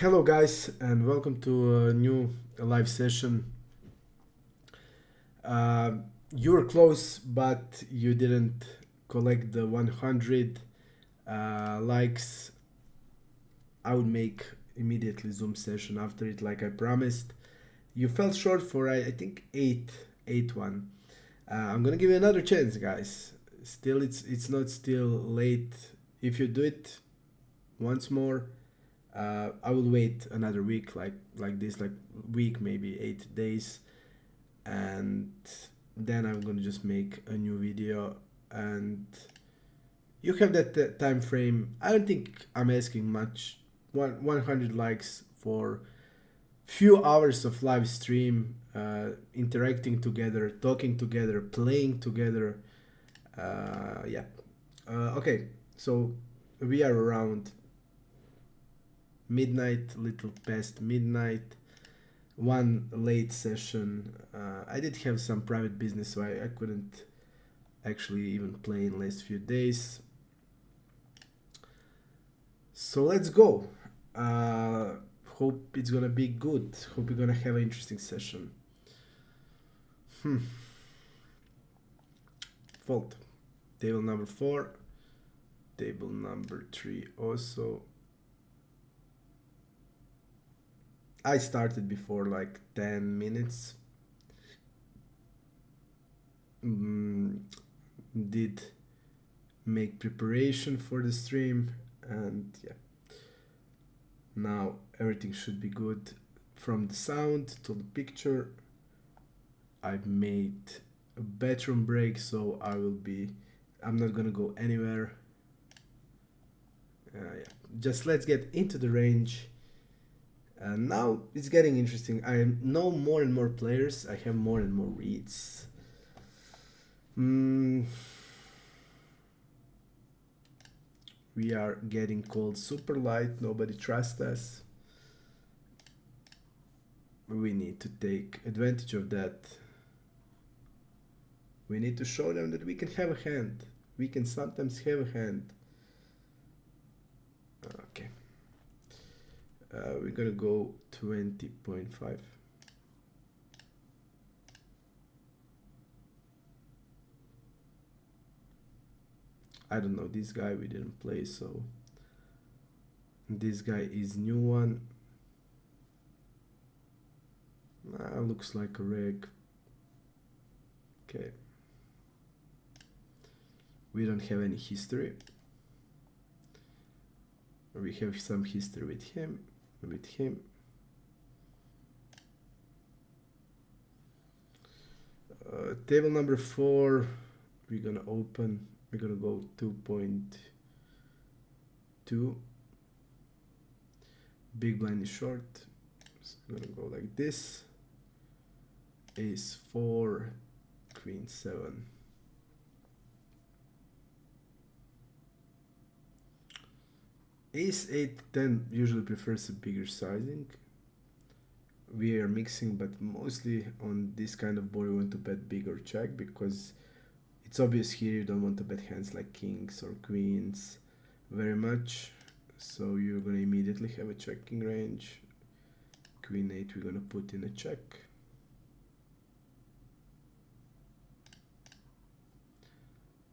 Hello, guys, and welcome to a new live session. Uh, you were close, but you didn't collect the 100 likes. I would make immediately Zoom session after it, like I promised. You fell short for I think eight one. I'm gonna give you another chance, guys. Still, it's not still late. If you do it once more, I will wait another week, like this, like week, maybe 8 days, and then I'm gonna just make a new video, and you have that time frame. I don't think I'm asking much. 100 likes for few hours of live stream, interacting together, talking together, playing together. Yeah. Okay, so we are around midnight, little past midnight. One late session. I did have some private business, so I couldn't actually even play in last few days. So let's go. Hope it's gonna be good. Hope we're gonna have an interesting session. Fault. Table number 4. Table number 3 also. I started before like 10 minutes. Did make preparation for the stream, and yeah, now everything should be good from the sound to the picture. I made a bathroom break, so I'm not gonna go anywhere. Yeah. Just let's get into the range. And now it's getting interesting. I know more and more players. I have more and more reads. We are getting called super light. Nobody trusts us. We need to take advantage of that. We need to show them that we can have a hand. We can sometimes have a hand. Okay. We're gonna go 20.5. I don't know this guy, we didn't play, so this guy is new one. Looks like a reg. Okay. We don't have any history. We have some history with him. Table number 4, we're gonna open. We're gonna go 2.2. Big blind is short, so we're gonna go like this. Ace 4, Queen 7. Ace 8, 10 usually prefers a bigger sizing. We are mixing, but mostly on this kind of board we want to bet big or check, because it's obvious here you don't want to bet hands like kings or queens very much. So you're gonna immediately have a checking range. Queen 8 we're gonna put in a check.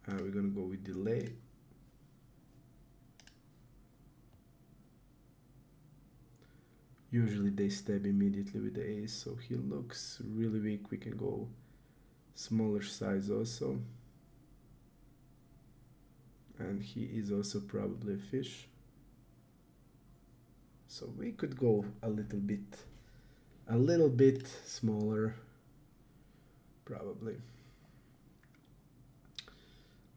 We're gonna go with delay. Usually they stab immediately with the ace, so he looks really weak. We can go smaller size also. And he is also probably a fish. So we could go a little bit smaller, probably.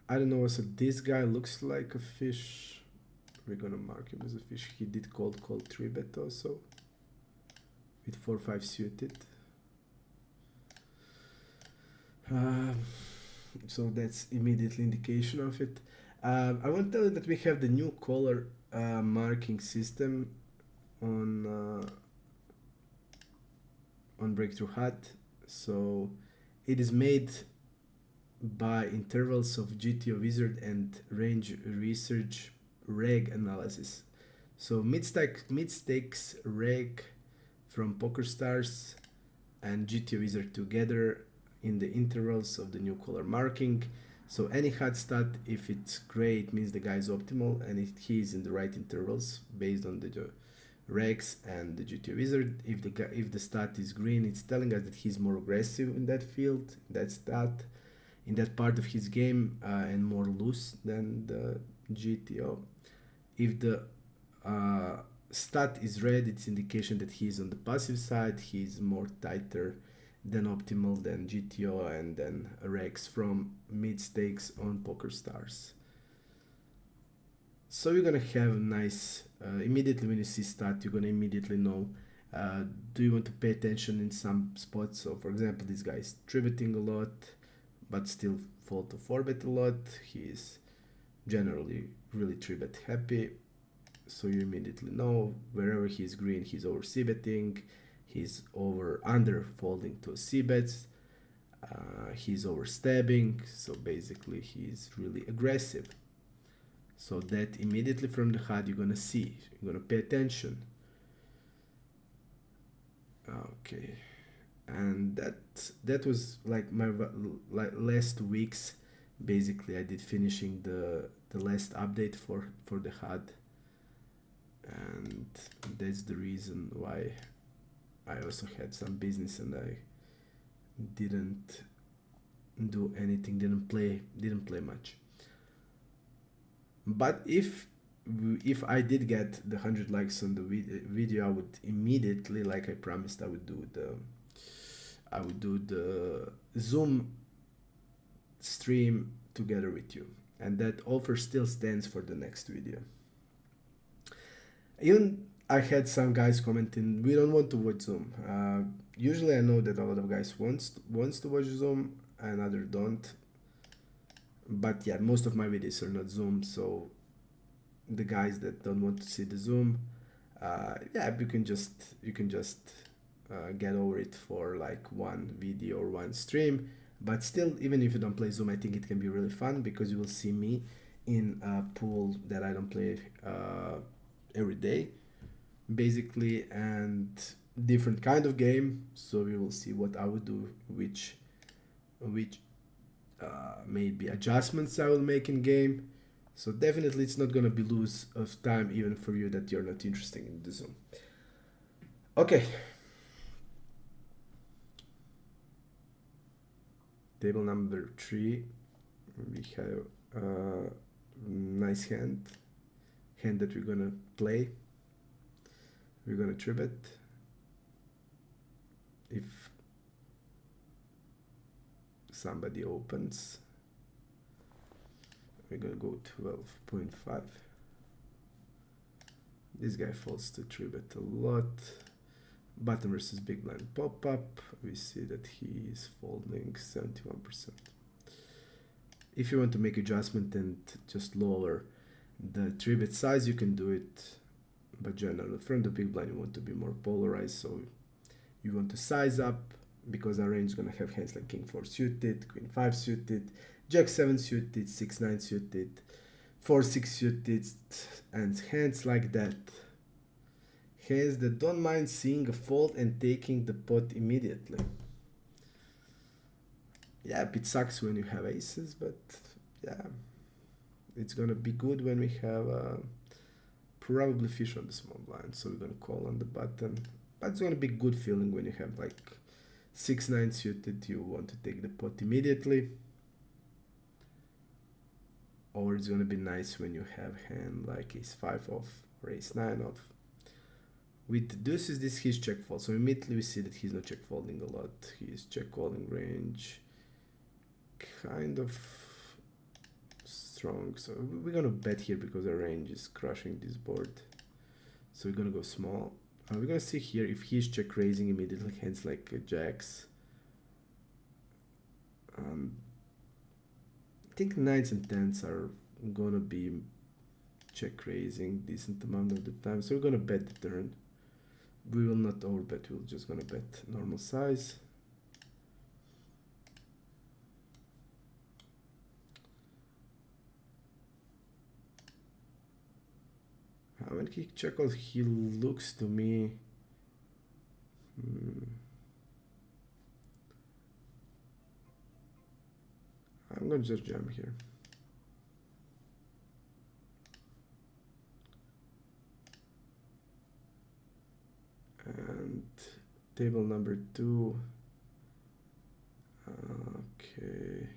I don't know, so this guy looks like a fish. We're gonna mark him as a fish. He did call 3-bet also with 4-5 suited. So that's immediately indication of it. I want to tell you that we have the new color marking system on Breakthrough Hut. So it is made by intervals of GTO Wizard and range research reg analysis. So mid-stakes reg from PokerStars and GTO Wizard together in the intervals of the new color marking. So any HUD stat, if it's gray, it means the guy is optimal, and if he's in the right intervals based on the regs and the GTO Wizard. If the stat is green, it's telling us that he's more aggressive in that field, in that stat, in that part of his game, and more loose than the GTO. If the stat is red, it's indication that he's on the passive side, he's more tighter than optimal, than GTO, and then regs from mid stakes on PokerStars. So you're gonna have a nice, immediately when you see stat, you're gonna immediately know, do you want to pay attention in some spots? So for example, this guy is 3-betting a lot, but still fold to 4-bet a lot. He is generally really 3-bet happy. So you immediately know wherever he's green, he's over c-betting, he's under folding to c-bets, he's over stabbing, so basically he's really aggressive. So that immediately from the HUD you're gonna see, you're gonna pay attention. Okay, and that was like my last weeks. Basically, I did finishing the last update for the HUD. And that's the reason why I also had some business and I didn't do anything, didn't play much. But if I did get the 100 likes on the video, I would immediately, like I promised, I would do the Zoom stream together with you, and that offer still stands for the next video. Even I had some guys commenting, we don't want to watch Zoom. Usually I know that a lot of guys wants to watch Zoom and others don't. But yeah, most of my videos are not Zoom, so the guys that don't want to see the Zoom, yeah, you can just get over it for like one video or one stream. But still, even if you don't play Zoom, I think it can be really fun because you will see me in a pool that I don't play every day, basically, and different kind of game. So we will see what I would do, which maybe adjustments I will make in game. So definitely it's not gonna be lose of time even for you that you're not interested in the Zoom. Okay. Table number 3. We have a nice hand that we're gonna play. We're gonna 3-bet. If somebody opens, we're gonna go 12.5. This guy falls to 3-bet a lot. Button versus big blind pop up. We see that he is folding 71%. If you want to make adjustment and just lower the 3-bet size, you can do it. But generally, from the big blind, you want to be more polarized, so you want to size up, because our range is gonna have hands like King 4 suited, Queen 5 suited, Jack 7 suited, 6-9 suited, 4-6 suited, and hands like that. Hands that don't mind seeing a fold and taking the pot immediately. Yeah, it sucks when you have aces, but yeah, it's gonna be good when we have probably fish on the small blind, so we're gonna call on the button. But it's gonna be good feeling when you have like 6-9 suited, you want to take the pot immediately. Or it's gonna be nice when you have hand like ace 5 off or ace 9 off. With deuces, this he's check fold, so immediately we see that he's not check folding a lot. He's check calling range, kind of strong. So we're gonna bet here because our range is crushing this board. So we're gonna go small. We're gonna see here if he's check raising immediately hands like jacks. I think 9s and 10s are gonna be check raising decent amount of the time. So we're gonna bet the turn. We will not overbet, we're just gonna bet normal size. When he check calls, he looks to me. I'm gonna just jam here. And table number 2. Okay.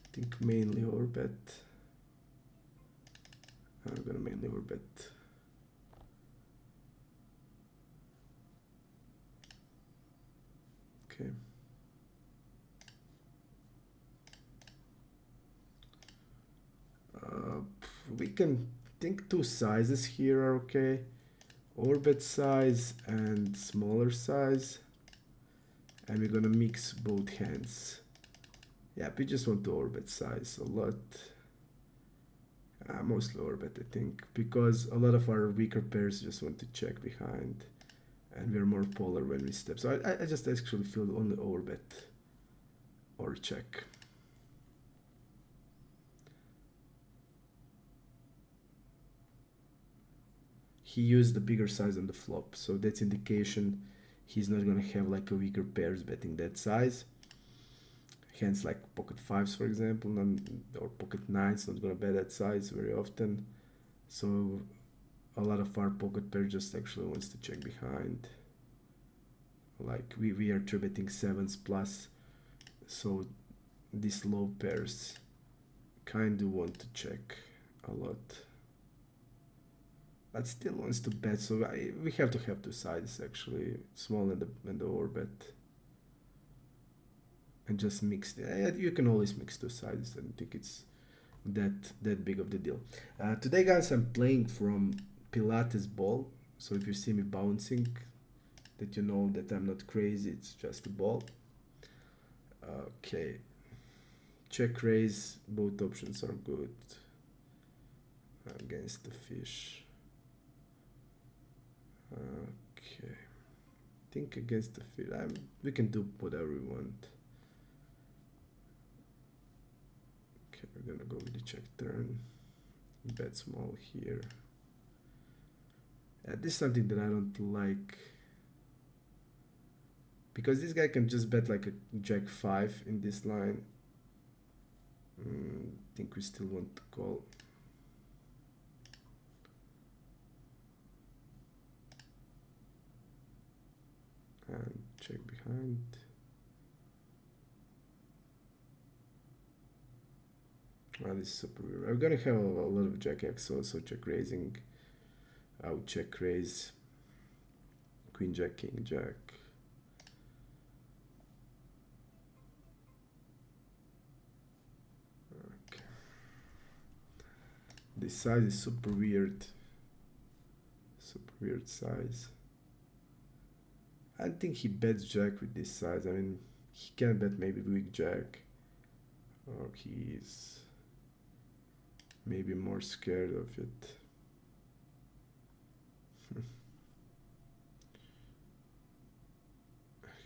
I think mainly overbet. I'm gonna mainly overbet. Okay. We can think 2 sizes here are okay. Overbet size and smaller size. And we're gonna mix both hands. Yeah, we just want to overbet size a lot. Mostly overbet, I think, because a lot of our weaker pairs just want to check behind, and we're more polar when we step. So I just actually feel only overbet or check. He used the bigger size on the flop, so that's indication he's not gonna have like a weaker pairs betting that size. Hands like pocket 5s, for example, or pocket 9s, not gonna bet that size very often. So a lot of our pocket pair just actually wants to check behind. Like we are 3-betting 7s plus, so these low pairs kind of want to check a lot, but still wants to bet. So we have to have 2 sides actually, small and the overbet. And just mix. You can always mix 2 sides. I don't think it's that big of the deal. Today, guys, I'm playing from Pilates ball. So if you see me bouncing, that you know that I'm not crazy. It's just a ball. Okay. Check raise. Both options are good. Against the fish. Okay. Think against the fish. We can do whatever we want. We're gonna go with the check turn, bet small here. This is something that I don't like, because this guy can just bet like a jack 5 in this line. I think we still want to call. And check behind. This is super weird. We're gonna have a lot of jack X also check raising. I would check raise. Queen jack, king jack. Okay. This size is super weird. Super weird size. I think he bets jack with this size. I mean, he can bet maybe weak jack, or he's maybe more scared of it.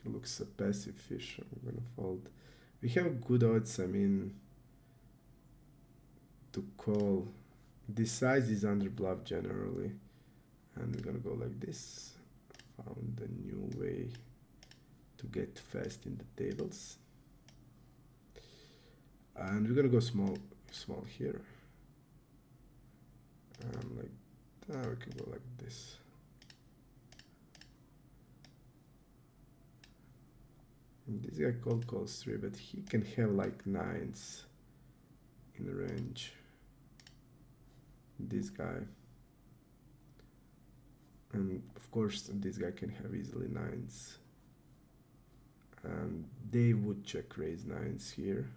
He looks a passive fish. I'm gonna fold. We have good odds, I mean, to call. This size is under bluff generally, and we're gonna go like this. Found a new way to get fast in the tables, and we're gonna go small here. Like we can go like this. And this guy calls 3, but he can have like 9s in the range. This guy, and of course this guy can have easily 9s, and they would check raise 9s here.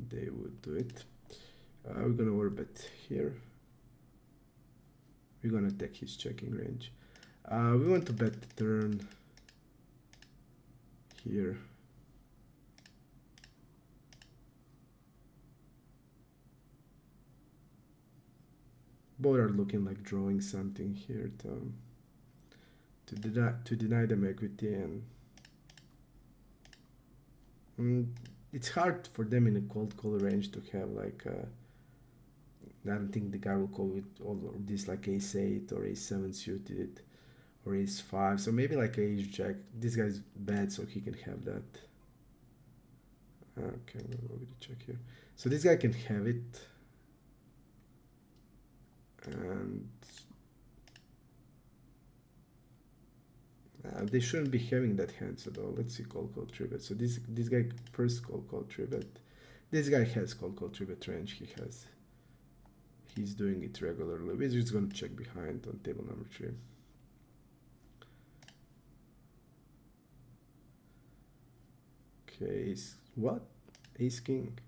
They would do it. We're gonna overbet here. We're gonna take his checking range. We want to bet the turn here. Both are looking like drawing something here, Tom. to deny them equity, and it's hard for them in a cold call range to have like I don't think the guy will call with all of this like ace 8 or ace 7 suited or ace 5, so maybe like ace jack. This guy's bad, so he can have that. Okay, I'm gonna go with the check here. So this guy can have it, and they shouldn't be having that hand. So though, let's see call 3-bet. So this guy first call 3-bet. This guy has call 3-bet range. He's doing it regularly. We're just gonna check behind on table number 3. Okay, what? Ace king.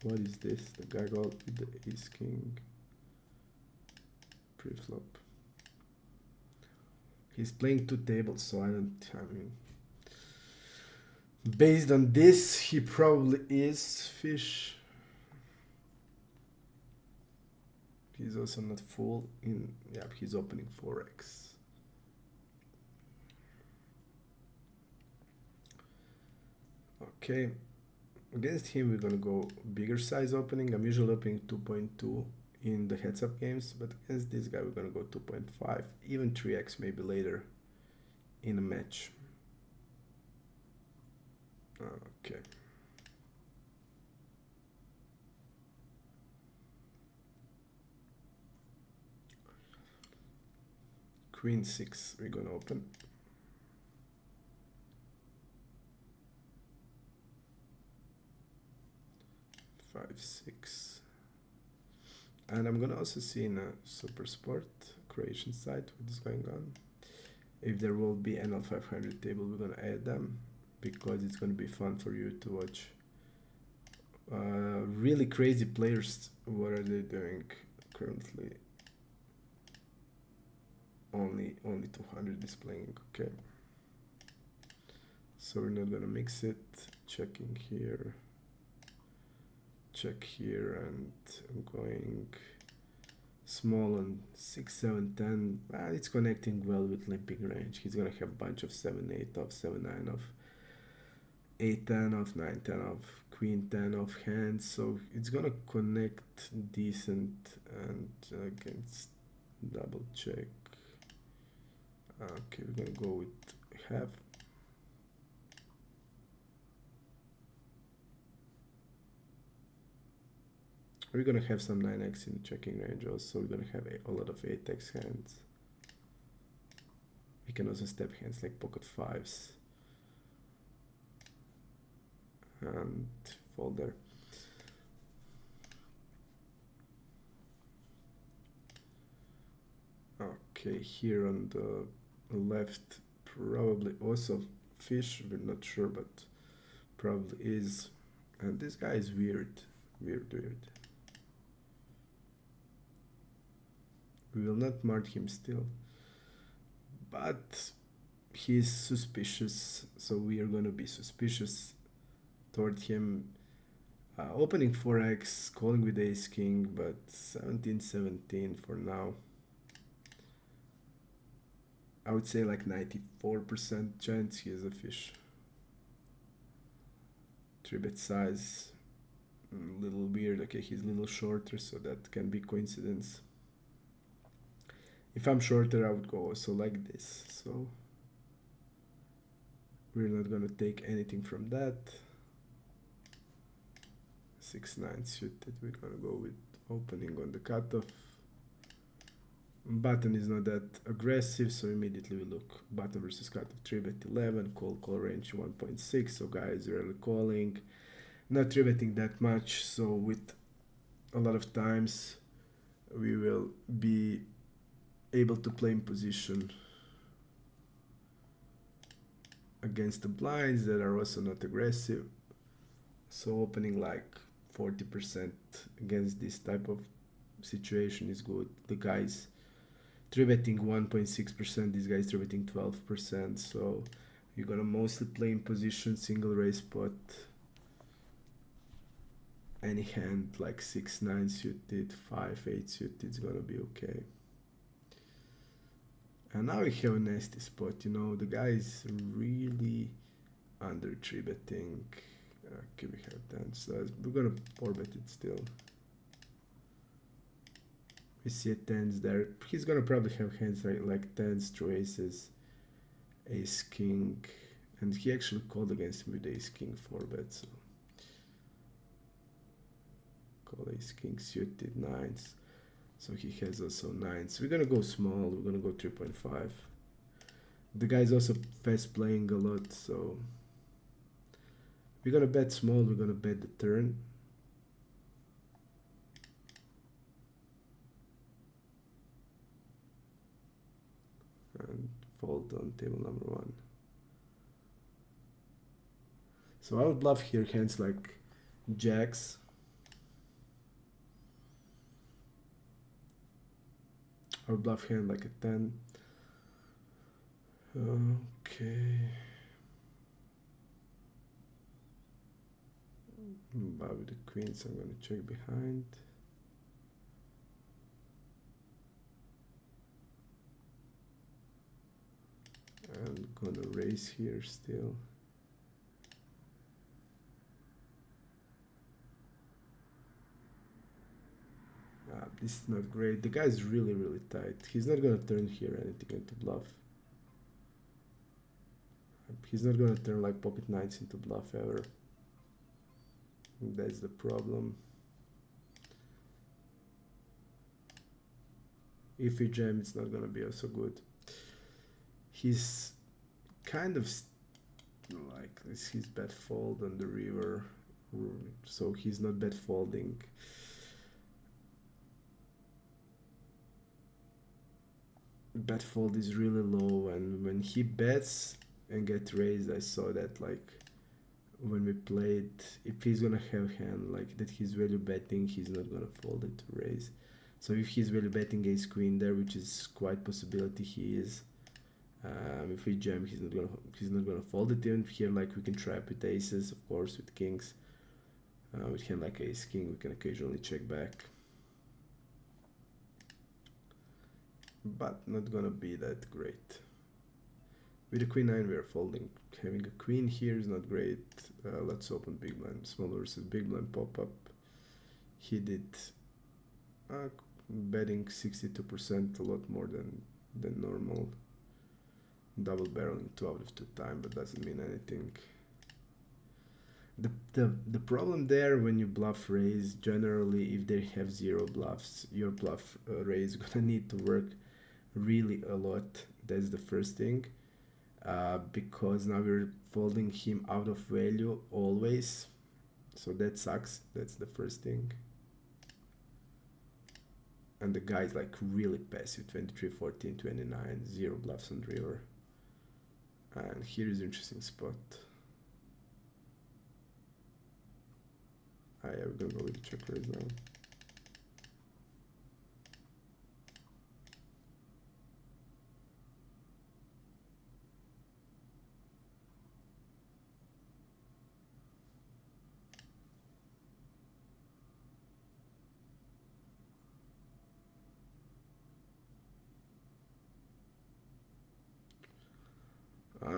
What is this? The guy got the ace king pre-flop. He's playing 2 tables, so I mean, based on this, he probably is fish. He's also not full in, yeah, he's opening 4x. Okay, against him we're gonna go bigger size opening. I'm usually opening 2.2 in the heads up games, but against this guy we're gonna go 2.5, even 3x maybe later in a match. Okay. Queen 6 we're gonna open. Five, 6. And I'm gonna also see in a Super Sport Croatian site what is going on. If there will be NL 500 table, we're gonna add them because it's gonna be fun for you to watch. Really crazy players. What are they doing currently? Only 200 displaying. Okay. So we're not gonna mix it. Checking here. Check here, and I'm going small on 6, 7, 10. It's connecting well with limping range. He's gonna have a bunch of 7, 8 off, 7, 9 off, 8, 10 off, 9, 10 off, Queen 10 off hands. So it's gonna connect decent, and against double check. Okay, we're gonna go with half. We're gonna have some 9x in the checking range also. We're gonna have a lot of 8x hands. We can also step hands like pocket 5s and fold there. Okay, here on the left, probably also fish, we're not sure, but probably is. And this guy is weird. We will not mark him still, but he's suspicious, so we are gonna be suspicious toward him. Opening 4x, calling with ace king, but 17-17 for now. I would say like 94% chance he is a fish. 3-bet size, a little weird. Okay, he's a little shorter, so that can be coincidence. If I'm shorter, I would go also like this. So we're not gonna take anything from that. 6-9 suited. We're gonna go with opening on the cutoff. Button is not that aggressive, so immediately we look button versus cutoff. 3-bet 11, call range 1.6. So guys are early calling, not 3-betting that much. So with a lot of times we will be able to play in position against the blinds that are also not aggressive. So opening like 40% against this type of situation is good. The guys 3-betting 1.6%, this guy is 3-betting 12%, so you're gonna mostly play in position, single raise pot, any hand like 6-9 suited, 5-8 suited is gonna be okay. And now we have a nasty spot, you know, the guy is really under 3-betting. Okay, we have tens, so we're gonna 4-bet it still. We see a tens there. He's gonna probably have hands like tens through aces, ace king, and he actually called against me with ace king 4-bet, so call ace king suited nines. So he has also nines. We're gonna go small. We're gonna go 3.5. The guy's also fast playing a lot, so we're gonna bet small. We're gonna bet the turn. And fold on table number 1. So I would love here hands like jacks. I would love hand like a 10. Okay. But with the queens, I'm gonna check behind. I'm gonna raise here still. This is not great. The guy is really, really tight. He's not gonna turn here anything into bluff. He's not gonna turn like pocket nines into bluff ever. That's the problem. If we jam, it's not gonna be also good. He's kind of like this. He's bet fold on the river, so he's not bet folding. Bet fold is really low, and when he bets and get raised, I saw that like when we played, if he's gonna have hand like that he's value betting, he's not gonna fold it to raise. So if he's value betting ace queen there, which is quite possibility he is, if we jam, he's not gonna fold it. Even here, like we can trap with aces, of course, with kings. With hand like ace king, we can occasionally check back, but not gonna be that great. With the queen 9 we are folding. Having a queen here is not great. Let's open big blind. Small versus big blind pop up. He did betting 62%, a lot more than normal. Double barreling 2 out of 2 times, but doesn't mean anything. The problem there when you bluff raise, generally if they have 0 bluffs, your bluff raise is gonna need to work really a lot. That's the first thing. Because now we're folding him out of value always, so that sucks. That's the first thing. And the guy's like really passive, 23, 14, 29, 0 bluffs on river. And here is an interesting spot. Yeah, we're gonna go with the check raise now.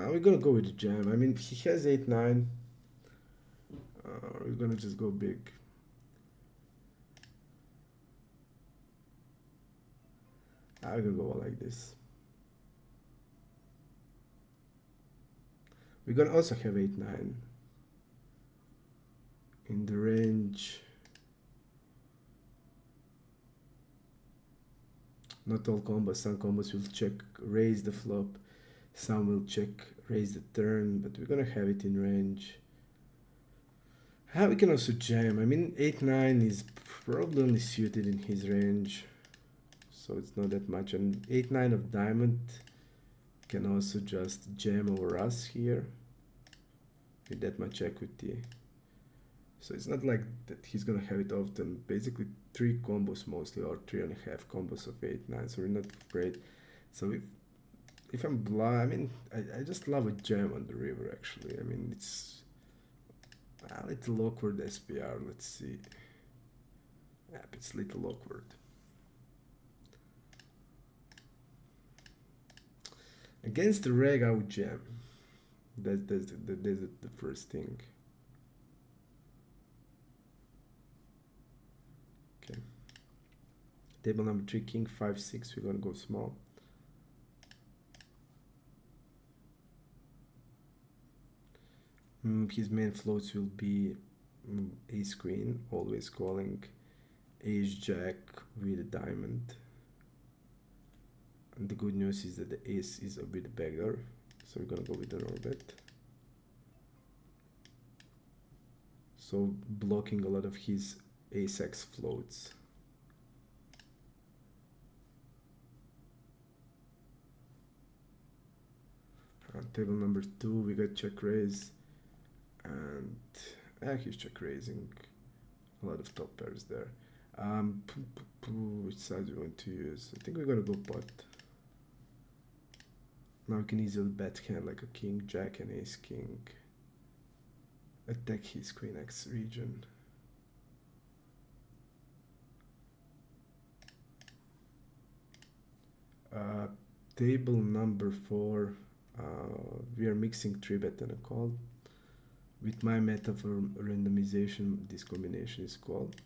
We're gonna go with the jam. I mean, he has 8-9. We're gonna just go big. I'm gonna go like this. We're gonna also have 8-9 in the range. Not all combos. Some combos will check raise the flop. Some will check raise the turn, but we're gonna have it in range. We can also jam. I mean, 8-9 is probably only suited in his range, so it's not that much. And 8-9 of diamond can also just jam over us here with that much equity. So it's not like that he's gonna have it often. Basically 3 combos mostly, or 3.5 combos of 8-9, so we're not great. So if I'm blind, I mean, I just love a jam on the river actually. I mean, it's a little awkward SPR, let's see. Yep, it's a little awkward. Against the reg, I would jam. That's the first thing. Okay. Table number 3, king 5-6. We're gonna go small. His main floats will be ace queen, always calling, ace jack with a diamond. And the good news is that the ace is with the backdoor, so we're gonna go with an orbit. So blocking a lot of his ace-x floats. Table number 2, we got check raise, and he's check raising a lot of top pairs there. Which side do we want to use? I think we're gonna go pot. Now we can easily bet hand like a king, jack, and ace king. Attack his queen x region. Table number 4. We are mixing 3-bet and a call. With my method for randomization, this combination is called.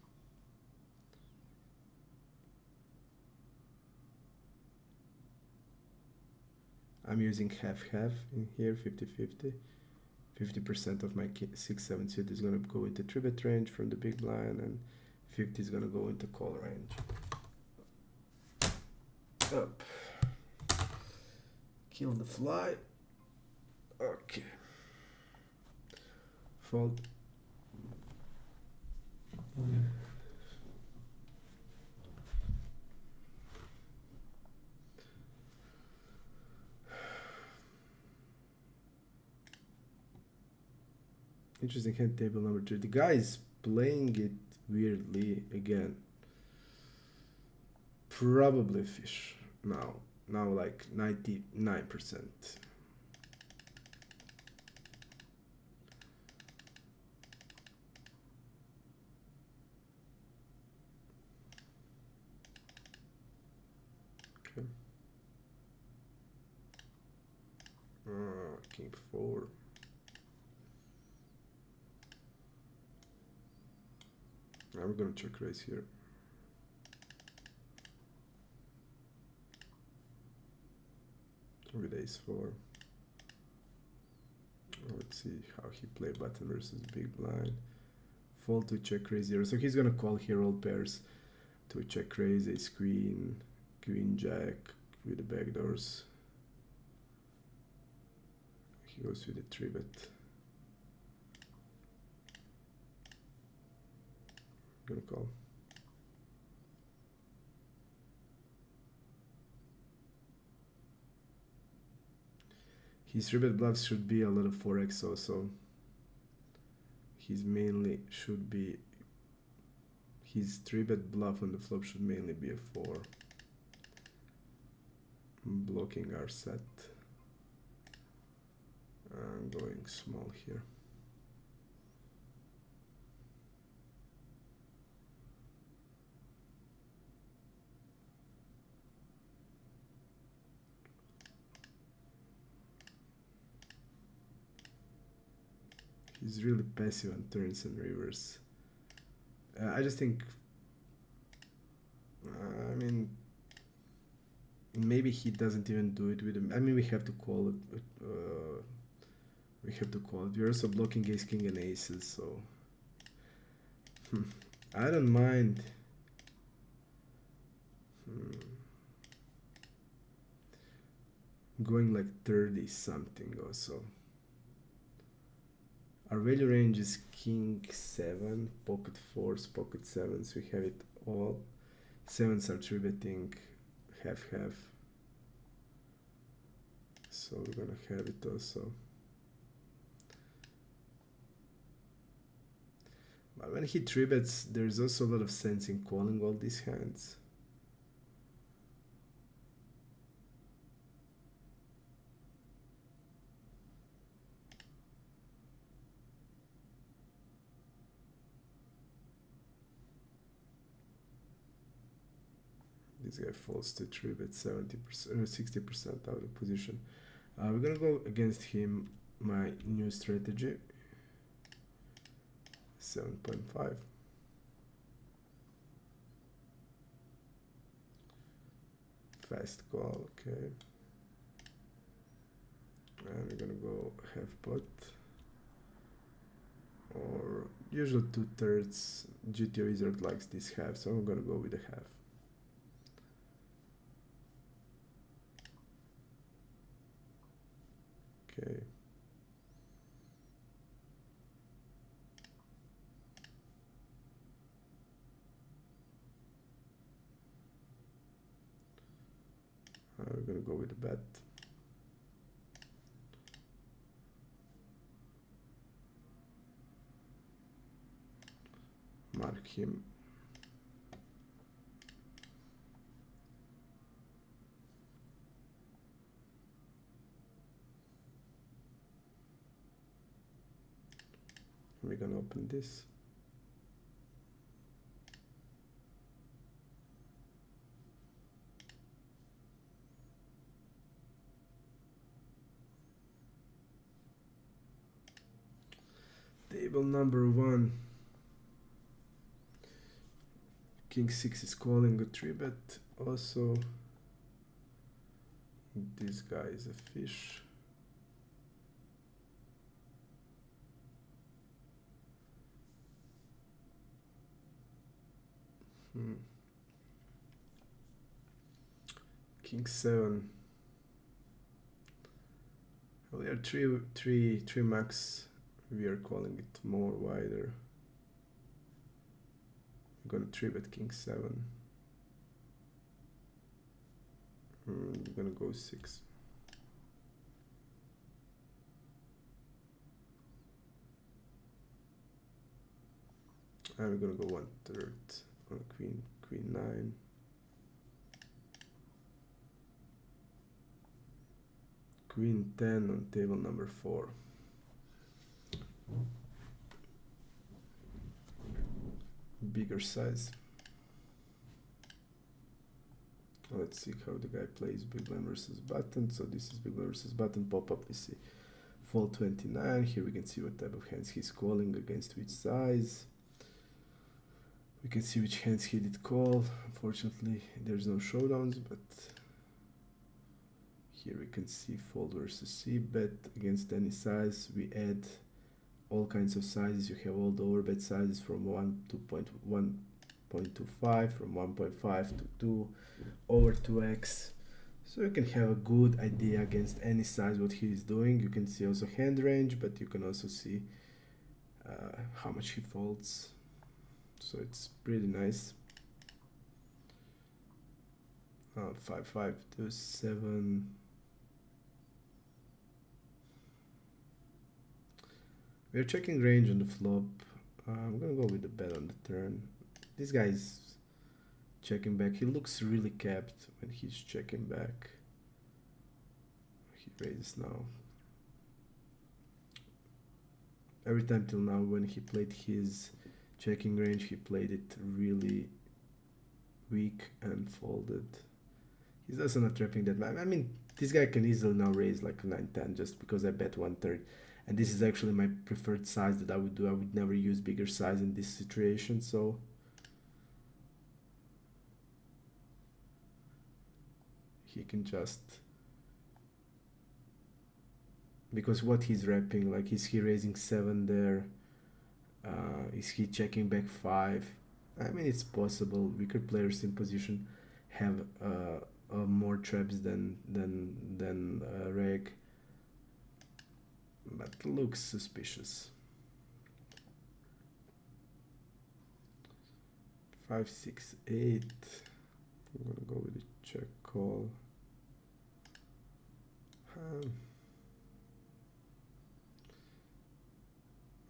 I'm using half-half in here, 50-50. 50% of my 6-7 suit is going to go into 3-bet range from the big blind, and 50 is going to go into call range. Up. Kill the fly. Okay. Fold. Interesting hand, table number 3. The guy is playing it weirdly again. Probably fish now. Now like 99%. Okay. King 4. Now we're gonna check raise here. With ace 4. Let's see how he played button versus big blind. Fold to check raise 0. So he's gonna call here all pairs to check raise, ace queen, queen jack with the backdoors. He goes with the 3-bet. Gonna call. His 3-bet bluffs should be a lot of 4x also. His mainly should be, his 3-bet bluff on the flop should mainly be a 4. Blocking our set. I'm going small here. He's really passive on turns and rivers. I just think, I mean, maybe he doesn't even do it with him. I mean, we have to call it. We have to call it. We're also blocking ace, king, and aces, so I don't mind. Going like 30 something also. Our value range is king 7, pocket 4s, pocket 7s. We have it all. 7s are 3-betting, half-half. So we're gonna have it also. But when he 3-bets, there's also a lot of sense in calling all these hands. This guy falls to 3-bet 70% or 60% out of position. We're gonna go against him. My new strategy, 7.5. Fast call, okay. And we're gonna go half pot, or usual 2/3. GTO wizard likes this half, so I'm gonna go with the half. Okay. We're gonna go with the bet. Mark him. We're gonna open this. Table number 1. King 6 is calling a 3-bet. Also, this guy is a fish. King 7. We are three max. We are calling it more wider. I'm gonna 3-bet King 7. I'm gonna go 6. And we're gonna go 1/3 on queen 9. Queen 10 on table number 4. Bigger size. Let's see how the guy plays big blind versus button. So this is big blind versus button. Pop up, we see fold 29. Here we can see what type of hands he's calling against which size. We can see which hands he did call. Unfortunately, there's no showdowns, but here we can see fold versus c-bet against any size. We add all kinds of sizes. You have all the overbet sizes from 1 to 1.25, from 1.5 to 2, over 2x. So you can have a good idea against any size what he is doing. You can see also hand range, but you can also see how much he folds. So it's pretty nice. 5, 5 to 7. We're checking range on the flop. I'm gonna go with the bet on the turn. This guy is checking back. He looks really capped when he's checking back. He raises now. Every time till now when he played his checking range, he played it really weak and folded. He's also not trapping that much. I mean, this guy can easily now raise like 9-10 just because I bet 1/3. And this is actually my preferred size that I would do. I would never use bigger size in this situation, so he can just, because what he's wrapping, like, is he raising 7 there? Is he checking back 5? I mean, it's possible. Weaker players in position have more traps than reg, but looks suspicious. 5, 6, 8. I'm gonna go with a check call.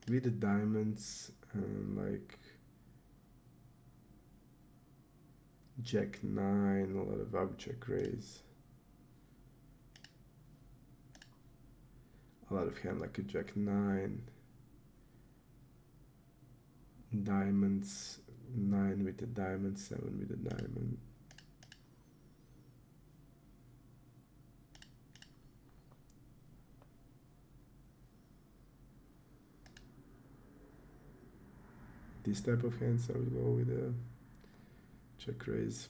With the diamonds and like Jack 9, a lot of out check raise. A lot of hand like a Jack 9. Diamonds, 9 with the diamond, 7 with the diamond. this type of hands, I would go with a check raise.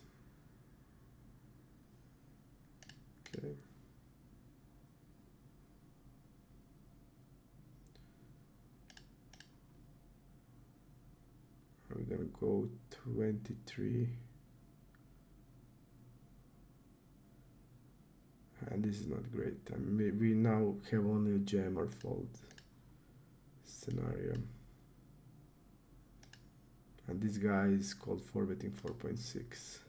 Okay. I'm gonna go 23. And this is not great. I mean, we now have only a jam or fold scenario. And this guy is called for betting 4.6.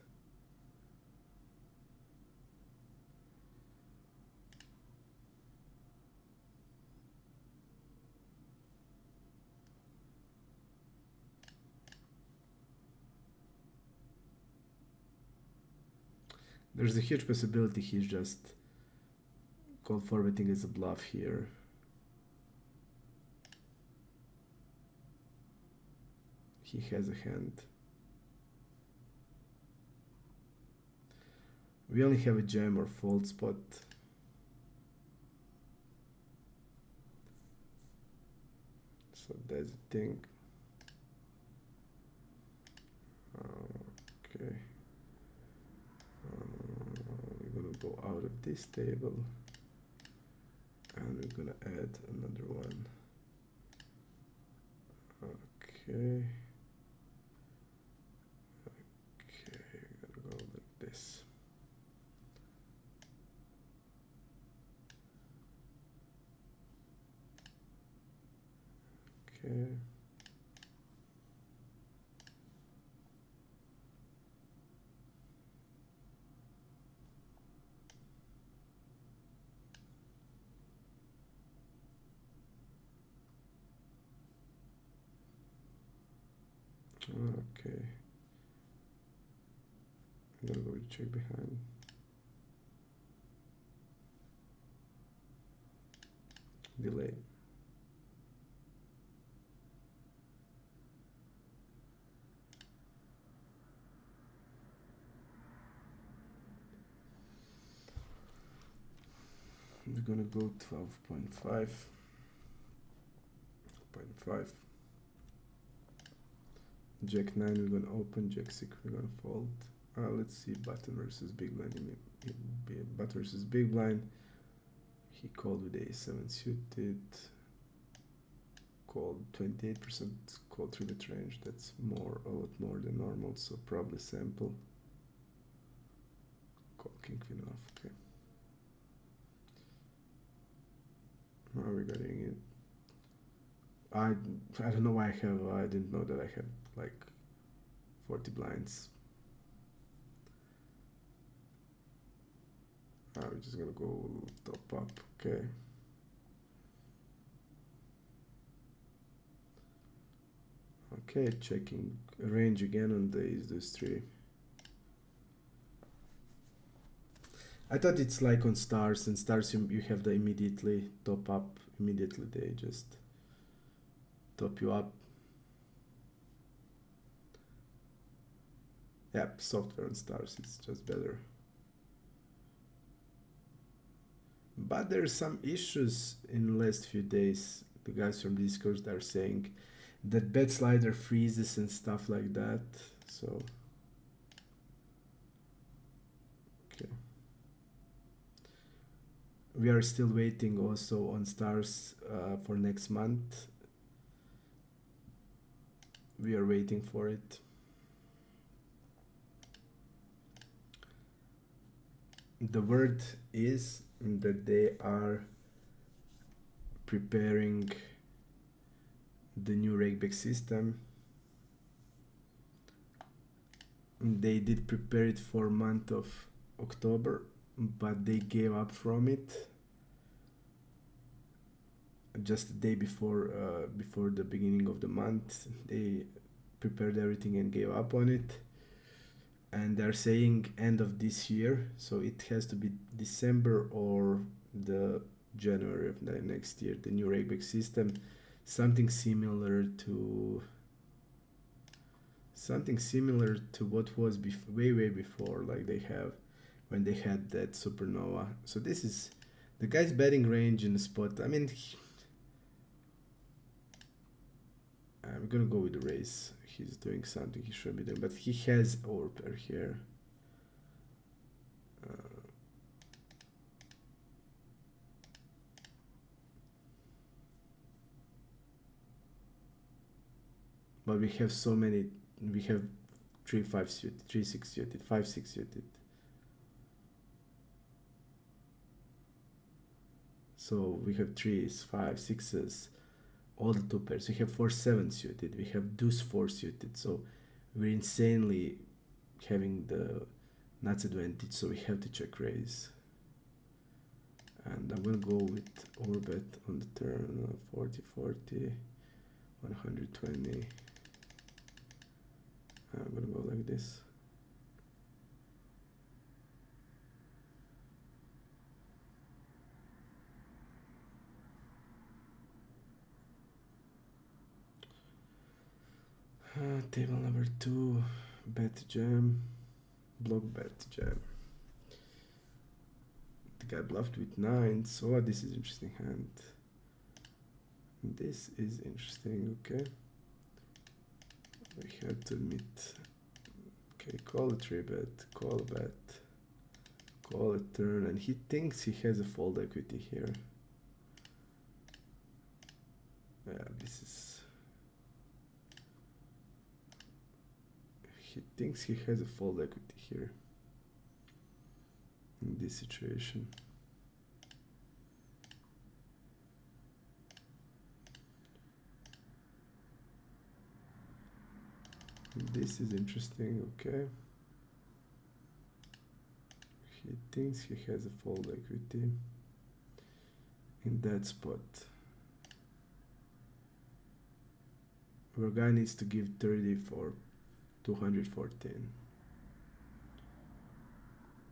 There's a huge possibility he's just called for betting as a bluff here. He has a hand. We only have a jam or fold spot. So that's the thing. Okay. We're gonna go out of this table. And we're gonna add another one. Okay. Okay, gonna go like this. Okay. Okay. I'm gonna go with check behind. Delay. We're gonna go 12.5. 0.5. Jack 9 we're gonna open, Jack 6 we're gonna fold. Let's see button versus big blind. Button versus big blind. He called with A7 suited. Called 28%, called through the range. That's a lot more than normal, so probably sample. Call king queen off, okay. Now we're getting it. I don't know why I didn't know that I had like 40 blinds. We're just gonna go top up, okay. Okay, checking range again on these three. I thought it's like on stars, and stars you have the immediately top up, immediately they just top you up. Yep, software on stars, it's just better. But there's some issues in the last few days. The guys from Discord are saying that bet slider freezes and stuff like that. So okay. We are still waiting also on stars for next month. We are waiting for it. The word is that they are preparing the new rakeback system. They did prepare it for month of October, but they gave up from it just the day before the beginning of the month. They prepared everything and gave up on it, and they're saying end of this year, so it has to be December or the January of the next year, the new rakeback system. Something similar to what was way before, like they have when they had that supernova. So this is the guy's betting range in the spot. I mean, I'm gonna go with the raise. He's doing something he shouldn't be doing, but he has overpair here. But we have so many. We have 3-5 suited, 3-6 suited, 5-6 suited. So we have 3s, 5, 6s, all the two pairs. We have 4-7 suited. We have deuce 4 suited. So we're insanely having the nuts advantage. So we have to check raise. And I'm gonna go with overbet on the turn. 40-40, 120. I'm gonna go like this. Table number 2, bet jam, block bet jam. The guy bluffed with 9, so this is interesting hand. This is interesting, okay. We have to admit. Okay, call a 3-bet, call a bet, call a turn, and he thinks he has a fold equity here. Yeah, this is... He thinks he has a fold equity here in this situation. This is interesting, okay. He thinks he has a fold equity in that spot. Our guy needs to give 30 for 214.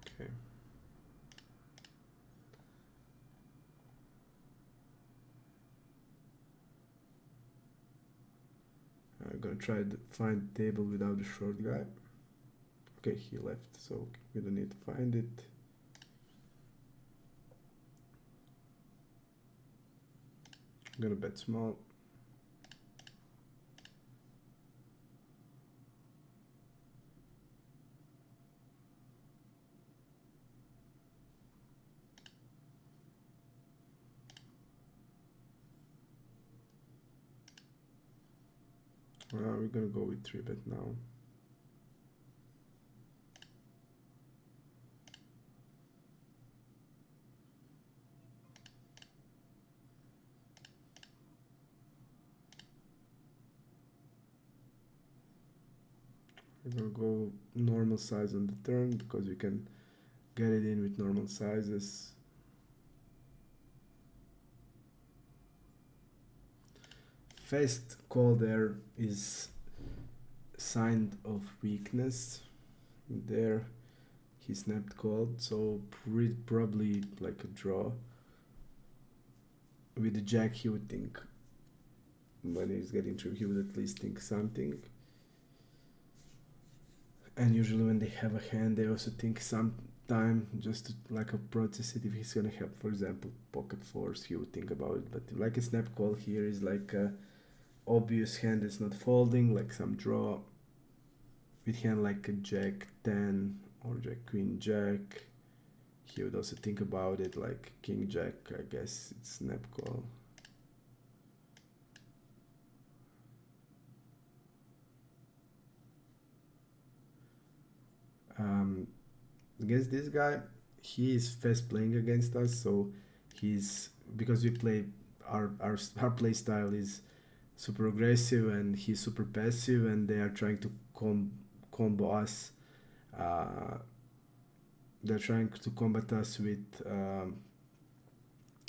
Okay. I'm gonna try to find the table without the short guy. Okay, he left, so we don't need to find it. I'm gonna bet small. We're gonna go with 3-bet now. We're gonna go normal size on the turn because we can get it in with normal sizes. Fast call there is sign of weakness. There he snapped called, so probably like a draw. With the jack he would think, when he's getting through, he would at least think something. And usually when they have a hand, they also think some time just to like a process it. If he's gonna have, for example, pocket fours, he would think about it. But like a snap call here is like a obvious hand that's not folding, like some draw. With hand like a jack 10 or jack queen jack, he would also think about it, like king jack. I guess it's snap call. Against this guy, he is fast playing against us, so he's, because we play our play style is super aggressive and he's super passive, and they are trying to combo us. They're trying to combat us with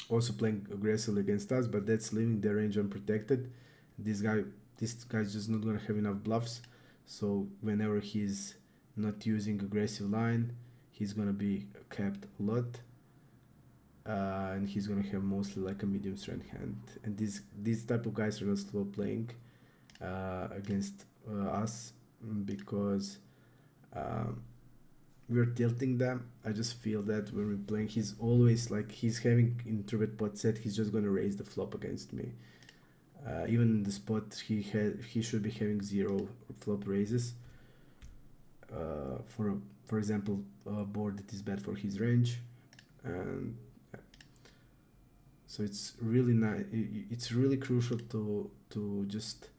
also playing aggressively against us, but that's leaving their range unprotected. This guy's just not gonna have enough bluffs, so whenever he's not using aggressive line, he's gonna be capped a lot, and he's gonna have mostly like a medium strength hand. And these type of guys are not slow playing against us, because we're tilting them. I just feel that when we're playing, he's always like, he's having in 3-bet pot set, he's just gonna raise the flop against me. Even in the spot he should be having 0 flop raises. For example, a board that is bad for his range, and so it's really nice. It's really crucial to just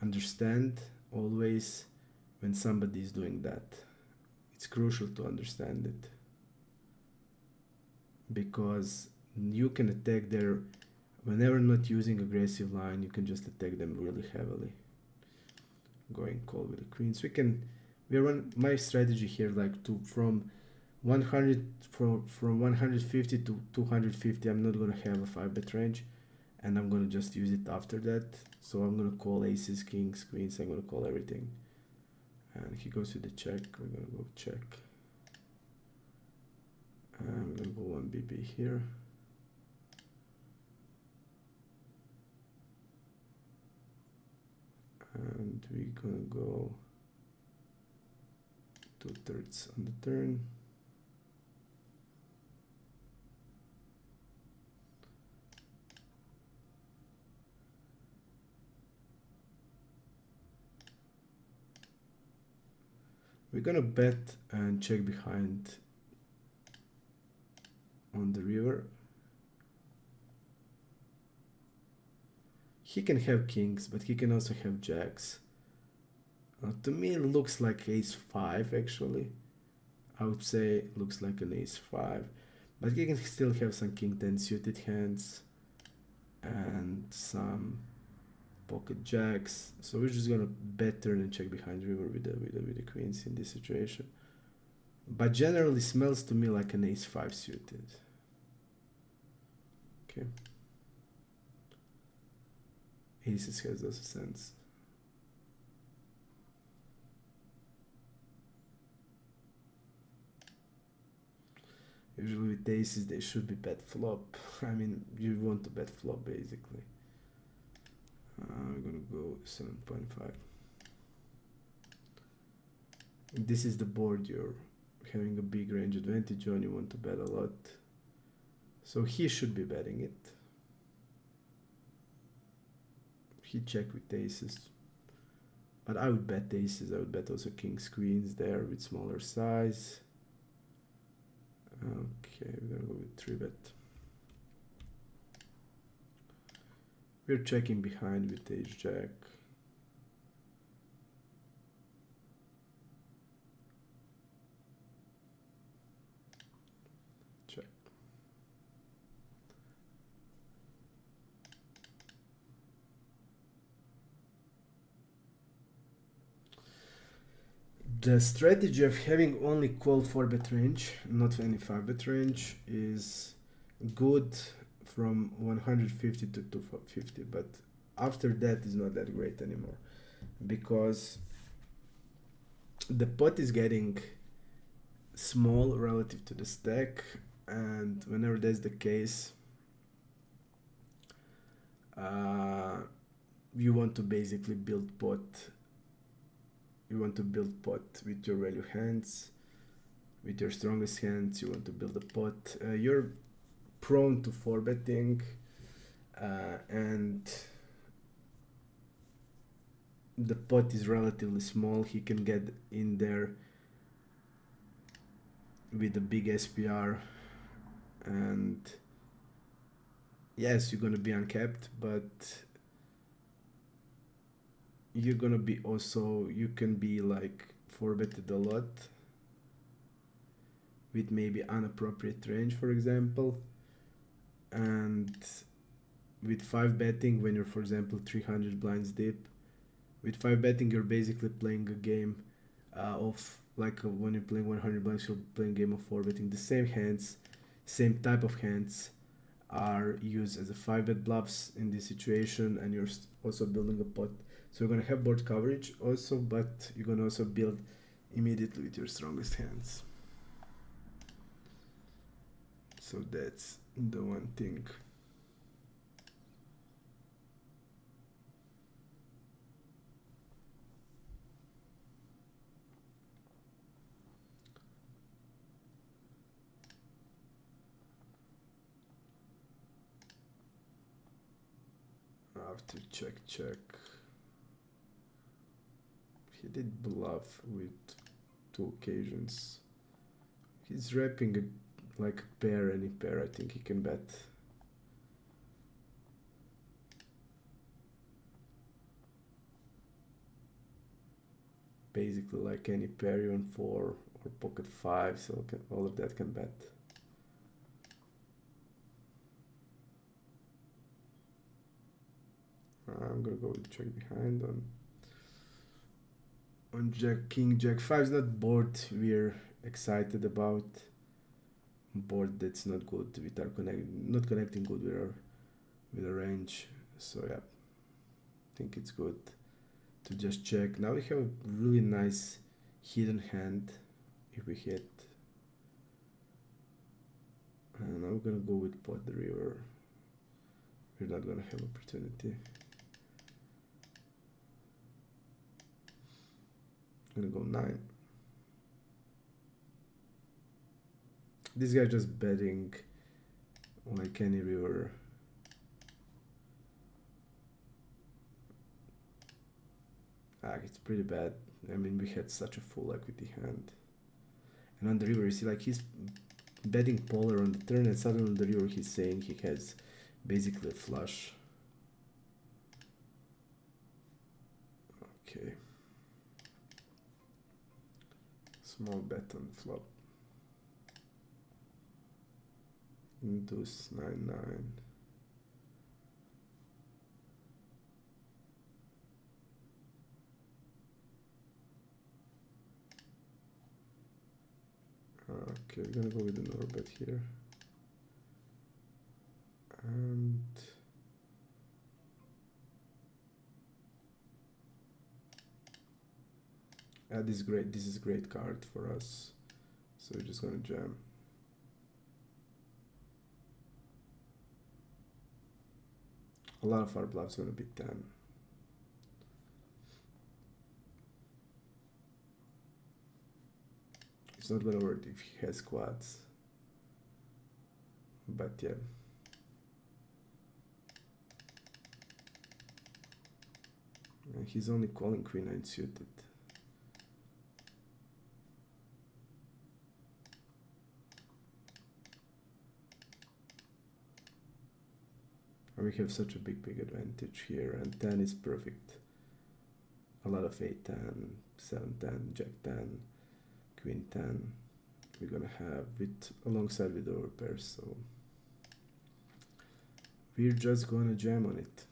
understand always when somebody is doing that. It's crucial to understand it, because you can attack their, whenever not using aggressive line, you can just attack them really heavily. Going call with the queens. We run my strategy here, like to from 100 from 150 to 250. I'm not gonna have a 5-bet range, and I'm gonna just use it after that. So I'm gonna call aces, kings, queens. I'm gonna call everything, and he goes with the check. We're gonna go check. I'm gonna go 1 BB here. And we're gonna go 2/3 on the turn. We're gonna bet and check behind on the river. He can have kings, but he can also have jacks. To me, it looks like ace-5 actually. I would say it looks like an ace-5, but he can still have some king-10 suited hands and some pocket jacks. So we're just gonna bet turn and check behind river with the queens in this situation. But generally smells to me like an ace-5 suited. Okay. Aces has also sense. Usually with aces they should be bet flop. I mean, you want to bet flop basically. We're gonna go 7.5. This is the board you're having a big range advantage on. You want to bet a lot, so he should be betting it. He checked with aces, but I would bet aces. I would bet also kings, queens there with smaller size. Okay, we're gonna go with 3-bet. We're checking behind with ace jack. Check. The strategy of having only call 4-bet range, not any 5-bet range, is good from 150 to 250, but after that is not that great anymore, because the pot is getting small relative to the stack, and whenever that's the case, you want to basically build pot. You want to build pot with your value hands, with your strongest hands. You want to build a pot. You're prone to 4-betting, and the pot is relatively small. He can get in there with a big SPR, and yes, you're gonna be uncapped, but you're gonna be also, you can be like 4-betted a lot with maybe inappropriate range, for example, and with 5-betting when you're, for example, 300 blinds deep. With 5-betting, you're basically playing a game of like when you're playing 100 blinds, you're playing a game of 4-betting. The same hands, same type of hands are used as a 5-bet bluffs in this situation, and you're also building a pot. So you're gonna have board coverage also, but you're gonna also build immediately with your strongest hands. So that's the one thing. After check. He did bluff with 2 occasions. He's wrapping like a pair, any pair. I think he can bet. Basically like any pair, even 4 or pocket 5, so all of that can bet. I'm gonna go with check behind on Jack King. Jack 5 is not board we're excited about. Board that's not good with our not connecting good with our range. So yeah, I think it's good to just check. Now we have a really nice hidden hand if we hit. And I'm gonna go with pot the river. We're not gonna have opportunity. I'm gonna go 9. This guy just betting like any river. It's pretty bad. I mean, we had such a full equity hand. And on the river, you see, like, he's betting polar on the turn, and suddenly on the river he's saying he has basically a flush. Okay. Small bet on the flop. Deuce 9-9. Okay, we're gonna go with another bet here. And this is great. This is a great card for us. So we're just gonna jam. A lot of our bluffs gonna be 10. It's not gonna work if he has quads. But yeah. And he's only calling queen 9 suited. And we have such a big advantage here, and 10 is perfect. A lot of 8-10, 7-10, Jack-10, Queen-10. We're gonna have with alongside with our pairs, so we're just gonna jam on it.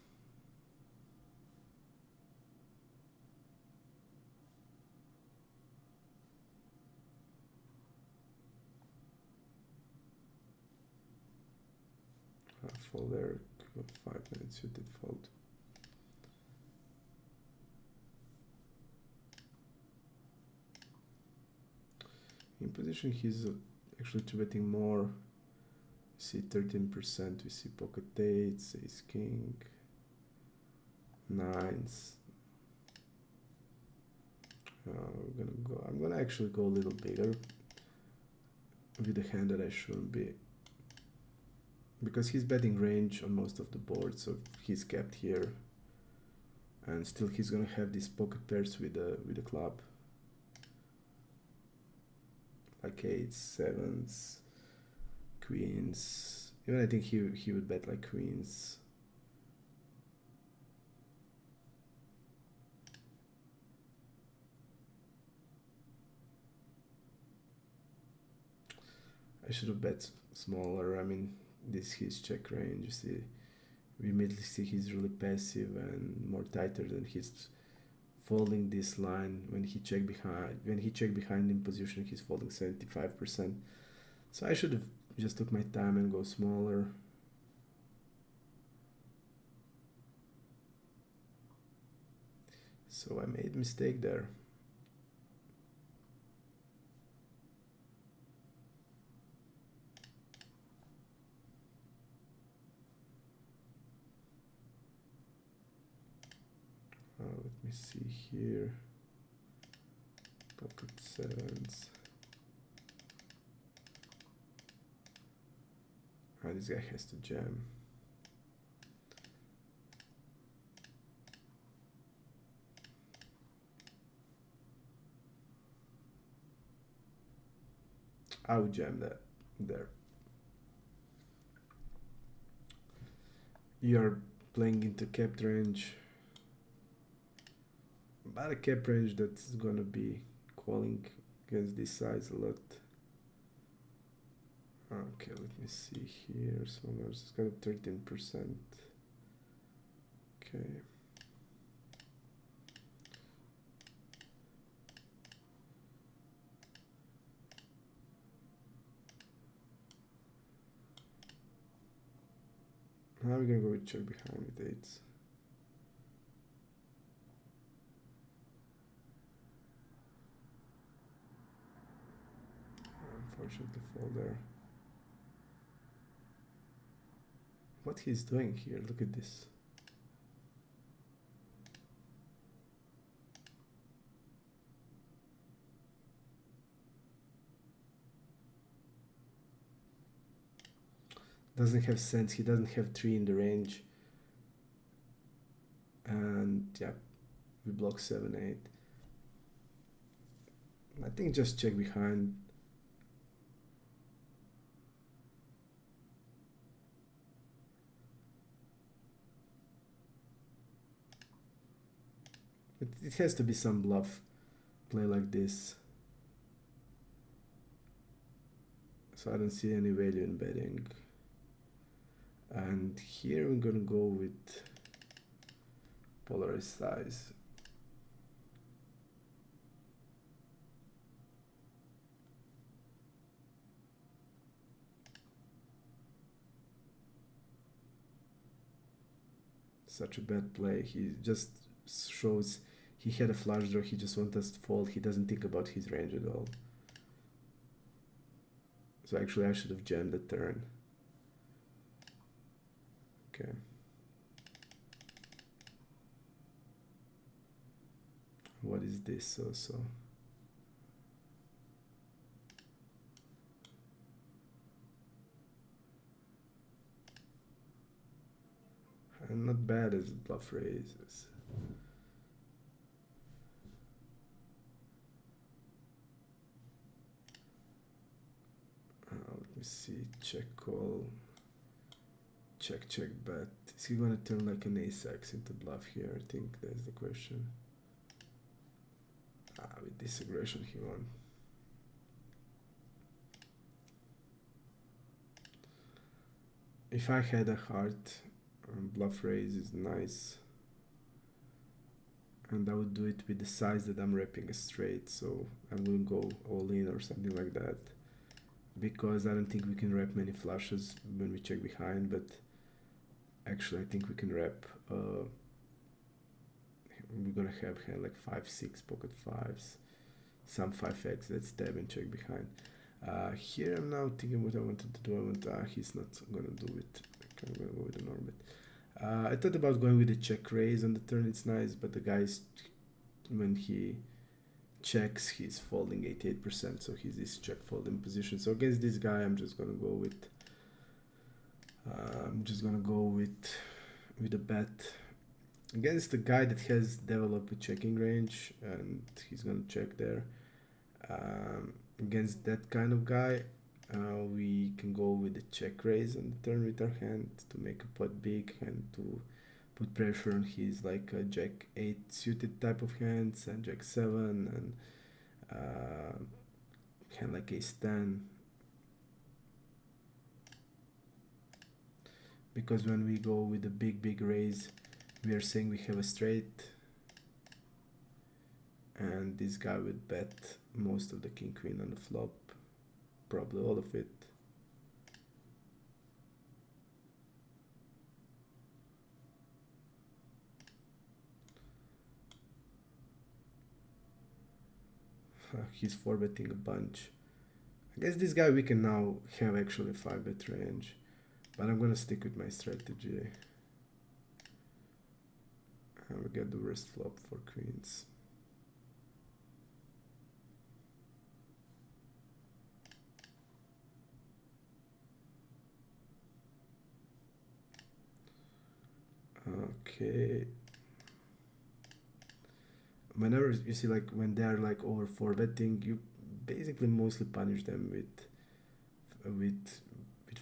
Fold there, 5-9 suited fold. In position, he's actually betting more. We see 13%. We see pocket 8s, ace king, 9s. I'm gonna actually go a little bigger with a hand that I shouldn't be, because he's betting range on most of the board, so he's kept here, and still he's gonna have these pocket pairs with the club, like 8s, 7s, queens. Even I think he would bet like queens. I should have bet smaller. I mean, this is his check range. You see, we immediately see he's really passive and more tighter than he's folding this line. When he check behind in position, he's folding 75%. So I should have just took my time and go smaller. So I made a mistake there. Let me see here. Pocket 7s. This guy has to jam. I would jam that there. You're playing into capped range, but a cap range that's gonna be calling against this size a lot. Okay, let me see here. Swimmers, it's got a 13%. Okay. Now we're gonna go with check behind with eights. Unfortunately, fall there. What he's doing here? Look at this. Doesn't have sense. He doesn't have 3 in the range. And yeah, we block 7, 8. I think just check behind. It has to be some bluff play like this. So I don't see any value in betting. And here we're gonna go with polarized size. Such a bad play. He just shows he had a flush draw, he just wants us to fold. He doesn't think about his range at all. So actually I should have jammed the turn. Okay. What is this also? And not bad as bluff raises. Let me see, check call, check bet. Is he gonna turn like an ace-x into bluff here? I think that's the question. With this aggression he won. If I had a heart, bluff raise is nice. And I would do it with the size that I'm repping a straight, so I'm gonna go all in or something like that. Because I don't think we can rep many flushes when we check behind, but actually I think we can rep, we're gonna have hand like 5, 6 pocket 5s, some 5x, that's tab and check behind. Here I'm now thinking what I wanted to do. He's not gonna do it. I'm gonna go with the normal. I thought about going with the check raise on the turn, it's nice, but the guy's, when he checks, he's folding 88%, so he's this check folding position. So against this guy, I'm just gonna go with a bet against the guy that has developed a checking range, and he's gonna check there. Against that kind of guy, we can go with the check raise on the turn with our hand to make a pot big and to put pressure on his like jack 8 suited type of hands and jack 7 and hand like ace 10. Because when we go with a big raise, we are saying we have a straight, and this guy would bet most of the king queen on the flop, probably all of it. He's 4-betting a bunch. I guess this guy we can now have actually 5-bet range, but I'm gonna stick with my strategy. And we get the worst flop for queens. Okay. Whenever you see like when they're like over 4-betting, you basically mostly punish them with with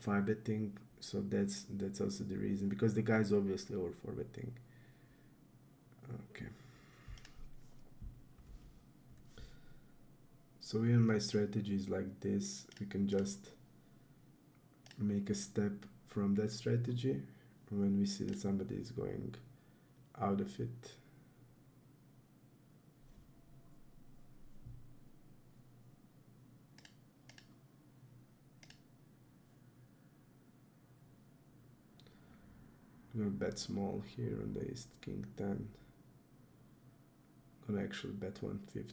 5 betting, so that's also the reason, because the guy's obviously over 4 betting. Okay. So even my strategy is like this. We can just make a step from that strategy when we see that somebody is going out of it. I'm gonna bet small here on the ace king 10. I'm gonna actually bet 1/5.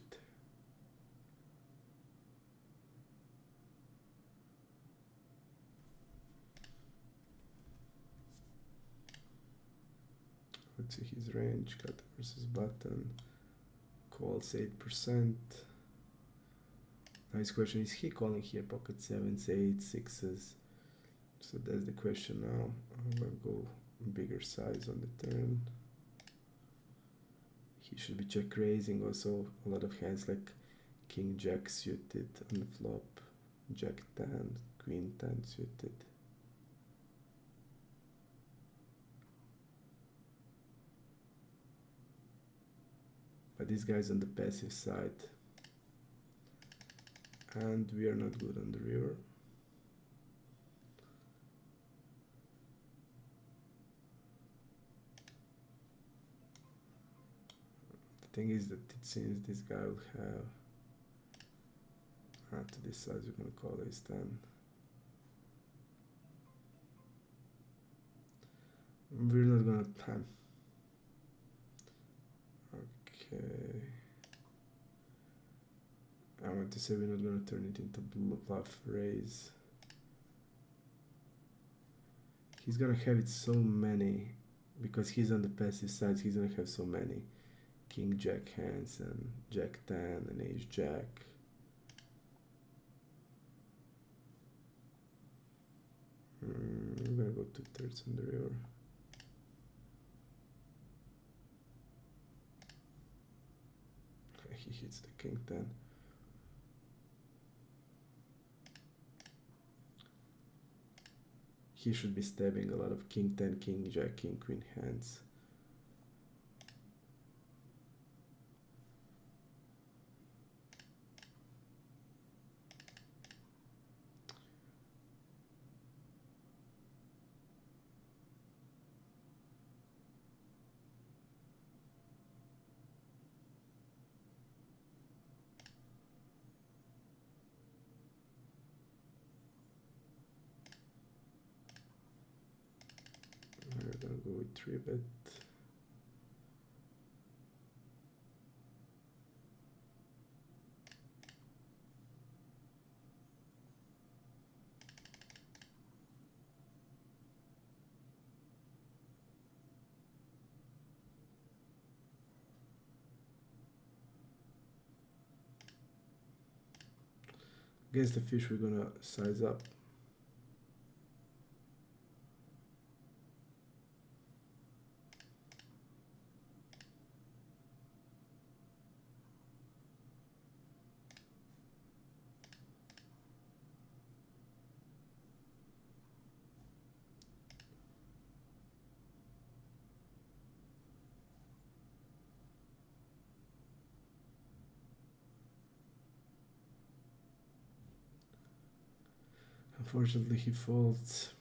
Let's see his range, cut versus button, calls 8%. Now his question is he calling here pocket 7s, 8s, 6s? So that's the question now. I'm gonna go bigger size on the turn. He should be check raising. Also a lot of hands like king jack suited on the flop, jack 10, queen 10 suited. But this guy's on the passive side, and we are not good on the river. The thing is that it seems this guy will have to this side we're gonna call ace 10. We're not gonna time. Okay. I want to say we're not gonna turn it into bluff raise. He's gonna have it so many, because he's on the passive side, he's gonna have so many king jack hands and jack 10 and ace jack. I'm gonna go 2/3 on the river. He hits the king 10. He should be stabbing a lot of king 10, king jack, king queen hands. We're gonna go with 3-bet. Against the fish, we're gonna size up. Unfortunately, he folds.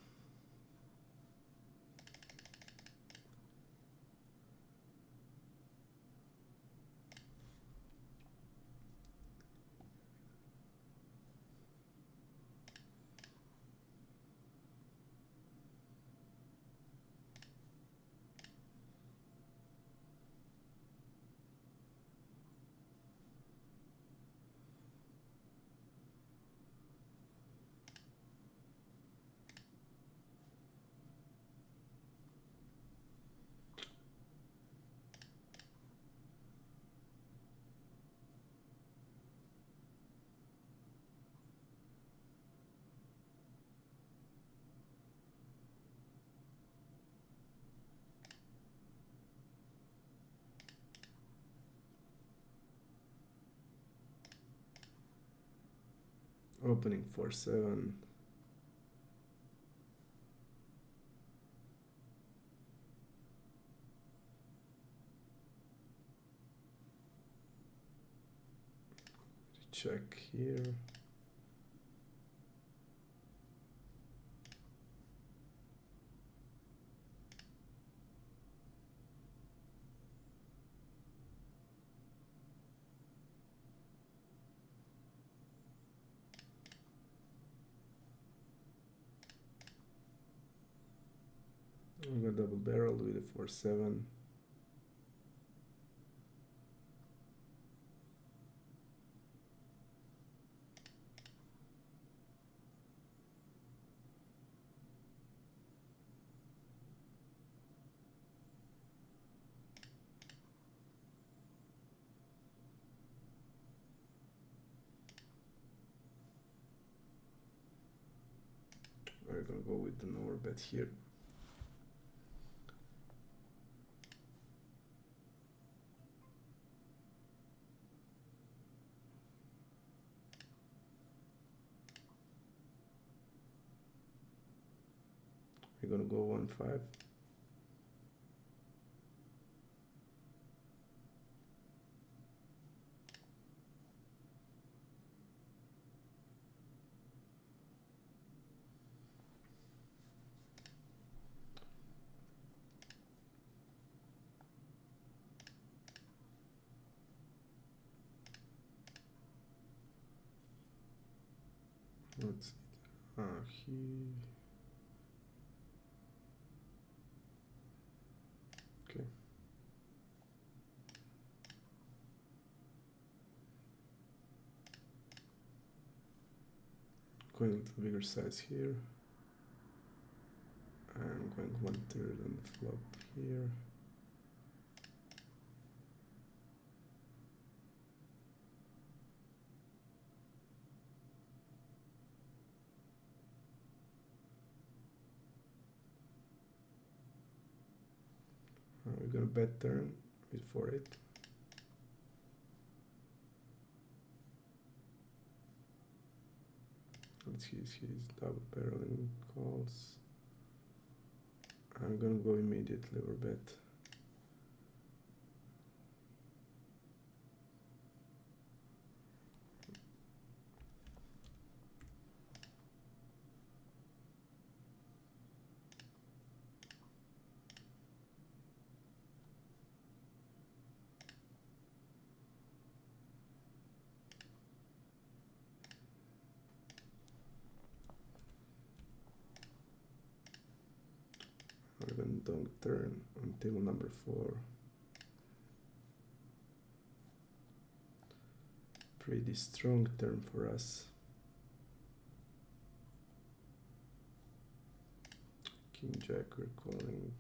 Opening 4-7. check here. I'm gonna double barrel with a 4-7. We're gonna go with the lower bet here. We're gonna go 1-5. Let's see. Okay. Going a little bigger size here. I'm going 1/3 on the flop here. We're gonna bet turn with 4-8. Let's see his double barreling calls. I'm gonna go immediately or bet. We're gonna donk turn on table number 4. Pretty strong turn for us. King Jack, we're calling.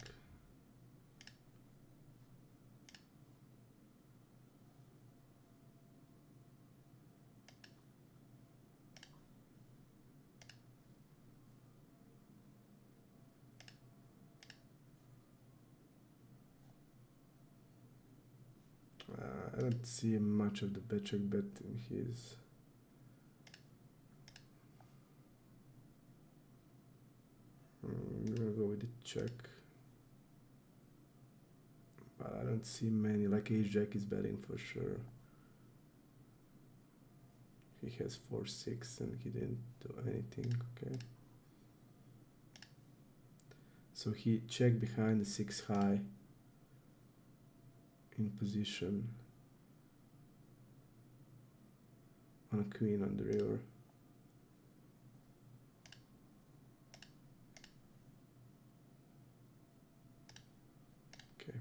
I don't see much of the bet check bet in his. I'm gonna go with the check. But I don't see many, like ace jack is betting for sure. He has 4-6 and he didn't do anything, okay. So he checked behind the 6 high in position on a queen on the river. Okay.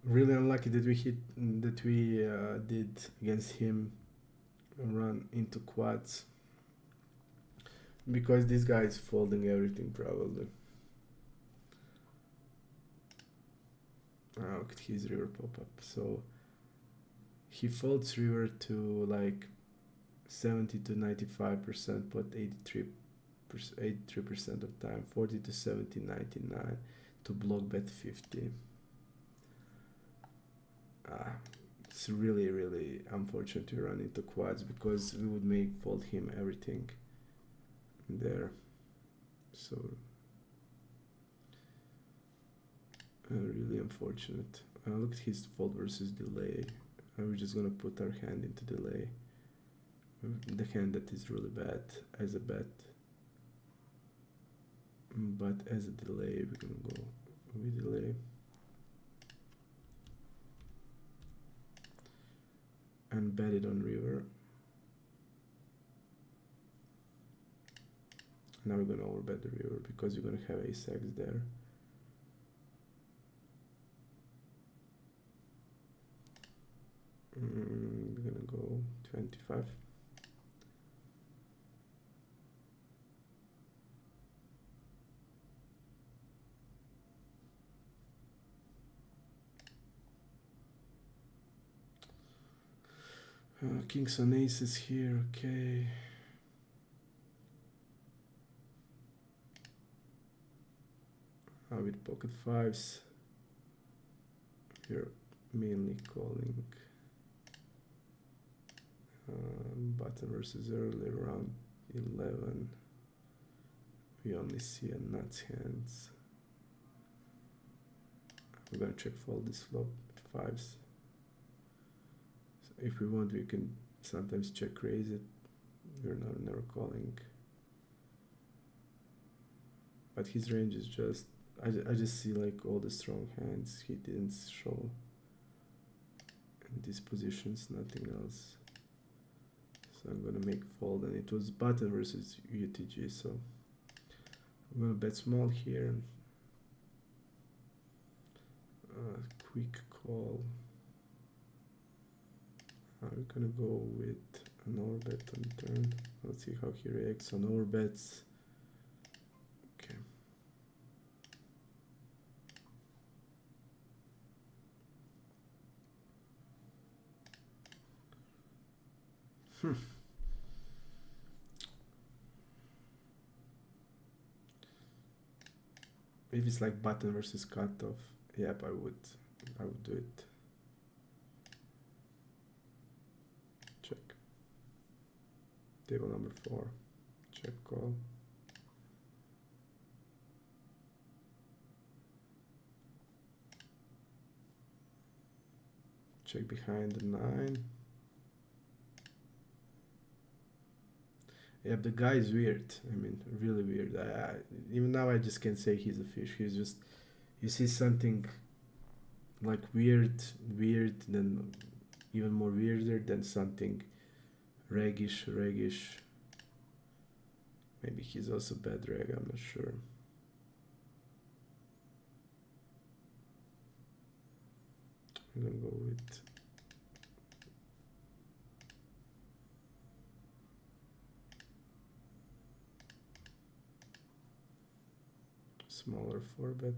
Really unlucky that we did against him run into quads, because this guy is folding everything probably. Look at his river pop up. So he folds river to like 70 to 95%, but 83% of time, 40 to 70, 99. to block bet 50. It's really, really unfortunate to run into quads because we would make fold him everything there. So really unfortunate. Look at his fold versus delay. We're just gonna put our hand into delay. The hand that is really bad as a bet, but as a delay we're gonna go with delay and bet it on river. Now we're gonna overbet the river because you're gonna have ace-x there. We're gonna go 25. Kings on aces here, okay. With pocket fives, we're mainly calling button versus early around 11. We only see a nuts hands. We're gonna check fold this flop with fives. So if we want, we can sometimes check raise it. We're never calling. But his range is just, I just see like all the strong hands he didn't show in these positions, nothing else. So I'm gonna make fold, and it was button versus UTG, so I'm gonna bet small here. Quick call. We're gonna go with an overbet on turn. Let's see how he reacts on overbets. Okay. If it's like button versus cutoff, yep, I would do it. Check. Table number 4. Check call. Check behind the 9. Yeah, the guy is weird. I mean, really weird. Even now, I just can't say he's a fish. He's just, you see something like weird, then even more weirder than something reggish. Maybe he's also bad reg, I'm not sure. I'm gonna go with smaller 4-bet.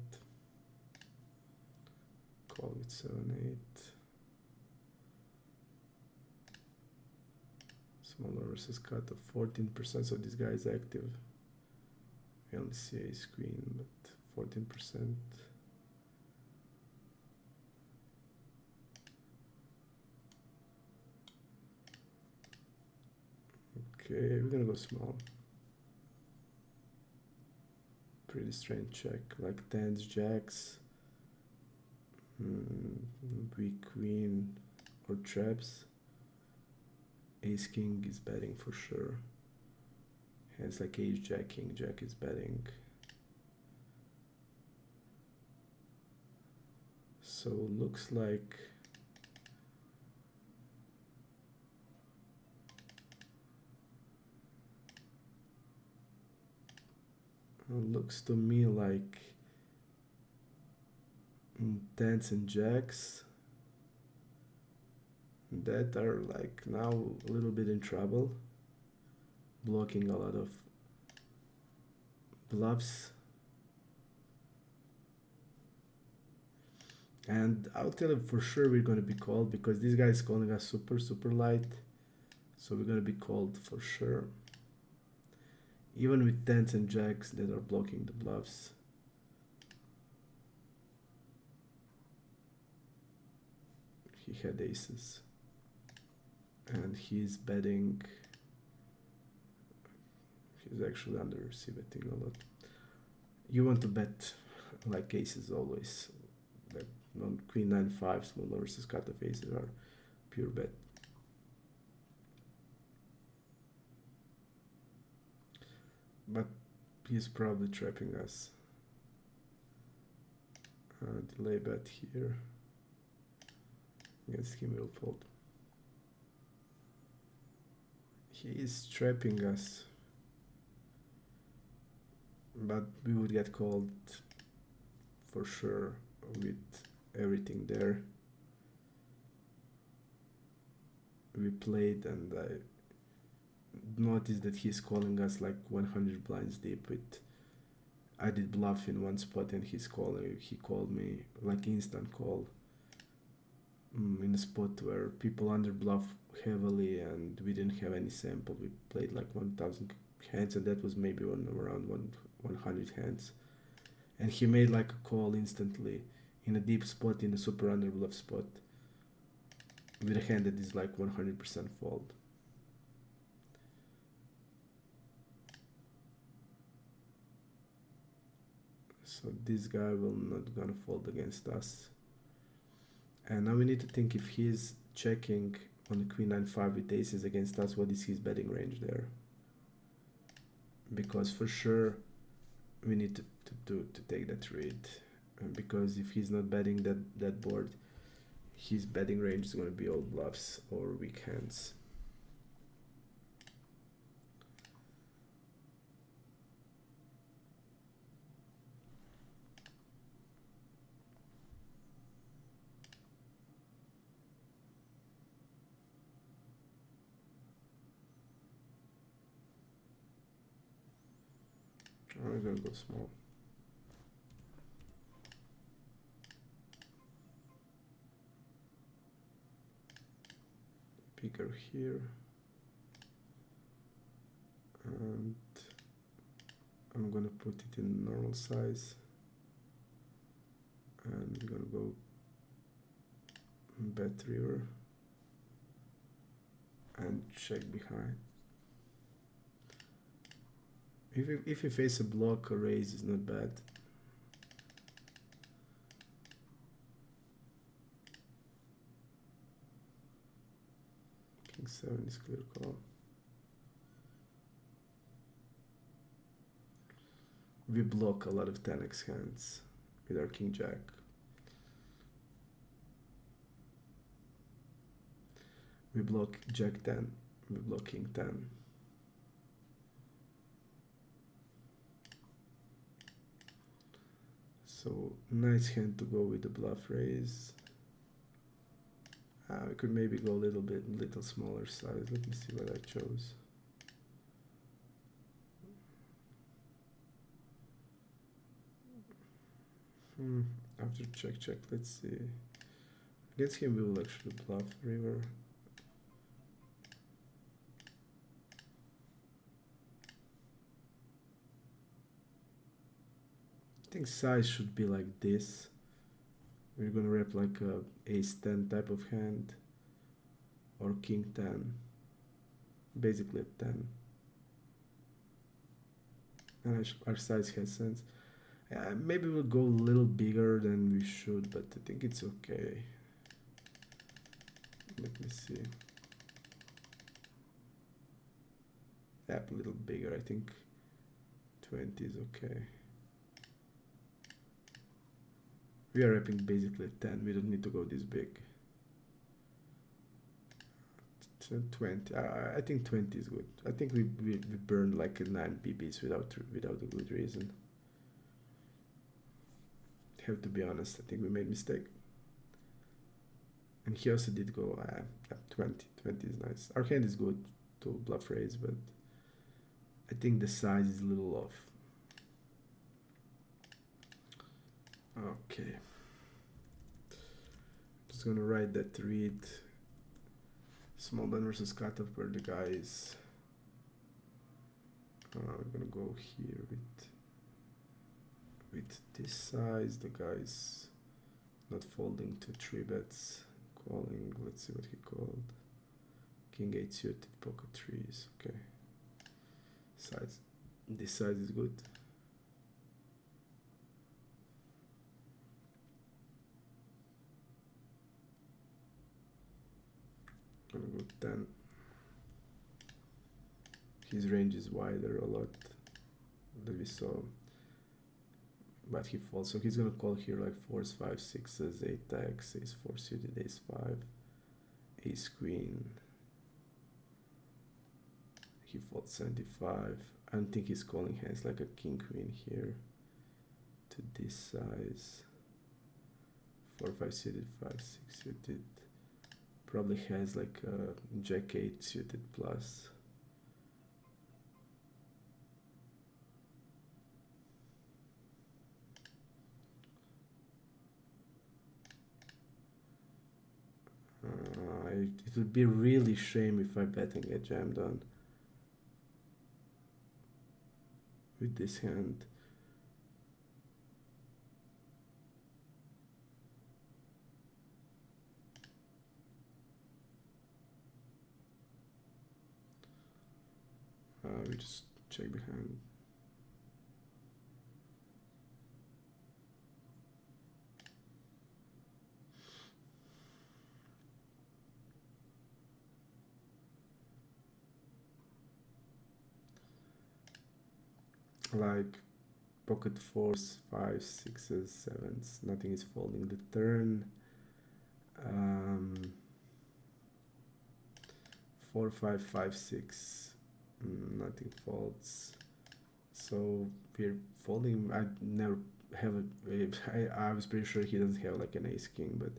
Call with 7-8. Smaller versus cut of 14%, so this guy is active. We only see ace queen, but 14%. Okay, we're gonna go small. Pretty strange check, like tens, jacks, weak queen, or traps. Ace king is betting for sure. Hands like ace jack, king jack is betting. So looks like looks to me like tens and jacks that are like now a little bit in trouble, blocking a lot of bluffs. And I'll tell you for sure we're going to be called because this guy is calling us super light, so we're going to be called for sure, even with tens and jacks that are blocking the bluffs. he had aces. And he's betting, he's actually under c-betting a lot. You want to bet like aces always. Like on queen 9-5, small versus cut of aces are pure bet. But he's probably trapping us. Delay bet here. Against him will fold. He is trapping us. But we would get called for sure with everything there. We played and I noticed that he's calling us like 100 blinds deep with I did bluff in one spot and he called me like instant call in a spot where people under bluff heavily and we didn't have any sample. We played like 1000 hands and that was maybe around 100 hands, and he made like a call instantly in a deep spot in a super under bluff spot with a hand that is like 100% fold. So this guy will not gonna fold against us. And now we need to think if he's checking on the queen 9-5 with aces against us, what is his betting range there? Because for sure we need to take that read. Because if he's not betting that board, his betting range is gonna be all bluffs or weak hands. I'm gonna go small. Bigger here. And I'm gonna put it in normal size. And we're gonna go bet river and check behind. If you face a block, a raise is not bad. King 7 is clear call. We block a lot of 10x hands with our king jack. We block jack 10, we block king 10. So nice hand to go with the bluff raise. We could maybe go a little smaller size. Let me see what I chose. After check, let's see. Against him we will actually bluff river. I think size should be like this. We're gonna rep like a ace 10 type of hand or king 10, basically a 10. And our size has sense. Maybe we'll go a little bigger than we should, but I think it's okay. Let me see. A little bigger, I think 20 is okay. We are repping basically 10, we don't need to go this big. 20, I think 20 is good. I think we burned like 9 BBs without a good reason. Have to be honest, I think we made a mistake. And he also did go 20 is nice. Our hand is good to bluff raise, but I think the size is a little off. Okay, just gonna write that read. Small blind versus cutoff where the guy is. We're gonna go here with this size. The guy's not folding to 3 bets. calling. Let's see what he called. King 8 suited, pocket 3s. Okay. Size. This size is good. Gonna go 10. His range is wider a lot that we saw, but he falls. So he's gonna call here like 4s, 5s, 6s, 8x, ace 4 suited, ace 5, ace queen. He folds 75. I don't think he's calling hands like a king queen here to this size. 4, 5 suited, 5, 6 suited. Probably has like a jack 8 suited plus. It would be really shame if I bet and get jammed on with this hand. We just check behind. Like pocket 4s, 5s, 6s, 7s, nothing is folding the turn. 4, 5, 5, 6, nothing folds. So we're folding. I never have I was pretty sure he doesn't have like an ace king, but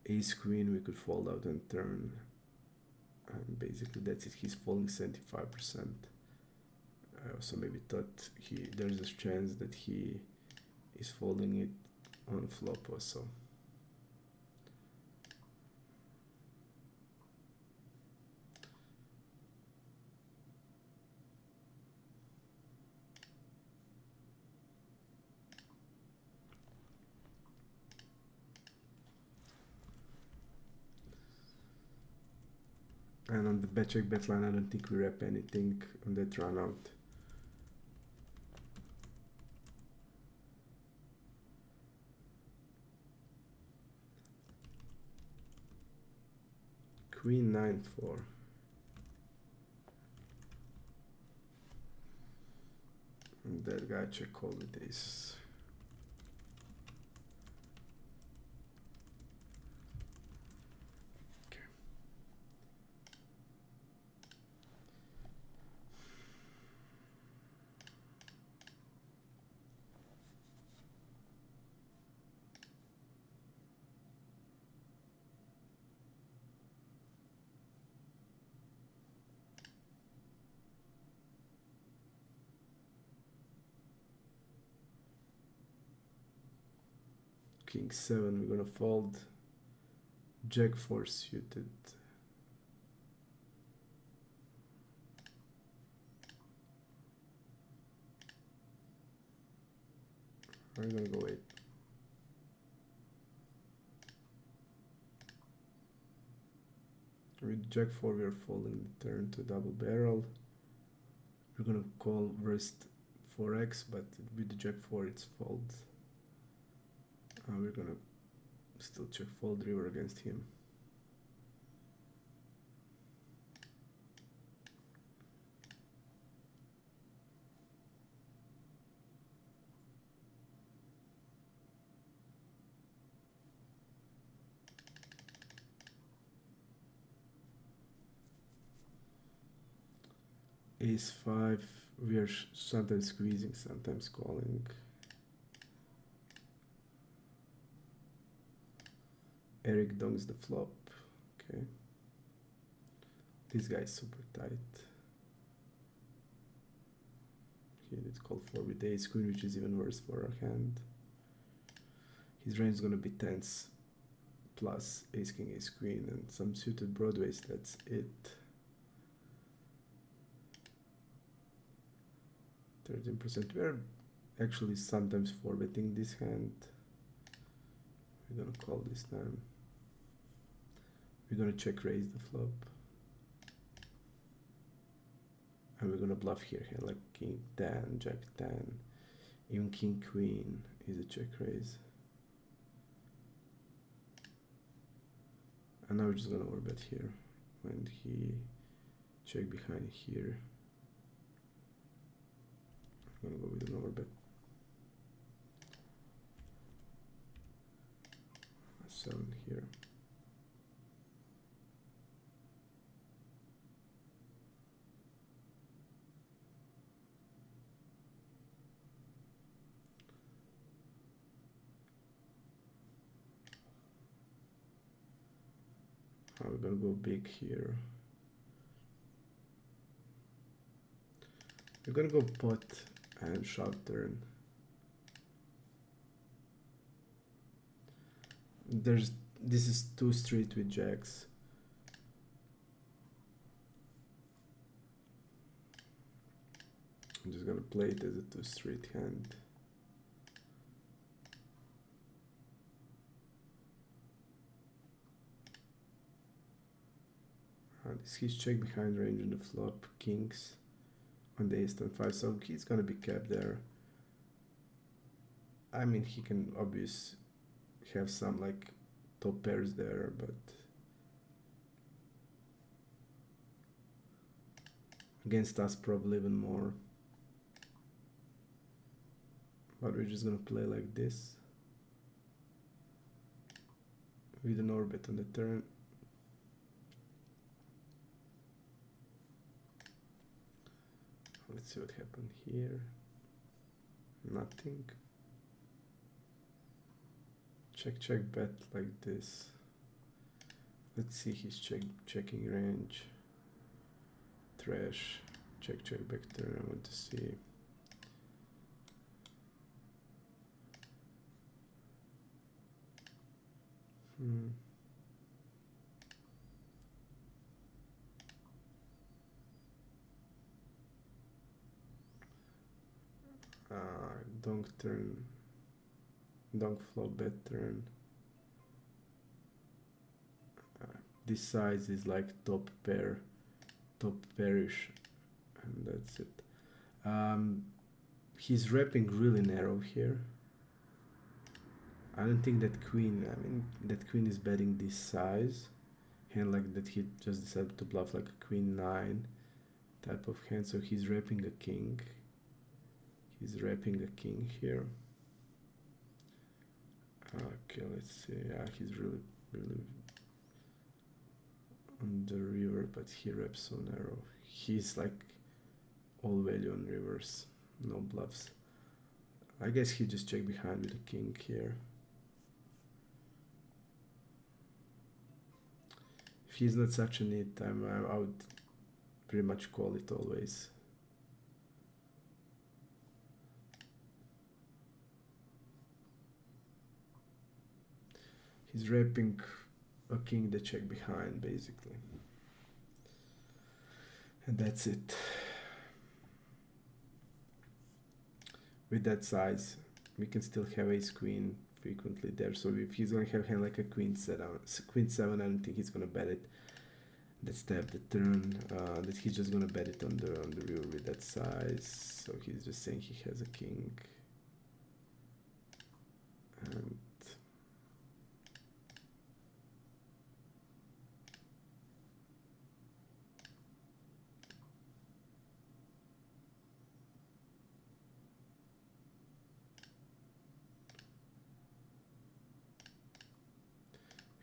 ace queen we could fold out and turn. And basically that's it. He's folding 75%. I also maybe thought there's a chance that he is folding it on flop also. And on the bet check bet line, I don't think we rep anything on that run out. Queen 9-4. And that guy check call with ace. King 7, we're gonna fold. Jack 4 suited. I'm gonna go 8. With Jack 4 we are folding the turn to double barrel. We're gonna call worst 4x, but with the Jack 4 it's fold. We're gonna still check fold river against him. Ace 5, we are sometimes squeezing, sometimes calling. Eric dongs the flop. Okay. This guy is super tight. He did call 4 with ace queen, which is even worse for our hand. His range is gonna be 10s plus ace king, ace queen, and some suited broadways. That's it. 13%. We're actually sometimes 4-betting this hand. We're gonna call this time. We're gonna check raise the flop. And we're gonna bluff here, like king 10, jack 10, even king queen is a check raise. And now we're just gonna overbet here when he check behind here. I'm gonna go with an overbet. 7 here. We're gonna go big here. We're gonna go pot and shove turn. This is 2 street with jacks. I'm just gonna play it as a 2 street hand. This he's check behind range on the flop, kings on the ace 10-5, so he's gonna be capped there. I mean, he can obviously have some like top pairs there, but against us probably even more. But we're just gonna play like this with an orbit on the turn. Let's see what happened here. Nothing. Check, check, bet like this. Let's see his checking range. Trash. Check, check, back turn. I want to see. Donk turn, donk flop, bet turn. This size is like top pair, top pairish, and that's it. He's wrapping really narrow here. I don't think that queen, I mean, that queen is betting this size. Hand like that, he just decided to bluff like a queen 9 type of hand, so he's wrapping a king. He's wrapping a king here. Okay, let's see. Yeah, he's really on the river, but he wraps so narrow. He's like all value on rivers, no bluffs. I guess he just checked behind with a king here. If he's not such a neat time, I would pretty much call it always. He's wrapping a king that check behind, basically. And that's it. With that size, we can still have ace queen frequently there. So if he's gonna have hand like a queen 7, I don't think he's gonna bet it. Let's tap the turn. That he's just gonna bet it on the river with that size. So he's just saying he has a king. And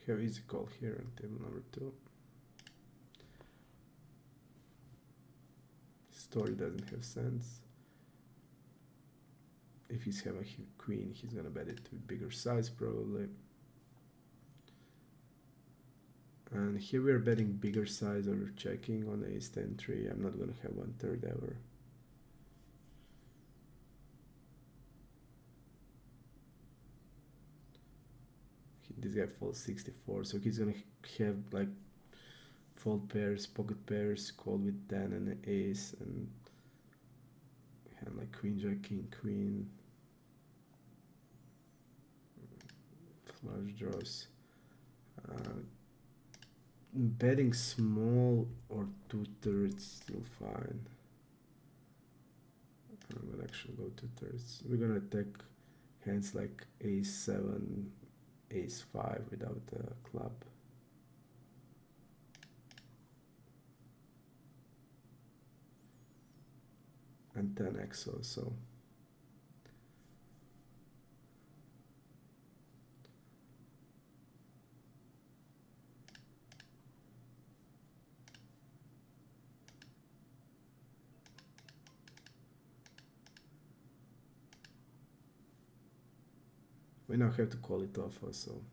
we have easy call here on table number 2. Story doesn't have sense. If he's have a queen, he's gonna bet it with bigger size probably. And here we're betting bigger size over checking on ace 10-3. I'm not gonna have 1/3 ever. This guy folds 64, so he's gonna have like fold pairs, pocket pairs, call with 10 and an ace, and hand like queen, jack, king, queen, flush draws. betting small or 2/3 still fine. I'm gonna actually go 2/3. We're gonna take hands like ace-7, ace-5 without a club. And 10x also. We now have to call it off also.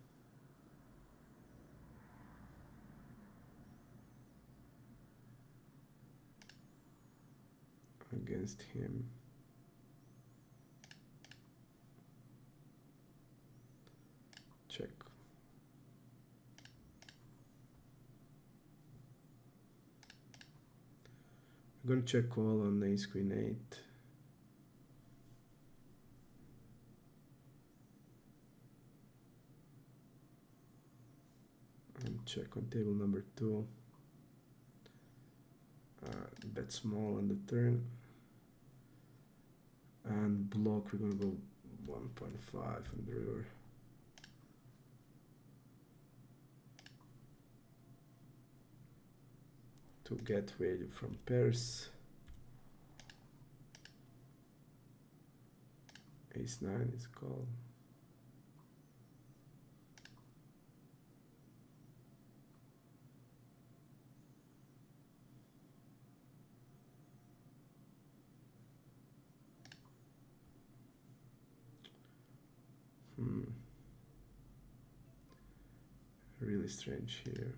Against him. Check. We're gonna check call on ace queen 8. And check on table number 2. Bet small on the turn. And block, we're gonna go 1.5 on the river. To get value from pairs. Ace-9 is called. Really strange here.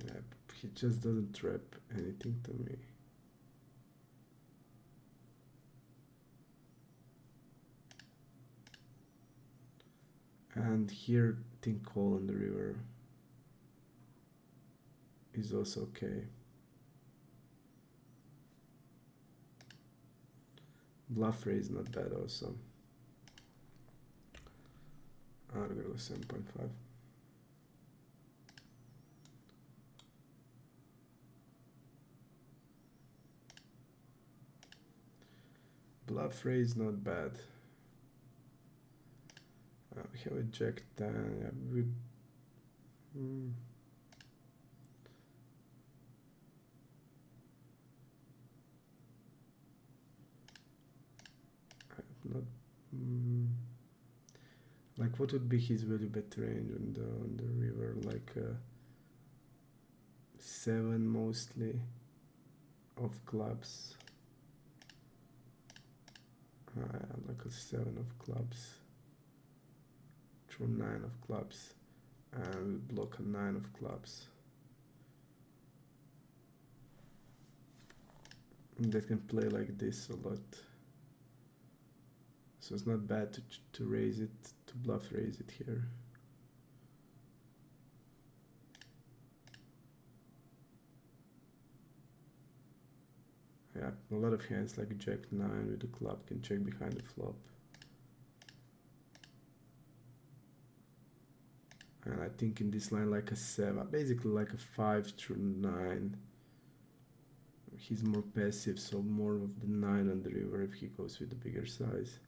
Yeah, he just doesn't trap anything to me. And here, think call on the river is also okay. Bluff raise not bad also. I'm gonna go 7.5. Bluff raise not bad. We have a jack 10. Yeah, not. Like, what would be his value bet range on the river? Like 7 mostly of clubs. Like a 7 of clubs. Through 9 of clubs. And we block a 9 of clubs. And that can play like this a lot. So it's not bad to raise it, to bluff raise it here. Yeah, a lot of hands like jack 9 with the club can check behind the flop. And I think in this line like a 7, basically like a 5 through 9. He's more passive, so more of the 9 on the river if he goes with the bigger size.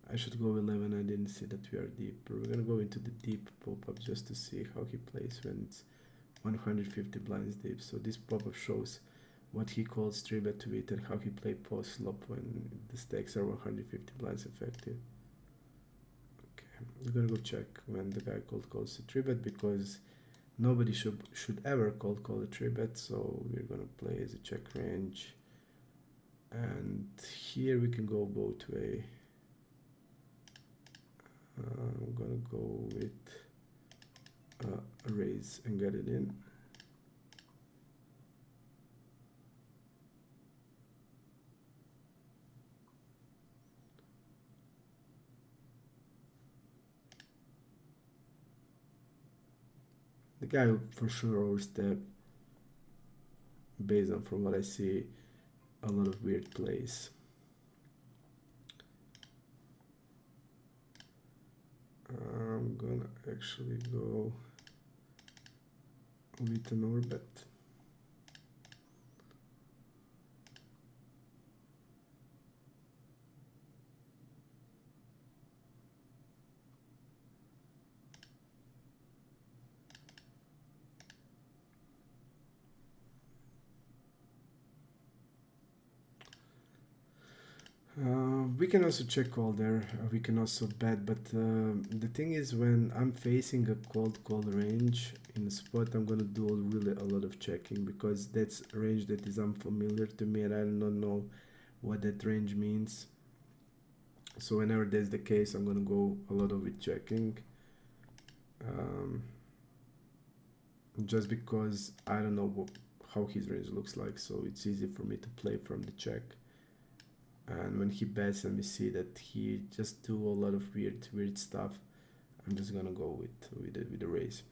I should go 11, I didn't see that we are deep. We're gonna go into the deep pop-up just to see how he plays when it's 150 blinds deep. So this pop-up shows what he calls 3-bet to it and how he plays post-flop when the stakes are 150 blinds effective. Okay, we're gonna go check when the guy calls a 3-bet because nobody should ever call a 3-bet, so we're gonna play as a check range. And here we can go both way. I'm gonna go with a raise and get it in. The guy will for sure overstep based on from what I see. a lot of weird plays. I'm gonna actually go with an orbit. We can also check call there, we can also bet, but the thing is, when I'm facing a cold call range in a spot, I'm gonna do really a lot of checking, because that's a range that is unfamiliar to me and I don't know what that range means. So whenever that's the case, I'm gonna go a lot of it checking, just because I don't know how his range looks like, so it's easy for me to play from the check. And when he bets and we see that he just do a lot of weird stuff, I'm just gonna go with the raise.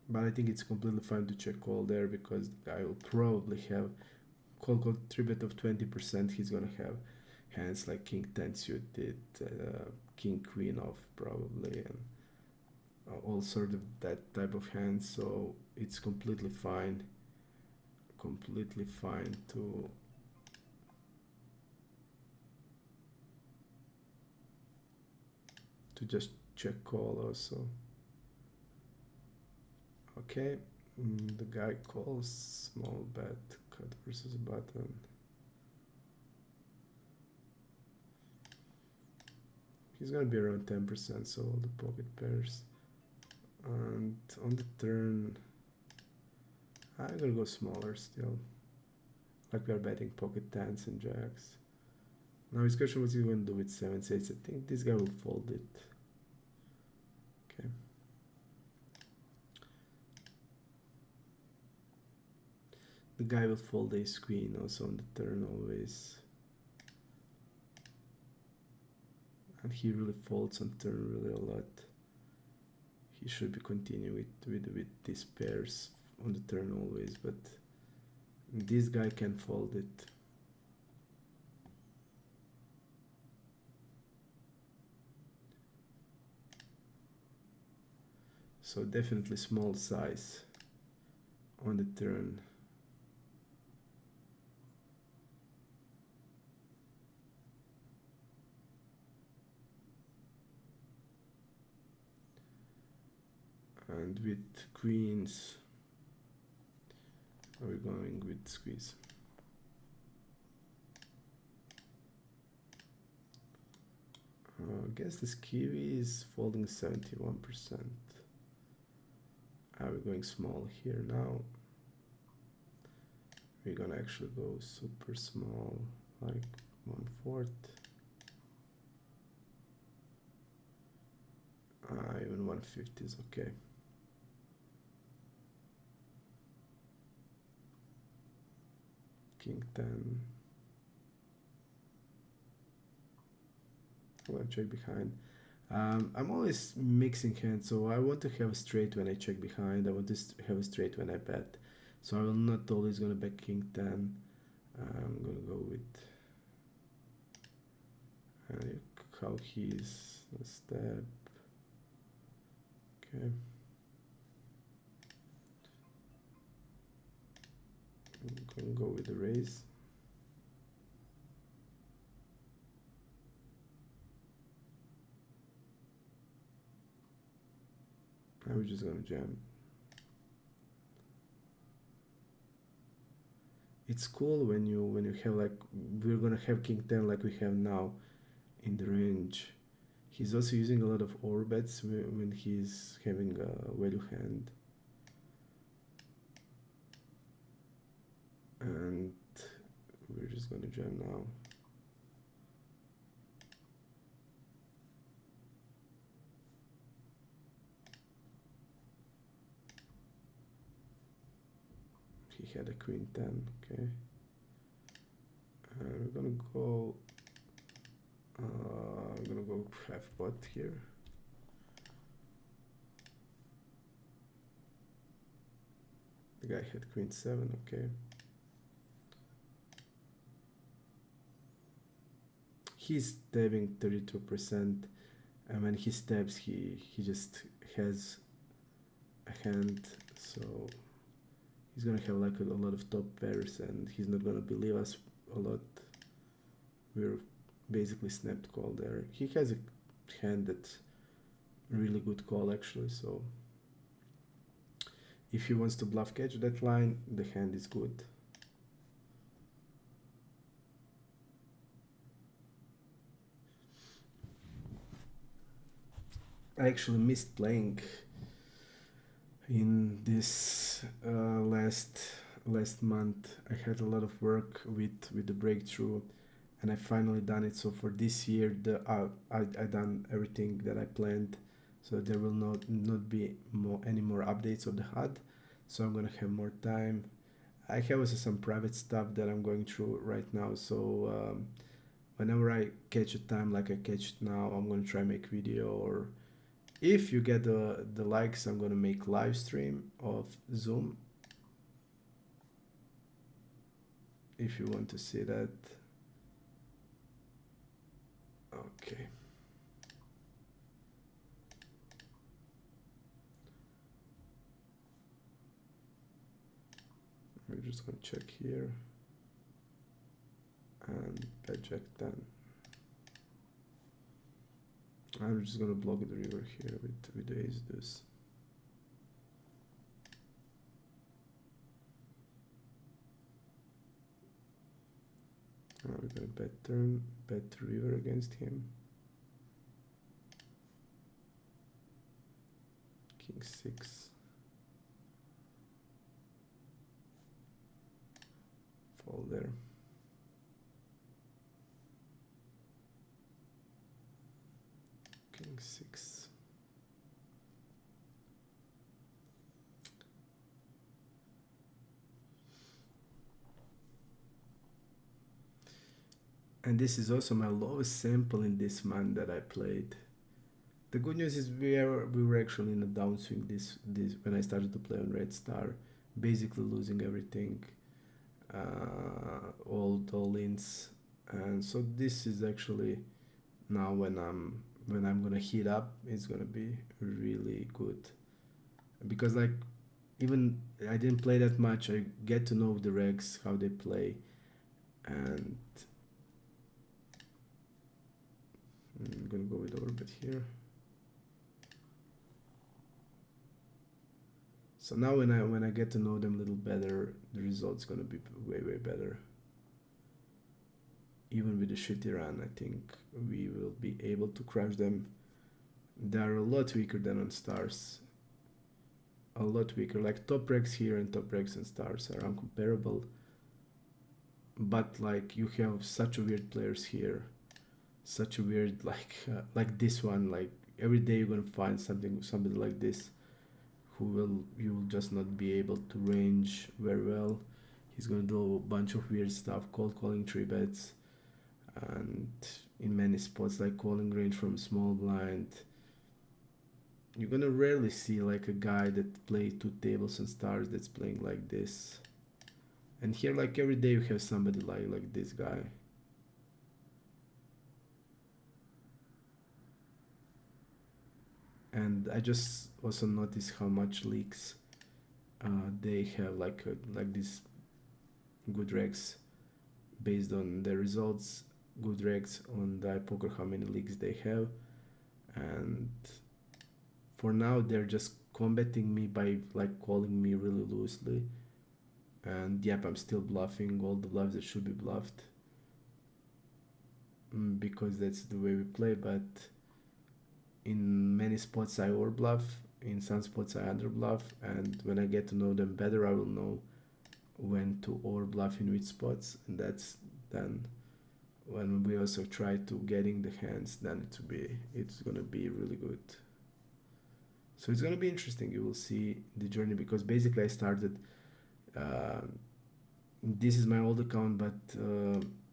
But I think it's completely fine to check call there, because the guy will probably have call 3-bet of 20%. He's gonna have hands like king 10 suited, king queen off probably, and all sort of that type of hands. So it's completely fine to just check call also. Okay, the guy calls small bet, cut versus button. He's gonna be around 10%, so all the pocket pairs. And on the turn, I'm gonna go smaller still, like we are betting pocket tens and jacks. Now his question, what's he gonna do with 7-8? I think this guy will fold it. Okay. The guy will fold ace queen also on the turn always. And he really folds on turn really a lot. He should be continuing with these pairs on the turn always, but this guy can fold it. So definitely small size on the turn. And with queens, we're going with squeeze. Against this kiwi is folding 71%. We're going small here now. We're gonna actually go super small, like 1/4. Even 1/5 is okay. King 10. I'm gonna check behind. I'm always mixing hands, so I want to have a straight when I check behind. I want to have a straight when I bet. So I will not always gonna bet king 10. I'm gonna go with how he's a step. Okay. I'm gonna go with the raise. Now we're just gonna jam. It's cool when you have, like, we're gonna have king 10 like we have now in the range. He's also using a lot of overbets when he's having a value hand. And we're just gonna jam now. He had a queen 10, okay. And we're gonna go I'm gonna go half pot here. The guy had queen 7, okay. he's tabbing 32%, and when he stabs, he just has a hand, so he's gonna have like a lot of top pairs, and he's not gonna believe us a lot. We're basically snapped call there. He has a hand that's really good call actually, so if he wants to bluff catch that line, the hand is good. I actually missed playing in this last month. I had a lot of work with the breakthrough, and I finally done it. So for this year, I done everything that I planned. So there will not be any more updates of the HUD. So I'm gonna have more time. I have also some private stuff that I'm going through right now. So whenever I catch a time like I catch it now, I'm gonna try make video, or if you get the likes, I'm gonna make live stream of Zoom. If you want to see that. Okay. We're just gonna check here. And bet jack 10. I'm just gonna block the river here with the ace deuce. We're gonna bet turn, bet river against him. King 6. Fall there. King 6. And this is also my lowest sample in this month that I played. The good news is we were actually in a downswing this when I started to play on Red Star, basically losing everything, all ins, and so this is actually now when I'm gonna heat up, it's gonna be really good, because like even I didn't play that much, I get to know the regs, how they play, and I'm gonna go with overbet here. So now when I get to know them a little better, the result's gonna be way better. Even with the shitty run, I think we will be able to crush them. They are a lot weaker than on stars. A lot weaker. Like top regs here and top regs and stars are uncomparable. But like you have such a weird players here, such a weird like this one. Like every day you're gonna find somebody like this, who you will just not be able to range very well. He's gonna do a bunch of weird stuff, cold calling 3-bets, and in many spots like calling range from small blind. You're gonna rarely see like a guy that play 2 tables and stars that's playing like this. And here like every day you have somebody like this guy. And I just also noticed how much leaks they have, like these good regs based on the results, good regs on the Ipoker, how many leaks they have. And for now they're just combating me by like calling me really loosely, and yep, I'm still bluffing all the bluffs that should be bluffed, because that's the way we play. But in many spots I over bluff, in some spots I under bluff, and when I get to know them better, I will know when to over bluff in which spots, and that's then when we also try to getting the hands, then it's gonna be really good. So it's gonna be interesting. You will see the journey, because basically I started. This is my old account, but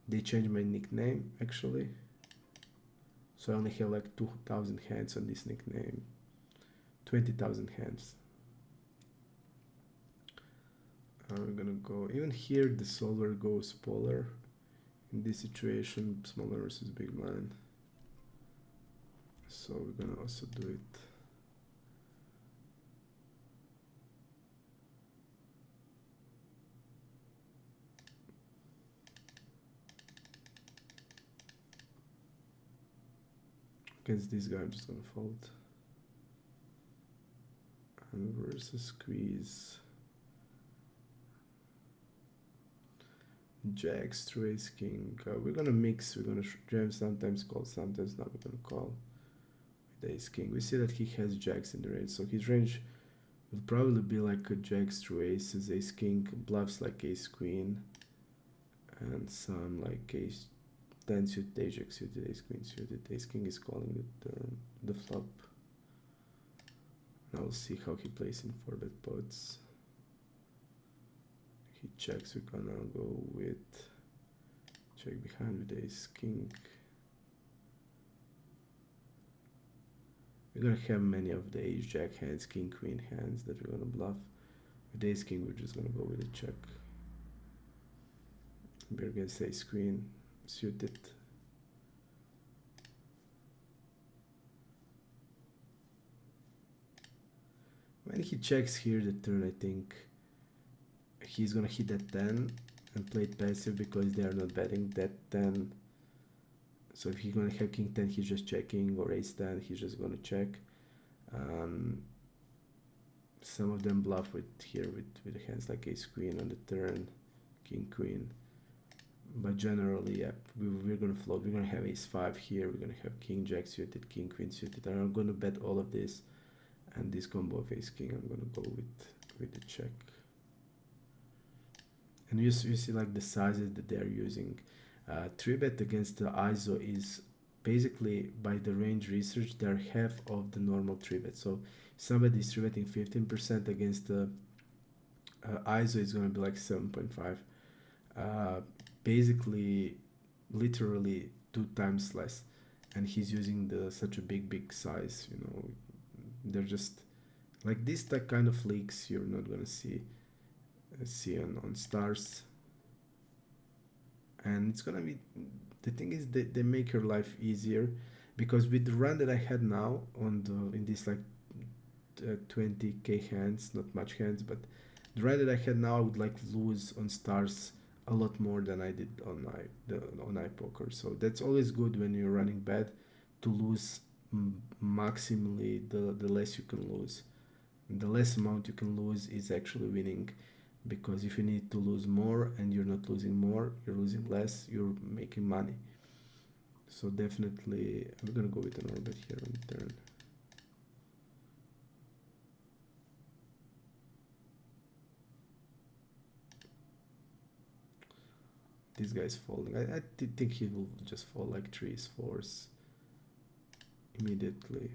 they changed my nickname actually. So I only have like 2,000 hands on this nickname, 20,000 hands. I'm gonna go, even here the solver goes polar. in this situation, small blind versus big blind. So we're gonna also do it. Against this guy, I'm just gonna fold. And versus squeeze. Jacks through ace king. We're gonna mix. We're gonna jam sometimes, call sometimes not. We're gonna call with ace king. We see that he has jacks in the range, so his range will probably be like a jacks through aces, ace king, bluffs like ace queen, and some like ace 10 suited, ace jack suited, ace queen suited. Ace king is calling the turn, the flop. Now we'll see how he plays in 4-bet pots. He checks, we're gonna go with check behind with ace king. We're gonna have many of the ace jack hands, king queen hands that we're gonna bluff. With ace king, we're just gonna go with a check. We're against ace queen suited. When he checks here the turn, I think he's gonna hit that 10 and play it passive because they are not betting that 10. So if he's gonna have king 10, he's just checking, or ace 10, he's just gonna check. Some of them bluff with here with the hands like ace queen on the turn, king queen. But generally, yeah, we're gonna float. We're gonna have ace 5 here. We're gonna have king jack suited, king queen suited. And I'm gonna bet all of this, and this combo of ace king, I'm gonna go with the check. And you see like the sizes that they're using. 3-bet against the ISO is basically, by the range research, they're half of the normal 3-bet. So somebody is 3-betting 15% against the ISO is going to be like 7.5. Basically, literally 2 times less. And he's using such a big size, you know. They're just like this kind of leaks you're not going to see on stars. And it's gonna be, the thing is that they make your life easier, because with the run that I had now in this like 20k hands, not much hands, but the run that I had now, I would like lose on stars a lot more than I did on Ipoker. So that's always good when you're running bad, to lose maximally the less you can lose. The less amount you can lose is actually winning, because if you need to lose more and you're not losing more, you're losing less, you're making money. So definitely I'm gonna go with an orbit here on the turn. This guy's folding. I think he will just fold like 3s, 4s immediately.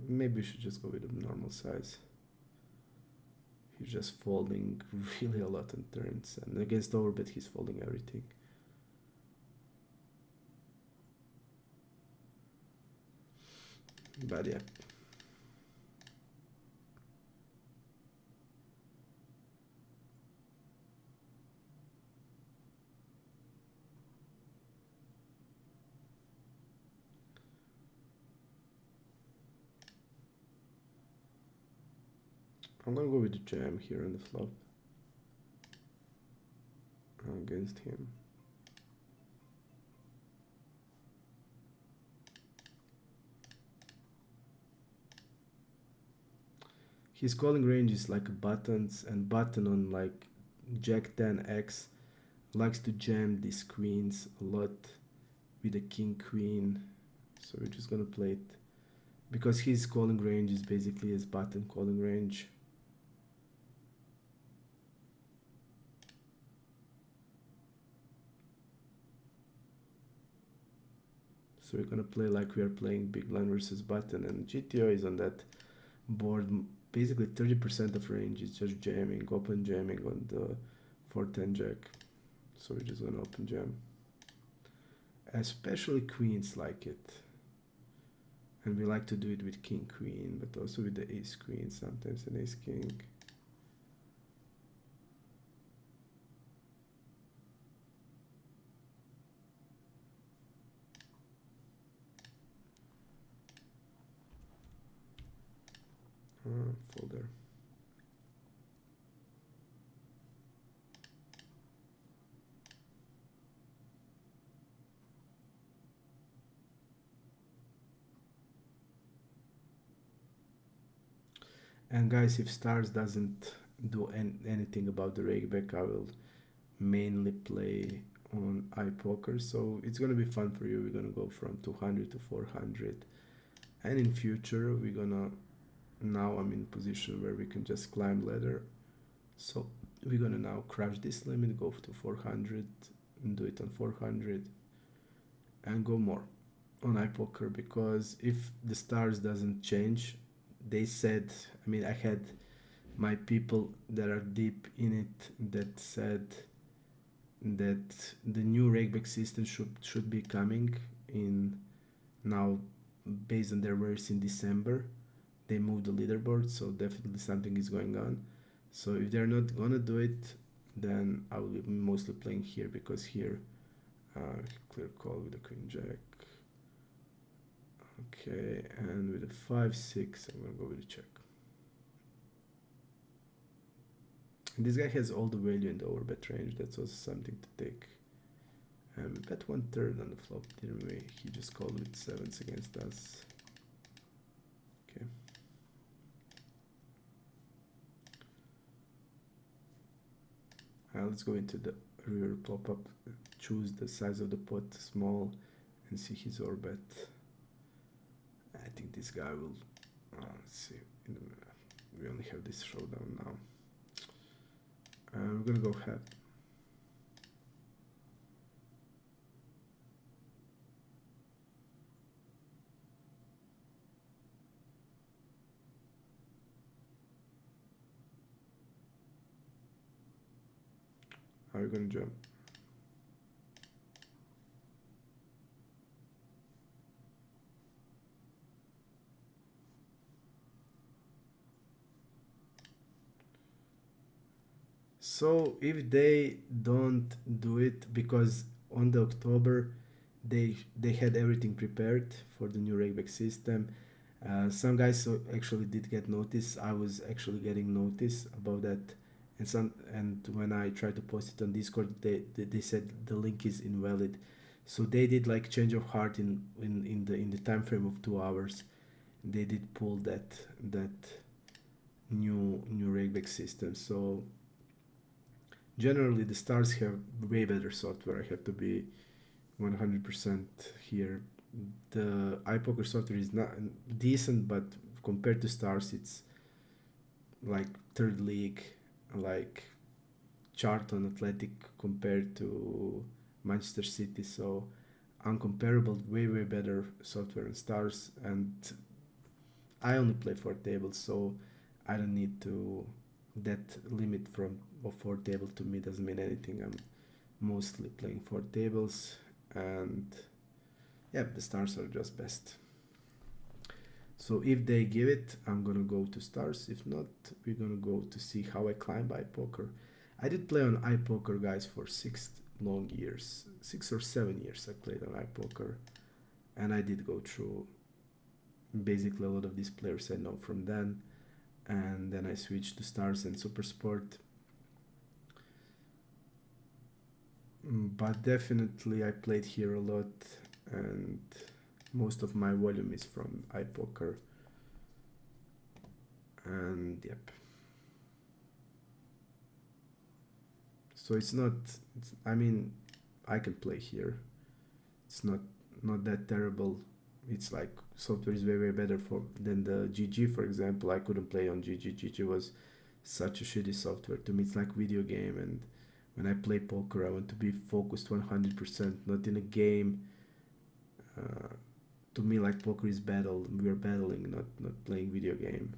Maybe we should just go with a normal size. He's just folding really a lot on turns, and against overbet he's folding everything. But yeah. I'm gonna go with the jam here on the flop against him. His calling range is like buttons, and button on like Jack 10x likes to jam these queens a lot with a king queen. So we're just gonna play it, because his calling range is basically his button calling range. So we're gonna play like we are playing big blind versus button, and GTO is on that board. Basically 30% of range is just jamming, open jamming on the 4-10 jack. So we're just gonna open jam. Especially queens like it. And we like to do it with king queen, but also with the ace queen, sometimes an ace king. folder. And guys, if stars doesn't do anything about the rakeback, I will mainly play on Ipoker. So it's gonna be fun for you. We're gonna go from 200 to 400, and in future we're gonna, now I'm in position where we can just climb ladder. So we're gonna now crush this limit, go to 400 and do it on 400 and go more on Ipoker, because if the stars doesn't change, they said, I mean, I had my people that are deep in it that said that the new rakeback system should be coming in now, based on their words in December. They moved the leaderboard, so definitely something is going on. So if they're not gonna do it, then I will be mostly playing here, because here clear call with the queen jack. Okay, and with a 5-6, I'm gonna go with a check. And this guy has all the value in the overbet range. That's also something to take. And we bet 1/3 on the flop, didn't we? He just called with sevens against us. Okay. Let's go into the rear pop-up, choose the size of the pot small, and see his overbet. I think this guy will, let's see, we only have this showdown now. We're gonna go half. How are you gonna jump? So if they don't do it, because on the October they had everything prepared for the new rakeback system. Some guys actually did get notice. I was actually getting notice about that, and when I tried to post it on Discord, they said the link is invalid. So they did like change of heart in the time frame of 2 hours. They did pull that new rakeback system. So generally the stars have way better software. I have to be 100% here. The Ipoker software is not decent, but compared to stars, it's like third league, like Charlton Athletic compared to Manchester City. So uncomparable, way better software and stars. And I only play 4 tables, so I don't need to, that limit from of 4 tables to me doesn't mean anything. I'm mostly playing 4 tables, and yeah, the stars are just best. So if they give it, I'm gonna go to stars. If not, we're gonna go to see how I climb Ipoker. I did play on Ipoker, guys, for 6 long years. 6 or 7 years I played on Ipoker, and I did go through basically a lot of these players I know from then, and then I switched to stars and super sport. But definitely I played here a lot, and most of my volume is from Ipoker. And yep, so it's not, I mean, I can play here. It's not that terrible. It's like software is way better than the GG, for example. I couldn't play on GG. GG was such a shitty software. To me, it's like video game, and when I play poker, I want to be focused 100%, not in a game. To me, like, poker is battle. We are battling, not playing video game.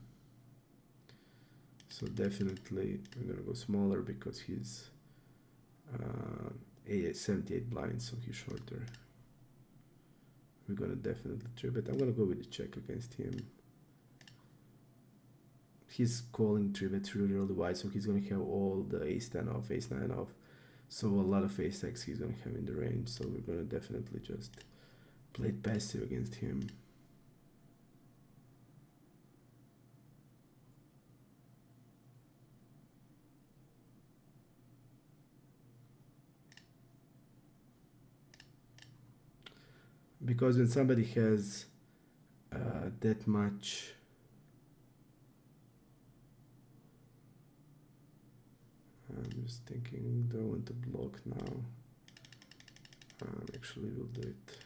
So definitely I'm gonna go smaller because he's 78 blinds, so he's shorter. We're gonna definitely three bet. I'm gonna go with the check against him. He's calling three bet really wide, so he's gonna have all the ace 10 off, ace 9 off. So a lot of ace X he's gonna have in the range. So we're gonna definitely just play it passive against him. because when somebody has that much, I'm just thinking, do I want to block now? Actually we'll do it.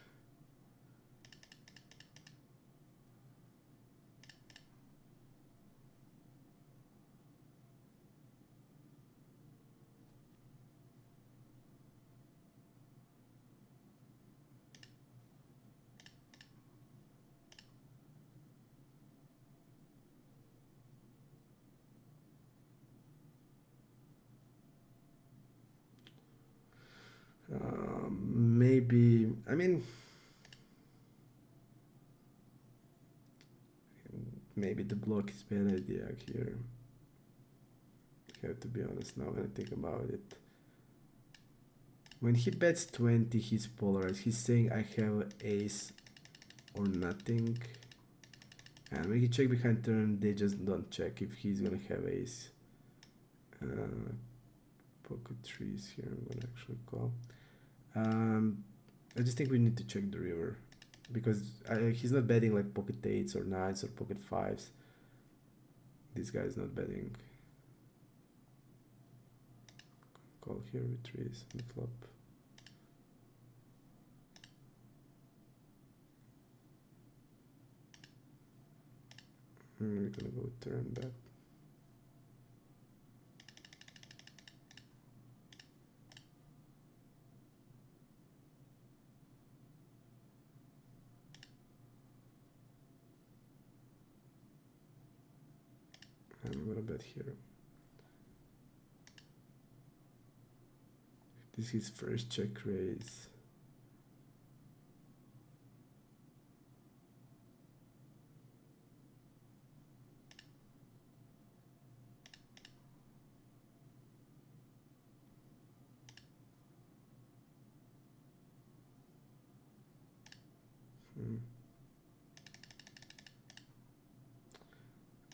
Maybe, I mean, maybe the block is a bad idea here. I have to be honest now when I think about it. When he bets 20, he's polarized. He's saying I have ace or nothing. And when he check behind turn, they just don't check if he's gonna have ace. Pocket trees here, I'm gonna actually call. I just think we need to check the river because he's not betting like pocket eights or nines or pocket fives. This guy is not betting. Call here with trees on the flop. We're gonna go turn bet. And I'm gonna bet here. This is his first check raise.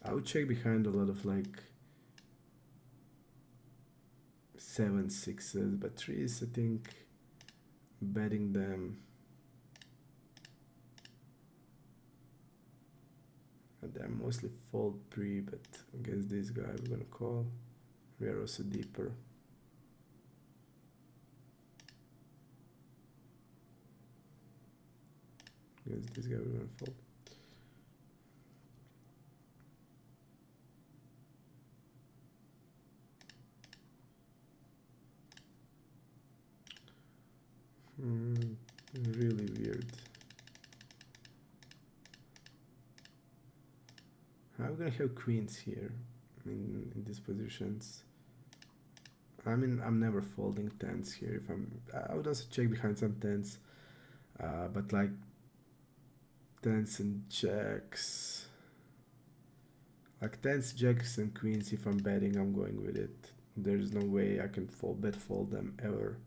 I would check behind a lot of like 7 6s, but threes, I think betting them. And they're mostly fold pre, but against this guy we're gonna call. We are also deeper. Against this guy we're gonna fold. Really weird. How are we gonna have queens here in these positions? I mean, I'm never folding tens here. I would also check behind some tens, but like tens and jacks, like tens, jacks, and queens. If I'm betting, I'm going with it. There's no way I can fold them ever.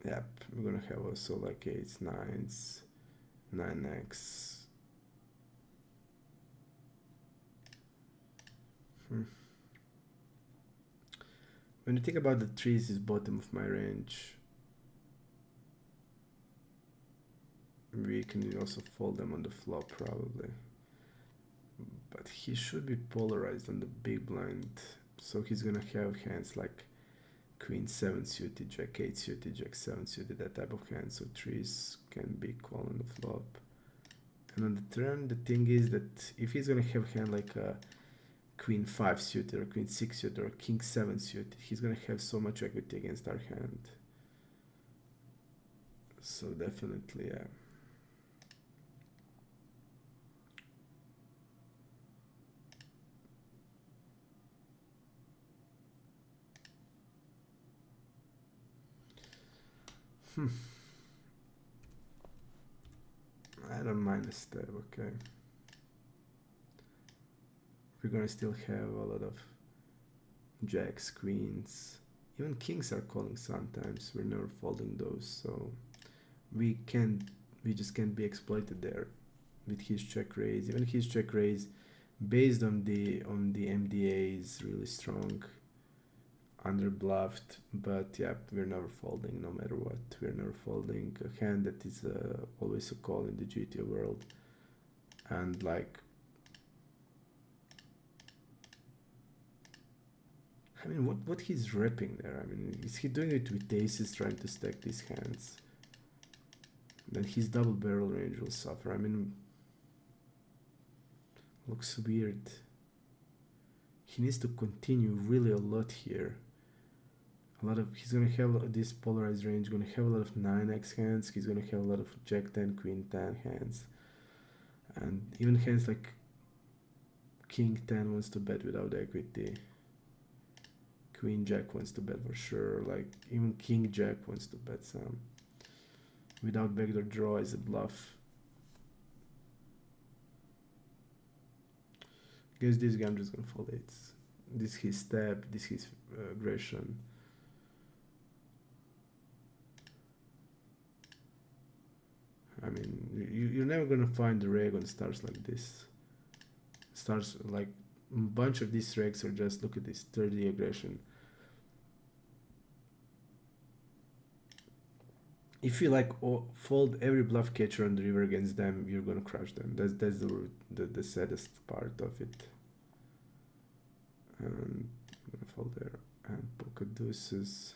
Yep, we're gonna have also like eights, nines, 9x. When you think about the trees is bottom of my range, we can also fold them on the flop probably. But he should be polarized on the big blind, so he's gonna have hands like Queen 7 suited, Jack 8 suited, Jack 7 suited, that type of hand, so trees can be called on the flop. And on the turn, the thing is that if he's gonna have a hand like a Queen 5 suited or Queen 6 suited or King 7 suited, he's gonna have so much equity against our hand. So definitely, yeah. I don't mind the step, okay. We're gonna still have a lot of jacks, queens, even kings are calling sometimes. We're never folding those, so we just can't be exploited there with his check raise. Even his check raise, based on the MDA, is really strong. under bluffed, but yeah, we're never folding no matter what. We're never folding a hand that is always a call in the GTO world. And like, I mean, what he's repping there? I mean, is he doing it with aces, trying to stack these hands? Then his double barrel range will suffer. I mean, looks weird. He needs to continue really a lot here. He's gonna have this polarized range, gonna have a lot of 9x hands, he's gonna have a lot of Jack 10, Queen 10 hands. And even hands like King 10 wants to bet without equity. Queen Jack wants to bet for sure, like even King Jack wants to bet some. Without backdoor draw is a bluff. Against this guy I'm just gonna fold eights. This his step, this his aggression. I mean, you're never gonna find a reg on stars like this. Stars like a bunch of these regs are just, look at this 30 aggression. If you like fold every bluff catcher on the river against them, you're gonna crush them. That's the saddest part of it. And I'm gonna fold there and poker deuces.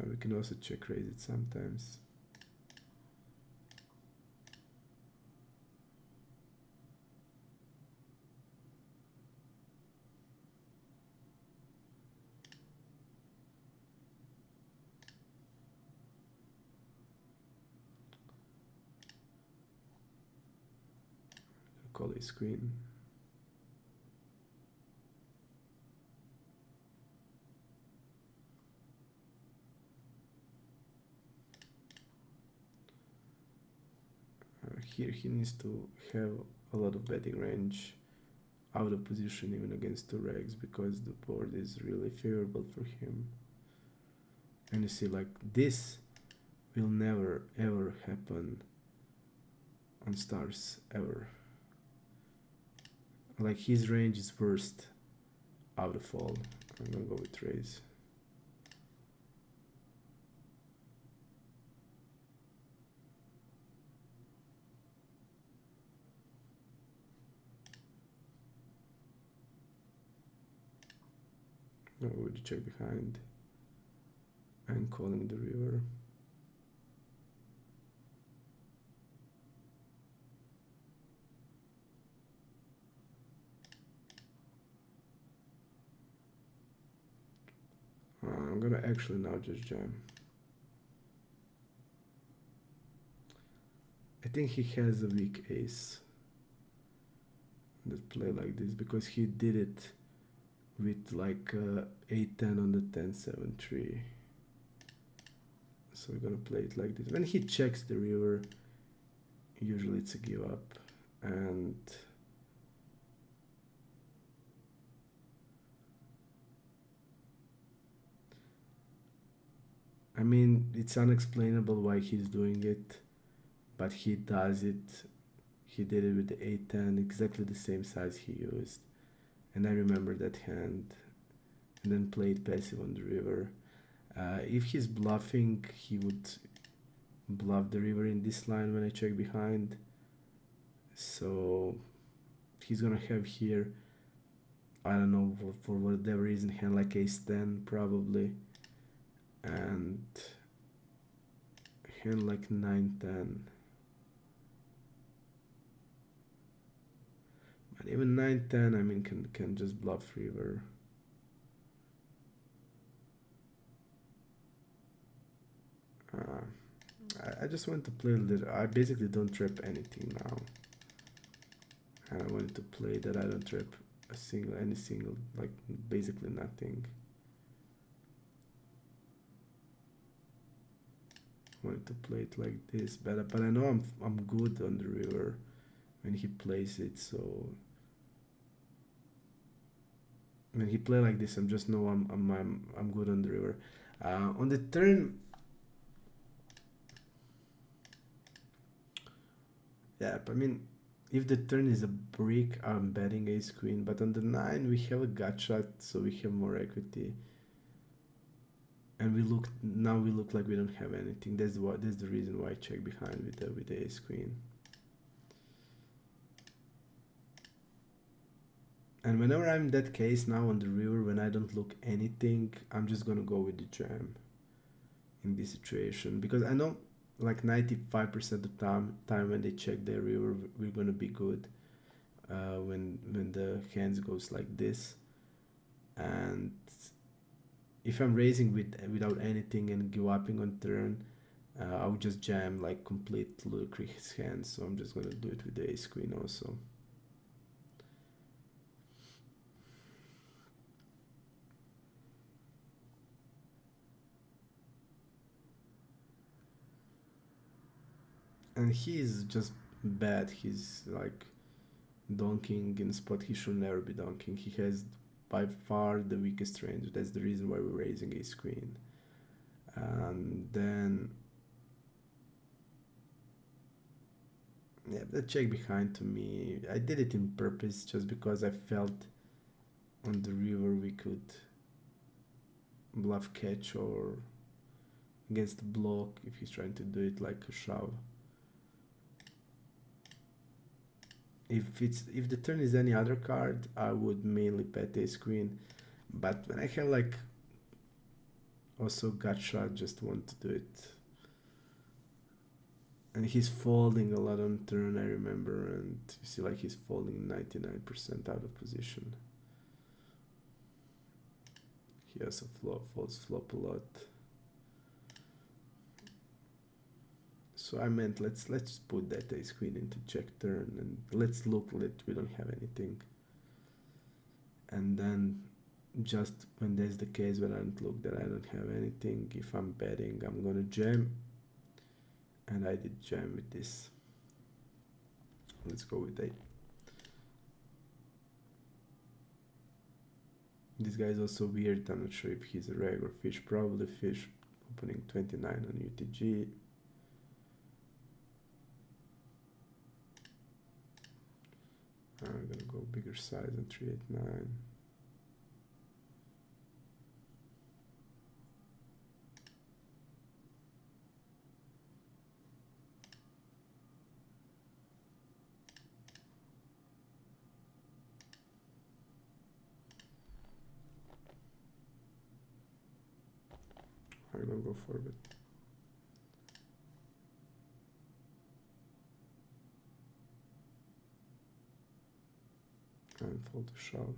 We can also check raise it sometimes. Call ace queen. Here he needs to have a lot of betting range out of position even against two regs because the board is really favorable for him. And you see, like, this will never ever happen on stars ever. Like, his range is worst out of all. I'm gonna go with raise. Go with the check behind and calling the river. I'm gonna actually now just jam. I think he has a weak ace that play like this because he did it with like 8-10 on the 10-7-3. So we're gonna play it like this. When he checks the river, usually it's a give up. And I mean, it's unexplainable why he's doing it, but he does it. He did it with the 8-10, exactly the same size he used. And I remember that hand, and then played passive on the river. If he's bluffing, he would bluff the river in this line when I check behind. So he's gonna have here, I don't know, for whatever reason, hand like ace-10 probably, and hand like 9-10. But even 9-10, I mean, can just bluff river. I just want to play a little. I basically don't trap anything now. And I wanted to play that I don't trap any single, like basically nothing. I wanted to play it like this, but I know I'm good on the river when he plays it. So when he play like this, I'm just know I'm good on the river. On the turn. Yeah, I mean, If the turn is a brick, I'm betting ace queen, but on the 9 we have a gut shot, so we have more equity. And we look like we don't have anything. That's the reason why I check behind with the ace queen. And whenever I'm in that case now on the river, when I don't look anything, I'm just gonna go with the jam in this situation, because I know like 95% of the time when they check their river, we're gonna be good. When the hands goes like this, and if I'm raising without anything and give upping on turn, I would just jam like complete ludicrous hands. So I'm just gonna do it with the ace queen also. And he's just bad. He's like donking in a spot he should never be donking. He has by far the weakest range. That's the reason why we're raising ace queen. And then yeah, the check behind to me, I did it in purpose just because I felt on the river we could bluff catch, or against the block if he's trying to do it like a shove. If the turn is any other card, I would mainly bet ace queen, but when I have like also gut shot, just want to do it. And he's folding a lot on turn, I remember, and you see like he's folding 99% out of position. He also folds flop a lot. So I meant let's put that ace queen into check turn, and let's look that we don't have anything. And then just when that's the case, when I don't look that I don't have anything, if I'm betting, I'm gonna jam. And I did jam with this. Let's go with 8. This guy is also weird. I'm not sure if he's a reg or fish. Probably fish, opening 29 on UTG. I'm gonna go bigger size on 389. I'm gonna go for it. And fold to shove.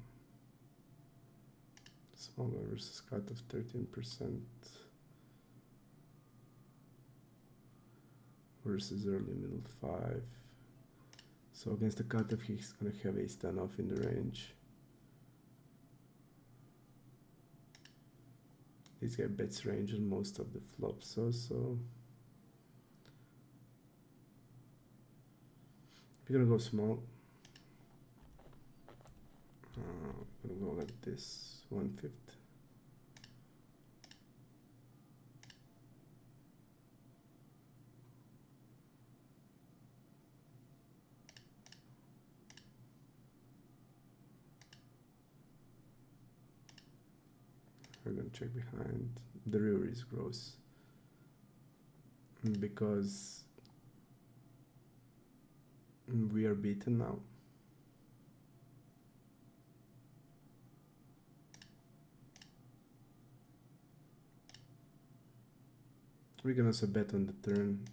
Small one versus cut of 13% versus early middle 5. So against the cutoff, he's gonna have ace 10 off in the range. This guy bets range on most of the flops also. We're gonna go small. I'm gonna go like this, 1/5. We're gonna check behind. The river is gross because we are beaten now. We can also bet on the turn.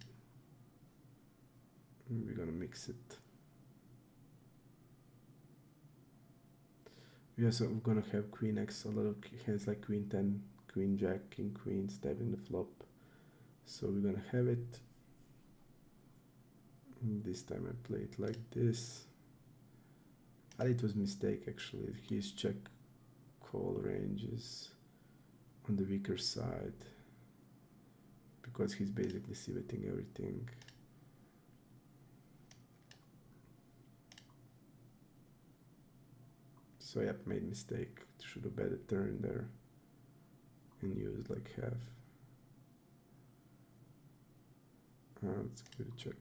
We're gonna mix it. We also gonna have queen x, a lot of hands like queen 10, queen jack, king queen, stabbing the flop. So we're gonna have it. This time I play it like this. And it was a mistake actually. His check call range is on the weaker side, because he's basically c-betting everything. So yep, made mistake. Should have bet a turn there and used like half. Let's give it a check.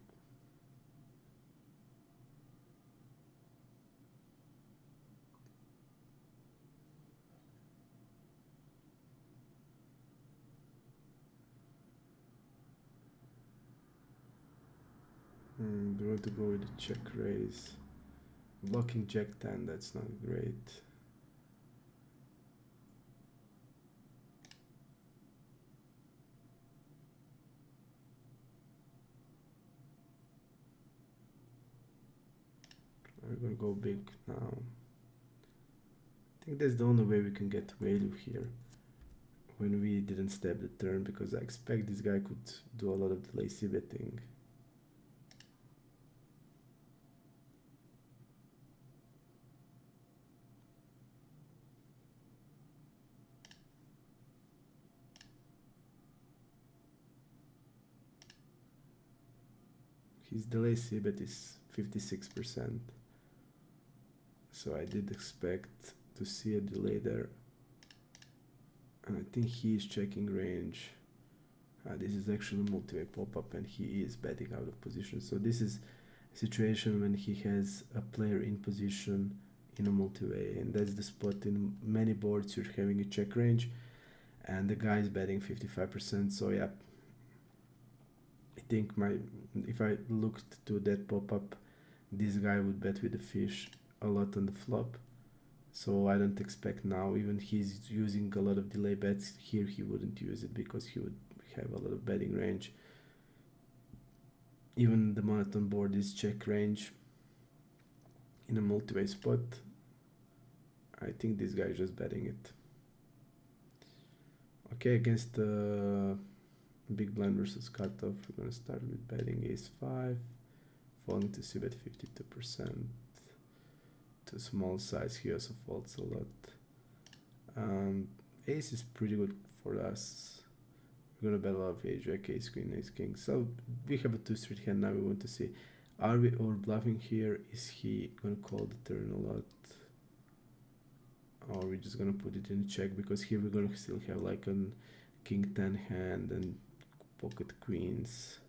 We want to go with the check raise. Blocking Jack 10, that's not great. We're gonna go big now. I think that's the only way we can get value here when we didn't stab the turn, because I expect this guy could do a lot of delay c-betting. His delay c-bet is 56%. So I did expect to see a delay there. And I think he is checking range. This is actually a multi-way pop-up and he is betting out of position. So this is a situation when he has a player in position in a multi-way, and that's the spot in many boards you're having a check range and the guy is betting 55%. So yeah, I think if I looked to that pop-up, this guy would bet with the fish a lot on the flop. So I don't expect now, even he's using a lot of delay bets here, he wouldn't use it because he would have a lot of betting range. Even the monotone board is check range in a multi-way spot. I think this guy is just betting it. Okay, against the big blind versus cutoff, we're gonna start with betting ace-5, falling to c-bet 52%. To small size, he also folds a lot. Ace is pretty good for us. We're gonna bet a lot of ace-jack, ace-queen, ace-king. So we have a two-street hand now. We want to see, are we over bluffing here? Is he gonna call the turn a lot? Or are we just gonna put it in check? Because here we're gonna still have like a king 10 hand and pocket queens.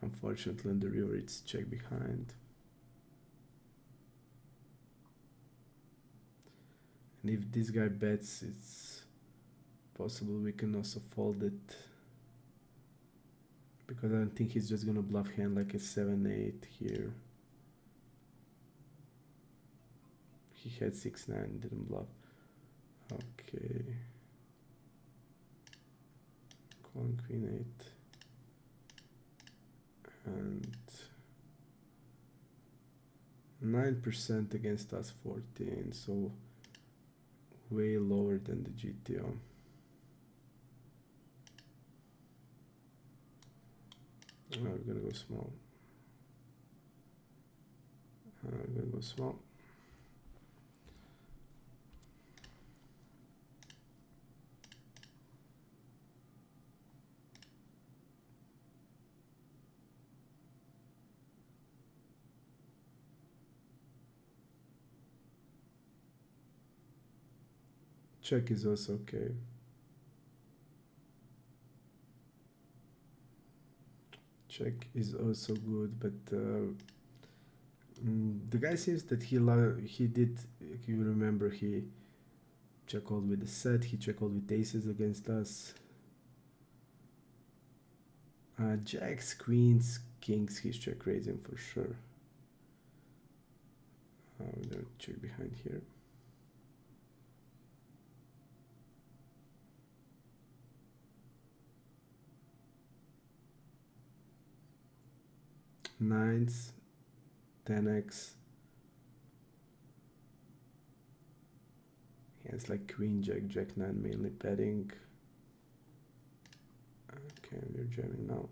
Unfortunately, on the river, it's check behind. And if this guy bets, it's possible we can also fold it. Because I don't think he's just gonna bluff hand like a 7-8 here. He had 6-9, didn't bluff. Okay. Calling queen 8. And 9% against us 14, so way lower than the GTO. We're gonna go small. We're gonna go small. Check is also okay. Check is also good, but the guy seems that he did, if you remember, he check called with the set, he check called with aces against us. Jacks, queens, kings, he's check raising for sure. We're gonna check behind here. Nines, 10x. He has like queen, jack, jack 9 mainly betting. Okay, we're jamming now.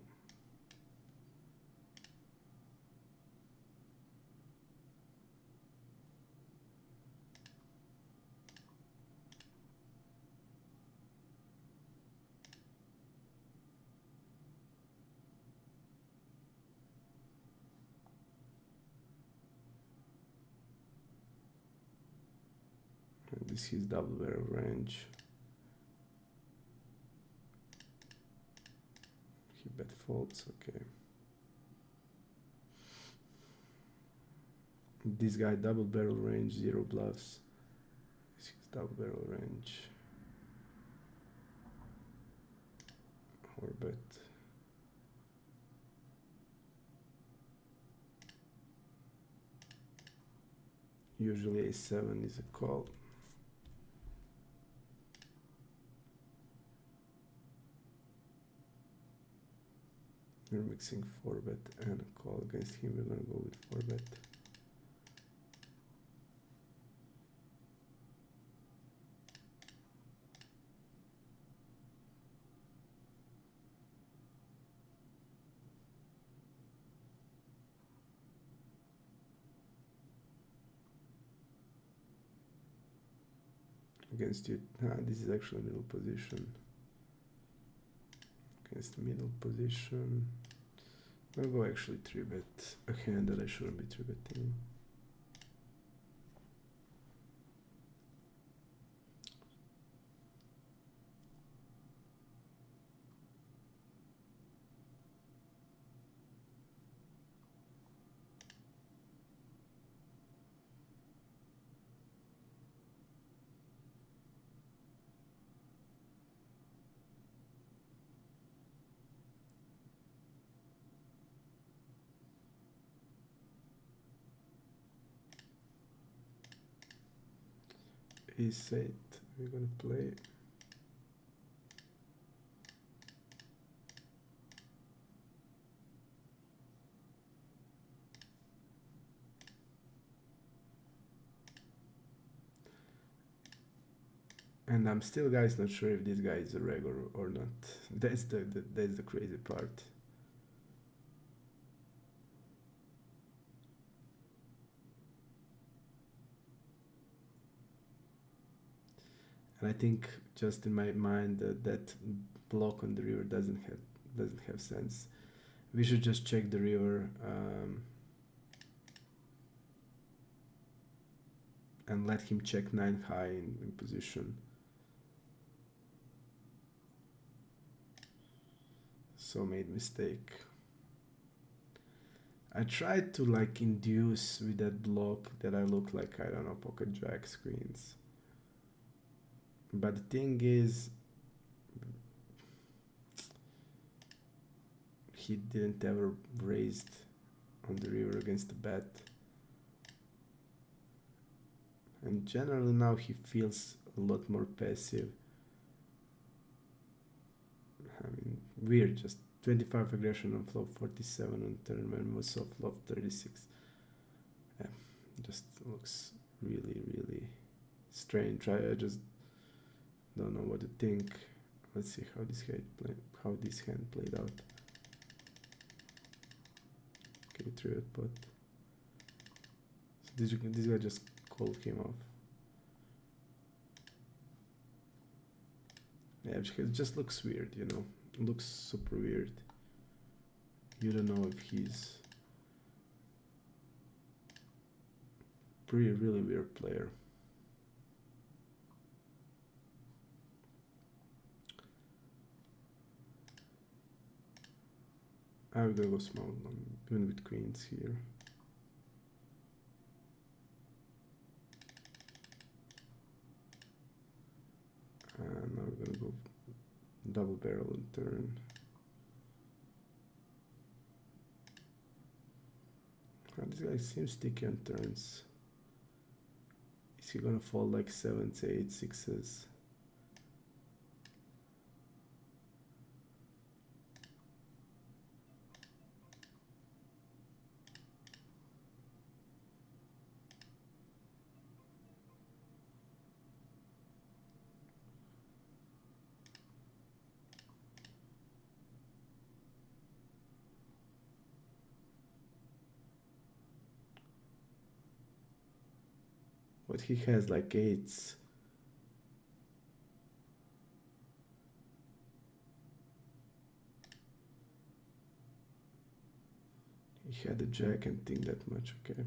And this is double barrel range. He bet folds, okay. This guy double barrel range, 0 bluffs. This is double barrel range. Or bet. Usually a7 is a call. We're mixing 4-bet and a call against him. We're gonna go with 4-bet. Against you, this is actually middle position. Against the middle position, I'll go actually 3-bet a hand that I shouldn't be 3-betting. Ace-8, we're gonna play. And I'm still, guys, not sure if this guy is a reg or not. That's the crazy part. And I think just in my mind that block on the river doesn't have sense. We should just check the river and let him check 9 high in position. So made mistake. I tried to like induce with that block that I look like, I don't know, pocket jack screens. But the thing is, he didn't ever raised on the river against the bet. And generally now he feels a lot more passive. I mean, weird, just 25 aggression on flop, 47 on turn when was off flop 36. Yeah, just looks really strange. I just don't know what to think. Let's see how this hand played out. Okay, 3-bet pot. So this guy just called him off. Yeah, it just looks weird, you know. It looks super weird. You don't know if he's really weird player. I'm gonna go small. I'm even with queens here. And now we're gonna go double barrel on turn. And this guy seems sticky on turns. Is he gonna fall like 7s, 8s, 6s? But he has like 8s. He had a jack and think that much, okay.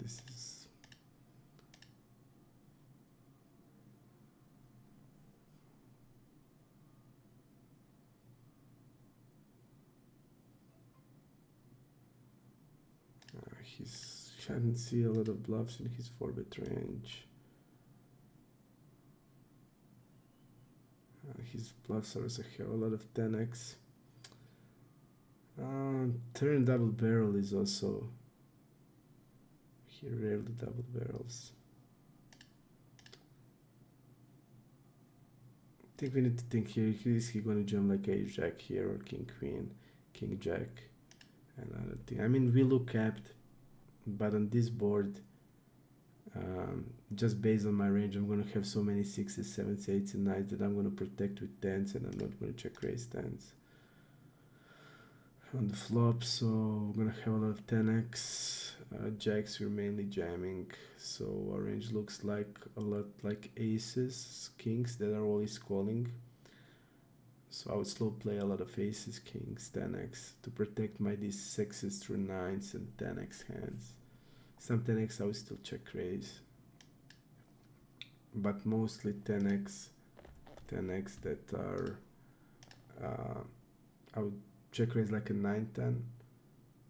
This is He's can't see a lot of bluffs in his 4-bet range. His bluffs also have a lot of 10x. Turn double barrel is also, he rarely double barrels. I think we need to think here, is he gonna jam like ace jack here or king queen, king jack? And I don't think, I mean, we look capped, but on this board, just based on my range, I'm gonna have so many 6s, 7s, 8s, and 9s that I'm gonna protect with 10s, and I'm not gonna check raise 10s on the flop. So we're gonna have a lot of 10x. Jacks we're mainly jamming, so our range looks like a lot like aces, kings that are always calling. So I would slow play a lot of aces, kings, 10x to protect my these 6s through 9s and 10x hands. Some 10x I would still check raise, but mostly 10x that are I would check raise like a 9-10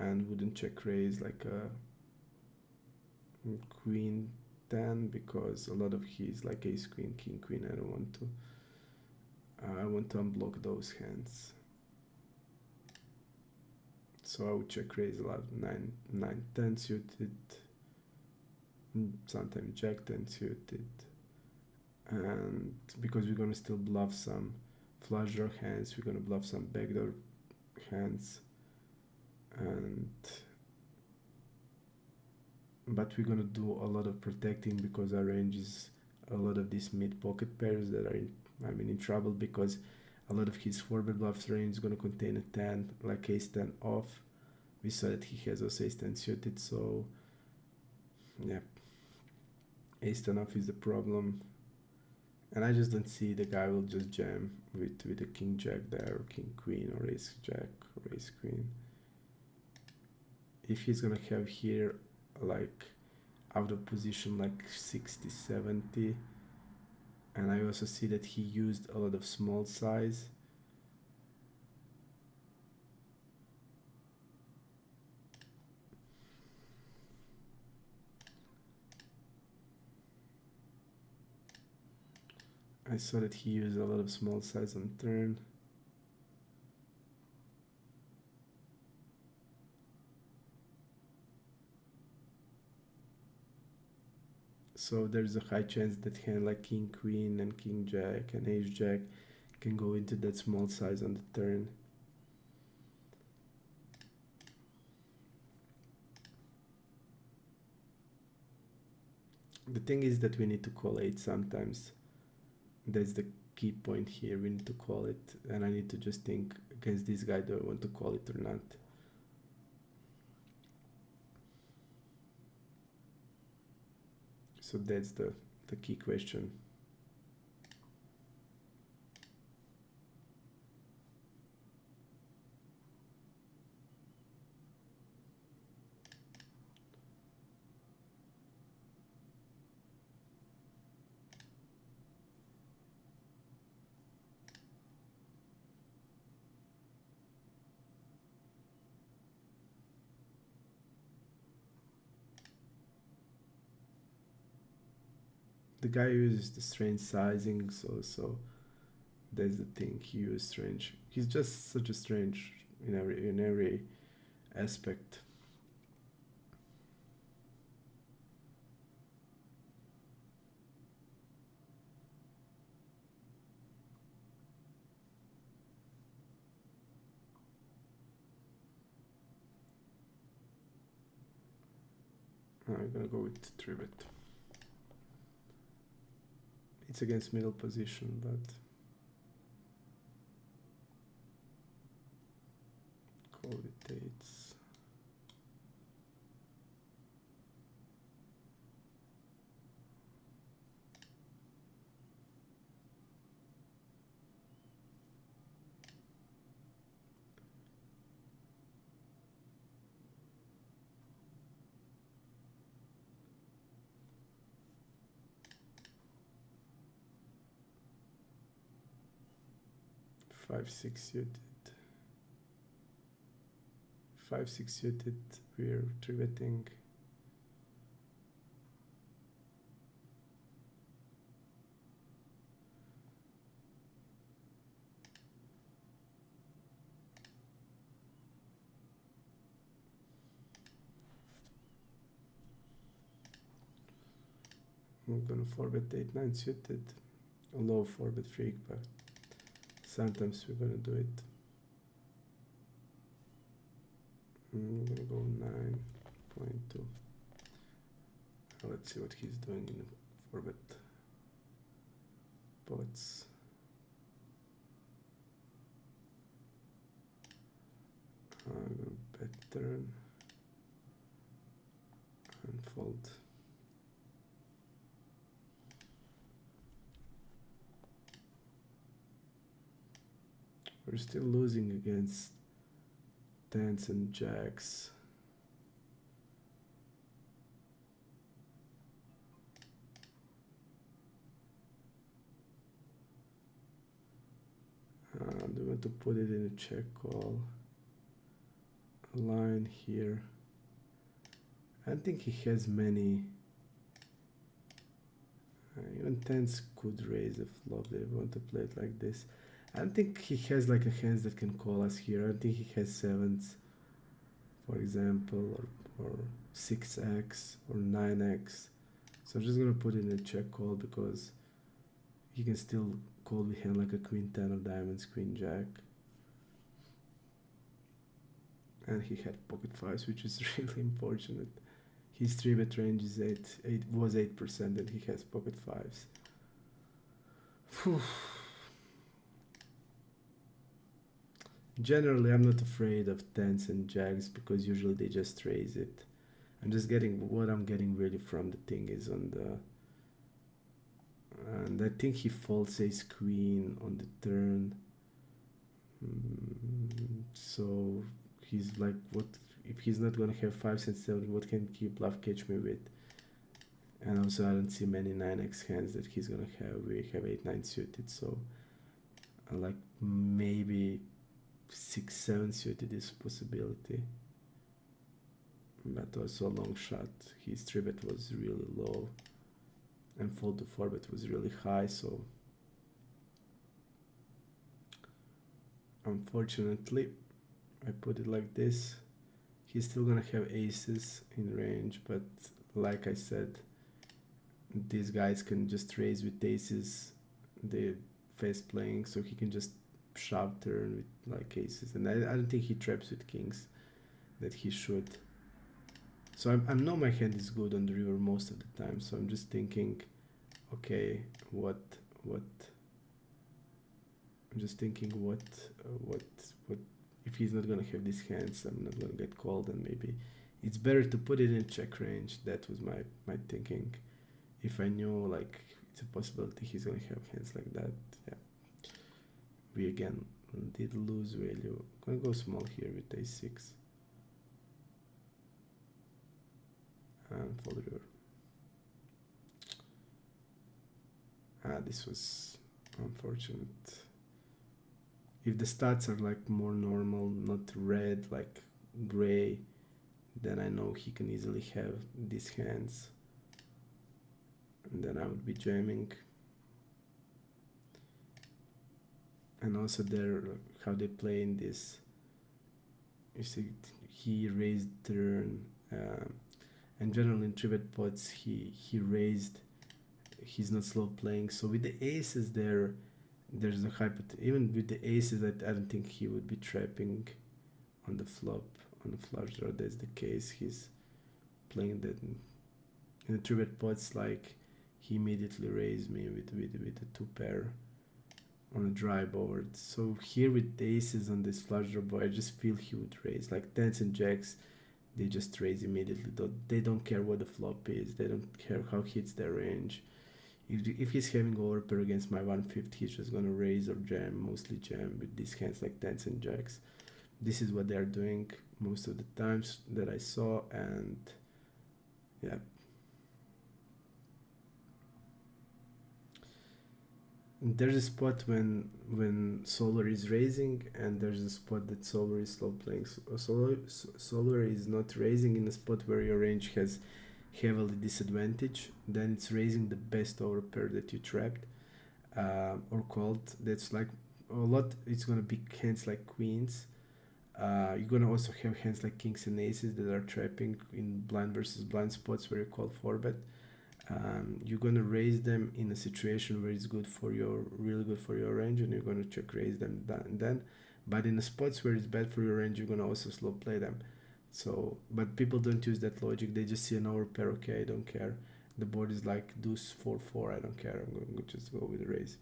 and wouldn't check raise like a queen 10 because a lot of his like ace queen, king queen, I don't want to. I want to unblock those hands. So I would check raise a lot, 9-10 suited, sometimes jack 10 suited, and because we're gonna still bluff some flush draw hands, we're gonna bluff some backdoor hands, but we're gonna do a lot of protecting because our range is a lot of these mid pocket pairs that are in trouble because a lot of his 4-bet bluffs range is gonna contain a 10, like ace 10 off. We saw that he has also ace 10 suited, so yeah, ace 10 off is the problem. And I just don't see the guy will just jam with a king jack there, or king queen, or ace jack, or ace queen. If he's gonna have here like out of position like 60-70, and I also see that he used a lot of small size. I saw that he used a lot of small size on turn. So there's a high chance that hand like king queen and king jack and ace jack can go into that small size on the turn. The thing is that we need to call 8 sometimes. That's the key point here. We need to call it, and I need to just think against this guy, do I want to call it or not? So that's the key question. The guy uses the strange sizing, so that's the thing. He uses strange. He's just such a strange in every aspect. I'm gonna go with 3-bet. It's against middle position, but call with 8s. Five, 6 suited, 5-6 suited, we're 3-betting. I'm gonna 4-bet 8-9 suited, a low 4-bet freak, but sometimes we're gonna do it. I'm gonna go 9.2. Let's see what he's doing in 4-bet pots. I'm gonna bet turn and fold. We're still losing against tens and jacks. Do we want to put it in a check call? A line here. I don't think he has many. Even tens could raise a flop. They want to play it like this. I don't think he has like a hands that can call us here. I don't think he has sevens, for example, or 6x or 9x. So I'm just gonna put it in a check call because he can still call with hand like a queen 10 of diamonds, queen jack. And he had pocket fives, which is really unfortunate. His 3-bet range is 8% and he has pocket fives. Whew. Generally, I'm not afraid of tens and jacks because usually they just raise it. I'm just getting what I'm getting really from the thing is on the. And I think he folds ace queen on the turn. So he's like, what if he's not gonna have 5 and 7? What can he bluff catch me with? And also, I don't see many 9x hands that he's gonna have. We have 8-9 suited, so like maybe 6-7 suited is a possibility, but also a long shot. His 3-bet was really low and fold to 4-bet was really high, so unfortunately I put it like this. He's still gonna have aces in range, but like I said, these guys can just raise with aces. They're fast playing, so he can just shove turn with like aces, and I don't think he traps with kings that he should. So I know my hand is good on the river most of the time, so I'm just thinking, okay, what I'm just thinking what if he's not gonna have these hands, I'm not gonna get called, and maybe it's better to put it in check range. That was my thinking. If I knew like it's a possibility he's gonna have hands like that, yeah. We again did lose value. I'm gonna go small here with a6 and fold river. This was unfortunate. If the stats are like more normal, not red, like gray, then I know he can easily have these hands, and then I would be jamming. And also there, how they play in this, you see he raised turn, and generally in 3-bet pots he raised, he's not slow playing. So with the aces there's a even with the aces I don't think he would be trapping on the flop. On the flush draw, that's the case. He's playing that in the 3-bet pots, like he immediately raised me with a 2-pair on a dry board. So here with the aces on this flush draw board, I just feel he would raise. Like tens and jacks, they just raise immediately. They don't care what the flop is. They don't care how hits their range. If he's having overpair against my 1/5, he's just gonna raise or jam, mostly jam with these hands like tens and jacks. This is what they're doing most of the times that I saw, and yeah. there's a spot when Solar is raising, and there's a spot that Solar is slow playing. Solar is not raising in a spot where your range has heavily disadvantage. Then it's raising the best over pair that you trapped or called. That's like a lot. It's gonna be hands like queens. You're gonna also have hands like kings and aces that are trapping in blind versus blind spots where you call 4-bet. You're gonna raise them in a situation where it's good for your really good for your range, and you're gonna check raise them then. But in the spots where it's bad for your range, you're gonna also slow play them. So, but people don't use that logic. They just see an overpair. Okay, I don't care. The board is like deuce 4-4. I don't care. I'm going to just go with the raise.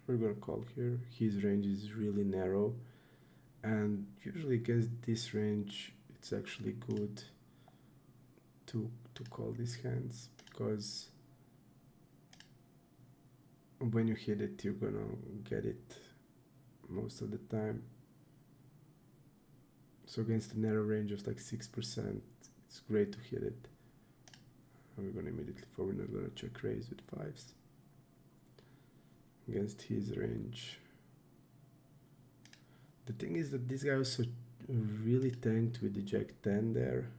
We're gonna call here. His range is really narrow, and usually against this range, it's actually good to call these hands, because when you hit it, you're gonna get it most of the time. So against a narrow range of like 6%, it's great to hit it. And we're gonna immediately forward, not gonna check raise with fives. Against his range. The thing is that this guy also really tanked with the jack 10 there.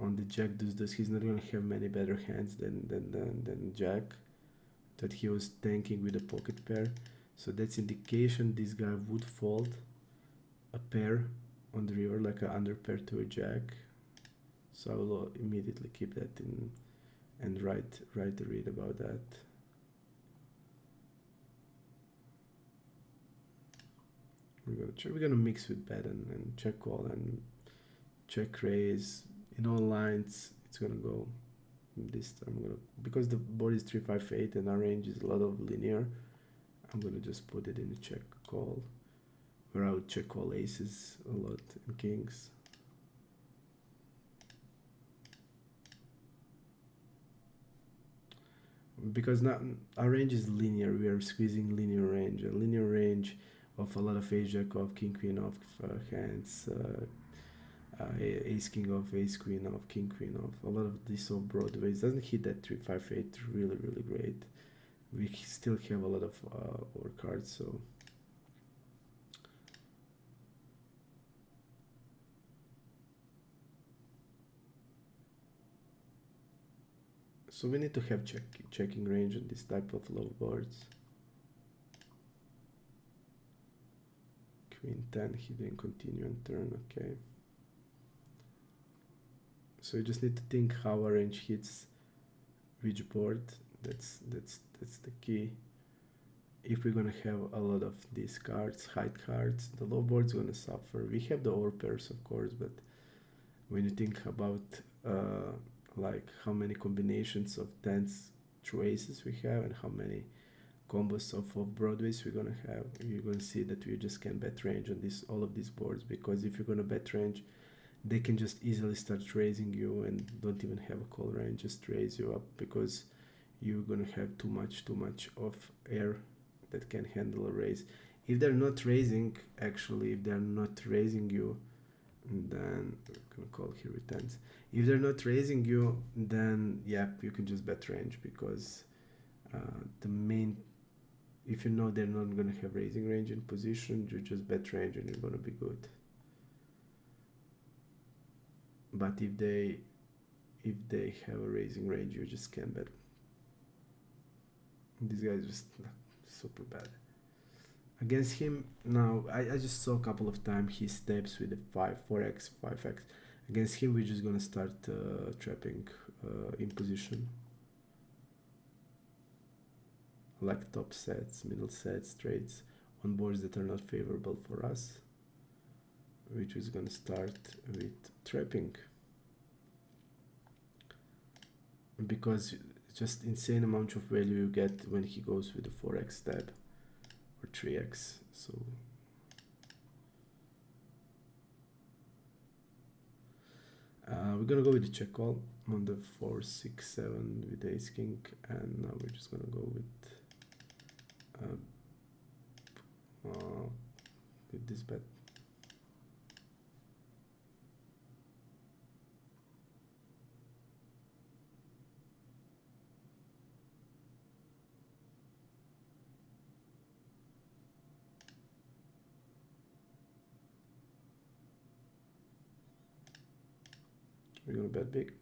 On the jack deuce, he's not gonna have many better hands than jack. That he was tanking with a pocket pair. So that's indication this guy would fold a pair on the river, like an under pair to a jack. So I will immediately keep that in and write a read about that. We're gonna mix with bet and check call and check raise. In all lines, it's gonna go this time. Because the board is 3-5-8 and our range is a lot of linear, I'm gonna just put it in a check call, where I would check call aces a lot and kings. Because now our range is linear, we are squeezing linear range. A linear range of a lot of ace jack off, king queen off hands, ace king off, ace queen off, king queen off. A lot of this off broadways doesn't hit that 3-5-8 really great. We still have a lot of over cards, so we need to have checking range on this type of low boards. Queen 10, he didn't continue on turn. Okay, so you just need to think how our range hits which board. That's the key. If we're gonna have a lot of these cards, hide cards, the low board's gonna suffer. We have the overpairs, of course, but when you think about like how many combinations of tens through aces we have and how many combos of broadways we're gonna have, you're gonna see that we just can bet range on all of these boards. Because if you're gonna bet range, they can just easily start raising you and don't even have a call range, just raise you up, because you're gonna have too much of air that can handle a raise. If they're not raising, if they're not raising you, then we're gonna call here with tens. If they're not raising you, then yeah, you can just bet range, because if you know they're not gonna have raising range in position, you just bet range and you're gonna be good. But if they have a raising range, you just can't bet. This guy is just super bad. Against him, now I just saw a couple of times he steps with the 4x, 5x. Against him, we're just gonna start trapping in position. Like top sets, middle sets, straights, on boards that are not favorable for us. We're just gonna start with trapping. Because just insane amount of value you get when he goes with the 4x stab or 3x. So we're gonna go with the check call on the 4, 6, 7 with ace king, and now we're just gonna go with this bet. We're gonna bet big.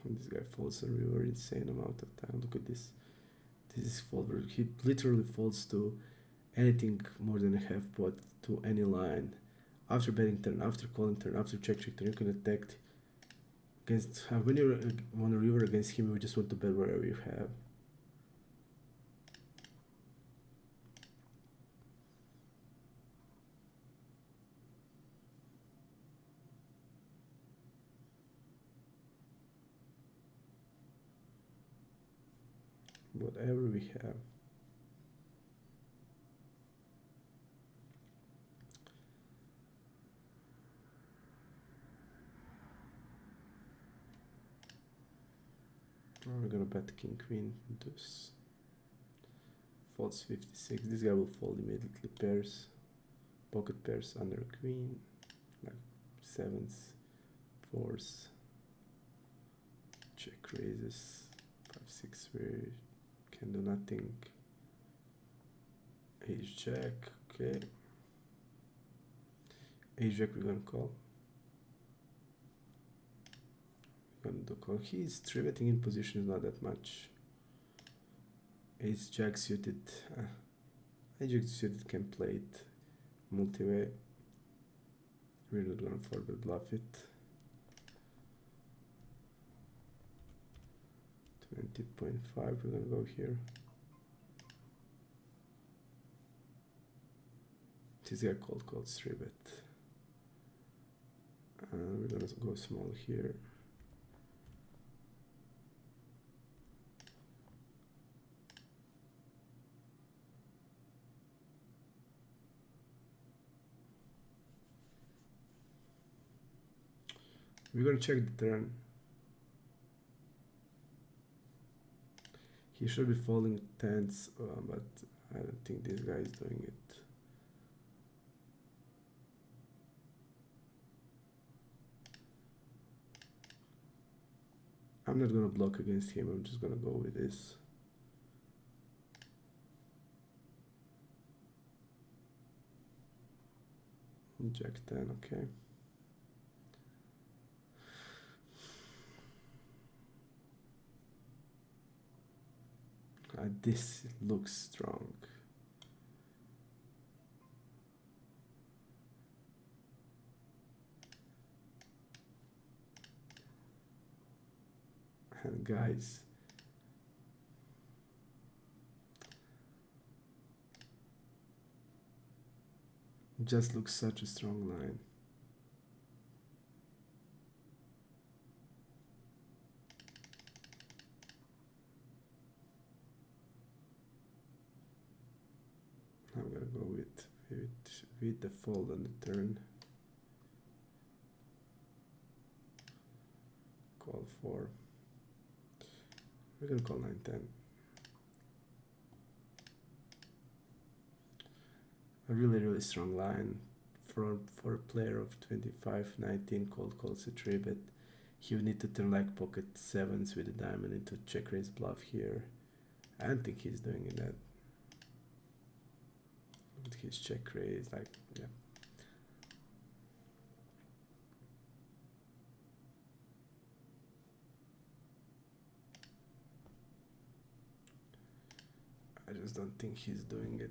And this guy folds a river insane amount of time. Look at this. This is folder. He literally folds to anything more than a half pot, to any line. After betting turn, after calling turn, after check turn, you can attack against. When you want a river against him, you just want to bet wherever you have. Whatever we have. We're gonna bet king queen deuce. Folds 56. This guy will fold immediately. Pairs, pocket pairs under a queen, like sevens, fours, check raises, 5-6 where can do nothing. Ace jack, okay. Ace jack we're gonna call. We're gonna do call. He's 3-betting in position is not that much. Ace jack suited. Ace jack suited can play it multi-way. We're not gonna forward bluff it. 20.5, we're gonna go here. This guy called 3-bet. We're gonna go small here. We're gonna check the turn. He should be folding tens, but I don't think this guy is doing it. I'm not gonna block against him, I'm just gonna go with this. Jack 10, okay. This looks strong. And guys, just looks such a strong line. I'm gonna go with the fold on the turn. Call 4. We're gonna call 9-10. A really strong line for a player of 25-19. Calls a 3-bet. He would need to turn like pocket sevens with a diamond into check raise bluff here. I don't think he's doing that. But his check raise, like, yeah. I just don't think he's doing it.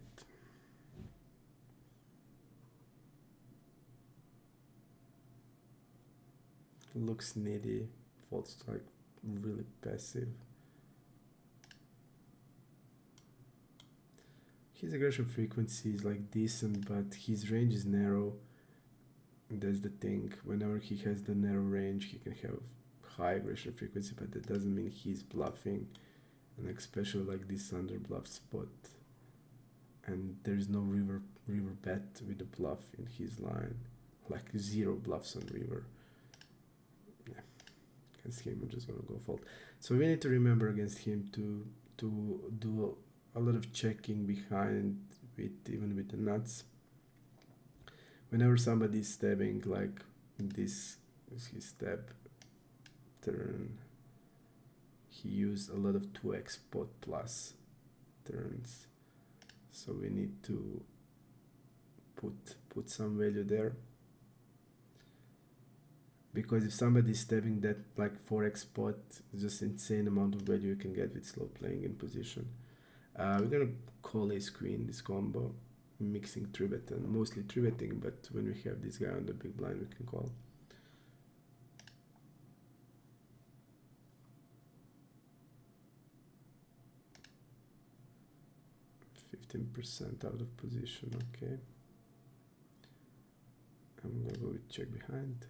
Looks needy, folds like really passive. His aggression frequency is like decent, but his range is narrow. That's the thing. Whenever he has the narrow range, he can have high aggression frequency, but that doesn't mean he's bluffing, and especially like this under bluff spot. And there's no river bet with the bluff in his line, like 0 bluffs on river. Yeah, against him I'm just gonna go fold. So we need to remember against him to do a lot of checking behind, with even with the nuts. Whenever somebody is stabbing, like this is his stab turn, he used a lot of 2x pot plus turns, so we need to put some value there, because if somebody is stabbing that like 4x pot, it's just insane amount of value you can get with slow playing in position. We're gonna call ace queen this combo, mixing 3-bet and mostly 3-betting, but when we have this guy on the big blind we can call. %, out of position, okay. I'm gonna go with check behind.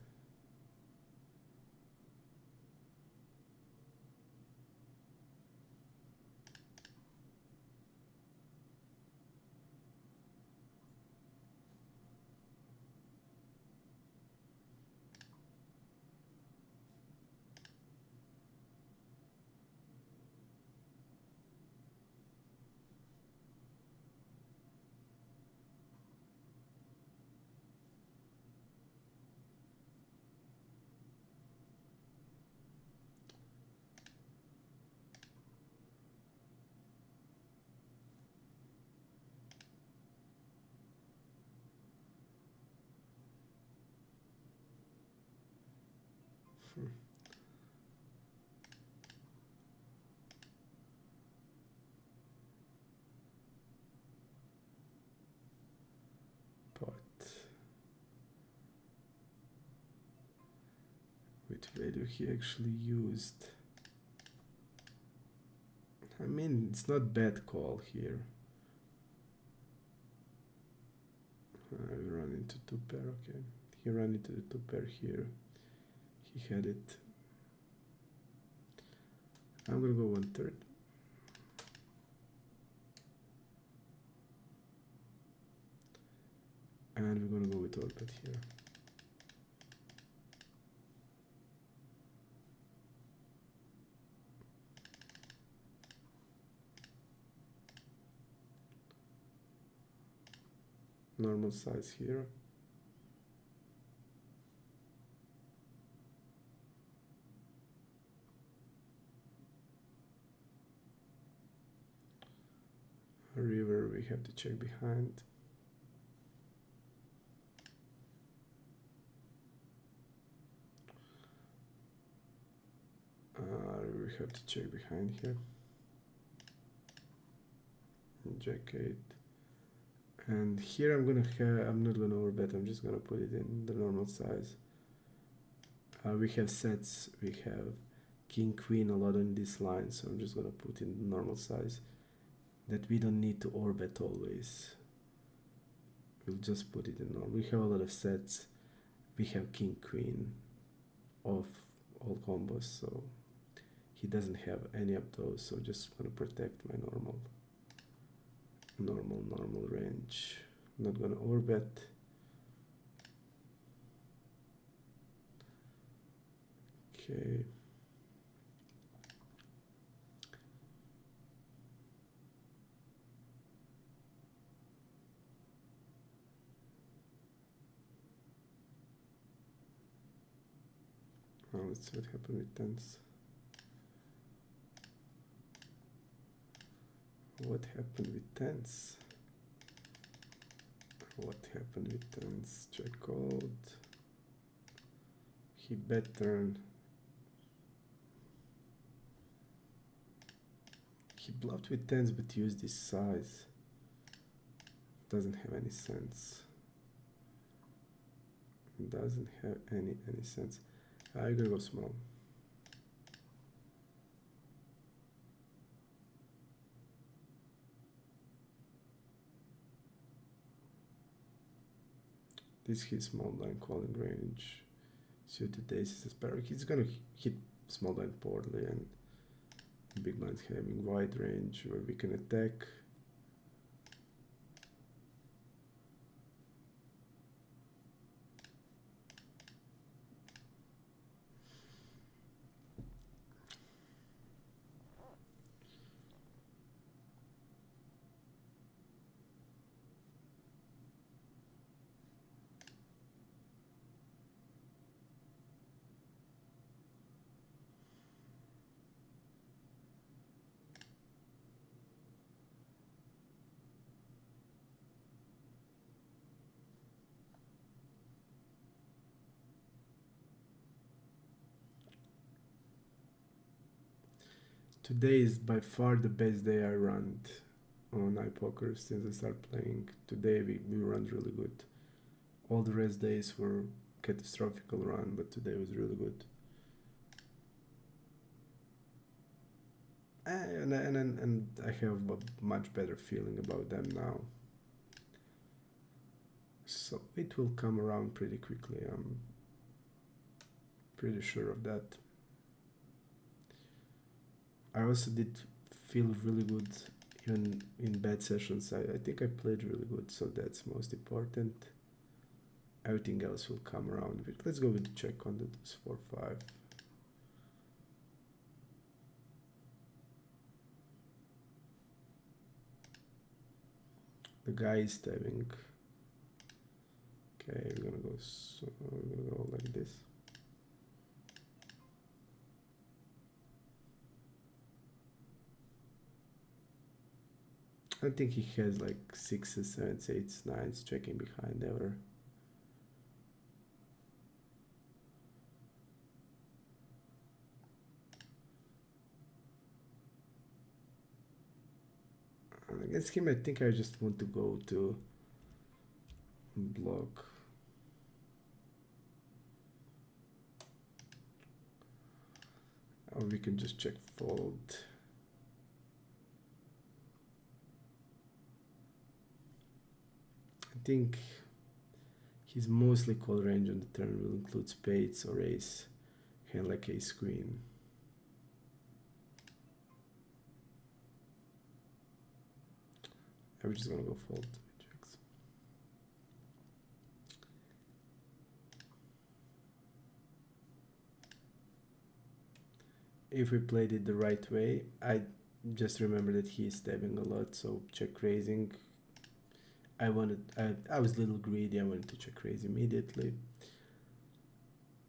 Pot with value he actually used. I mean, it's not bad call here. We run into 2 pair, okay. He ran into the 2 pair here. He had it. I'm gonna go 1/3. And we're gonna go with orbit here. Normal size here. River, we have to check behind. We have to check behind here. Jack 8. And here I'm not gonna overbet, I'm just gonna put it in the normal size. We have sets, we have king, queen a lot on this line, so I'm just gonna put in the normal size, that we don't need to overbet always. We'll just put it in normal. We have a lot of sets, we have king, queen of all combos, so he doesn't have any of those, so just gonna protect my normal range. Not gonna overbet. Okay. Now let's see what happened with tens. What happened with tens? What happened with tens? Check called. He bet turn. He bluffed with tens but used his size. Doesn't have any sense. Doesn't have any sense. I'm gonna go small. This his small blind calling range. Suited aces as pair. He's gonna hit small blind poorly, and big blind's having wide range where we can attack. Today is by far the best day I run on Ipoker since I started playing. Today we run really good. All the rest days were catastrophical run, but today was really good. And I have a much better feeling about them now. So it will come around pretty quickly. I'm pretty sure of that. I also did feel really good even in bad sessions. I think I played really good, so that's most important. Everything else will come around. Let's go with the check on the 4-5. The guy is stabbing. Okay, we're gonna go like this. I think he has like 6s, 7s, 8s, 9s checking behind ever. And against him, I think I just want to go to block. Or we can just check fold. I think his mostly call range on the turn will include spades or ace, hand like ace queen. I'm just gonna go fold. Checks. If we played it the right way, I just remember that he is stabbing a lot, so check raising. I was a little greedy. I wanted to check raise immediately,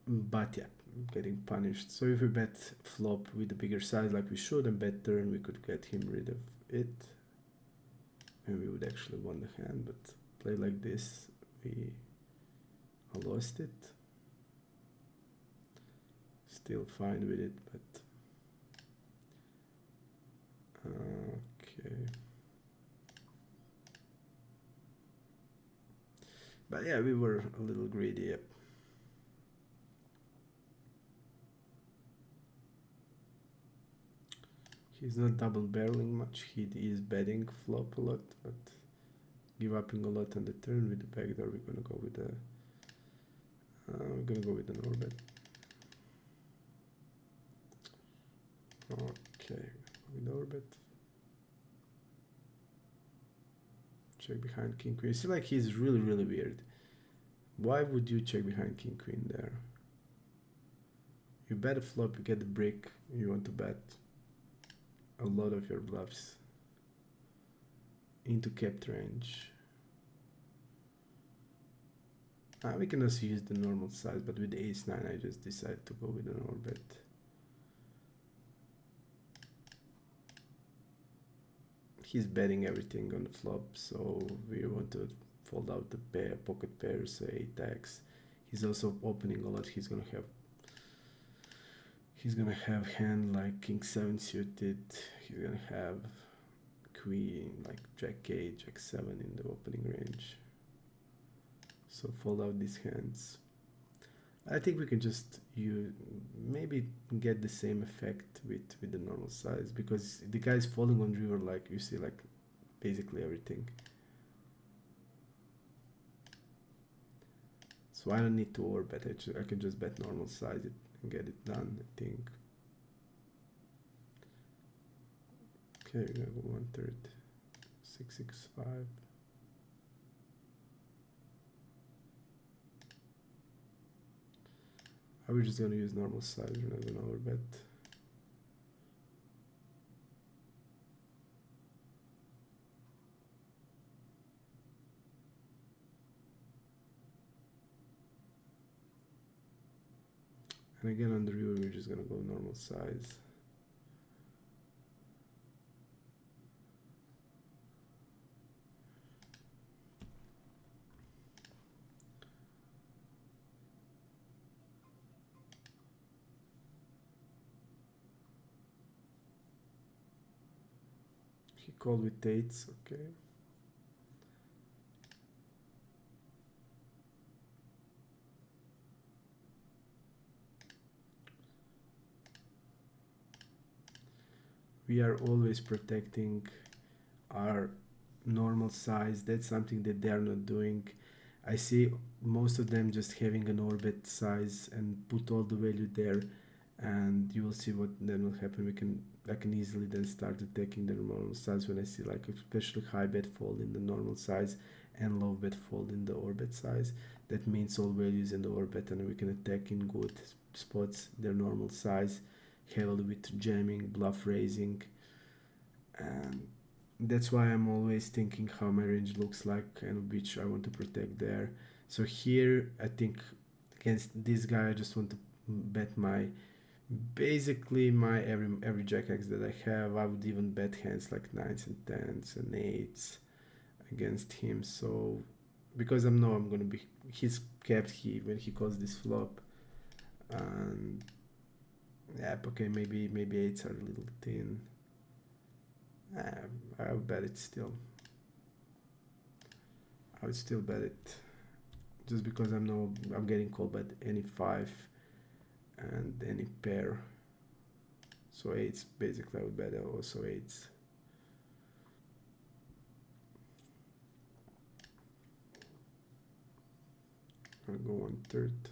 but yeah, getting punished. So if we bet flop with a bigger size like we should and bet turn, we could get him rid of it, and we would actually won the hand. But play like this, we lost it. Still fine with it, but okay. But yeah, we were a little greedy. Yep. He's not double barreling much. He is betting flop a lot, but give upping a lot on the turn. With the backdoor, we're gonna go with an orbit. Okay, with orbit. Check behind king queen. You see, like, he's really weird. Why would you check behind king queen there? You bet a flop, you get the brick. You want to bet a lot of your bluffs into capped range. We can also use the normal size, but with ace 9 I just decided to go with an orbit. He's betting everything on the flop, so we want to fold out the pair, pocket pairs, 8x. He's also opening a lot. He's gonna have hand like king 7 suited. He's gonna have queen like jack 8, jack 7 in the opening range. So fold out these hands. I think we can just maybe get the same effect with the normal size, because the guy's falling on river, like you see, like basically everything. So I don't need to overbet. I can just bet normal size it and get it done, I think. Okay, we're gonna go 1/3, 665. We're just gonna use normal size. We're not gonna overbet. And again on the river, we're just gonna go normal size. He called with 8s, okay. We are always protecting our normal size. That's something that they are not doing. I see most of them just having an orbit size and put all the value there, and you will see what then will happen. I can easily then start attacking the normal size when I see like especially high bet fold in the normal size and low bet fold in the orbit size. That means all values in the orbit, and we can attack in good spots their normal size heavily with jamming, bluff raising, and that's why I'm always thinking how my range looks like and which I want to protect there. So here I think against this guy I just want to bet my basically my every jack X that I have. I would even bet hands like 9s and 10s and 8s against him. So because I know I'm gonna be he's capped when he calls this flop, and yeah, okay, maybe 8s are a little thin. I would bet it still. I would still bet it, just because I know I'm getting called by any 5 and any pair. So 8s, basically I would bet also 8s. I'll go 1/3,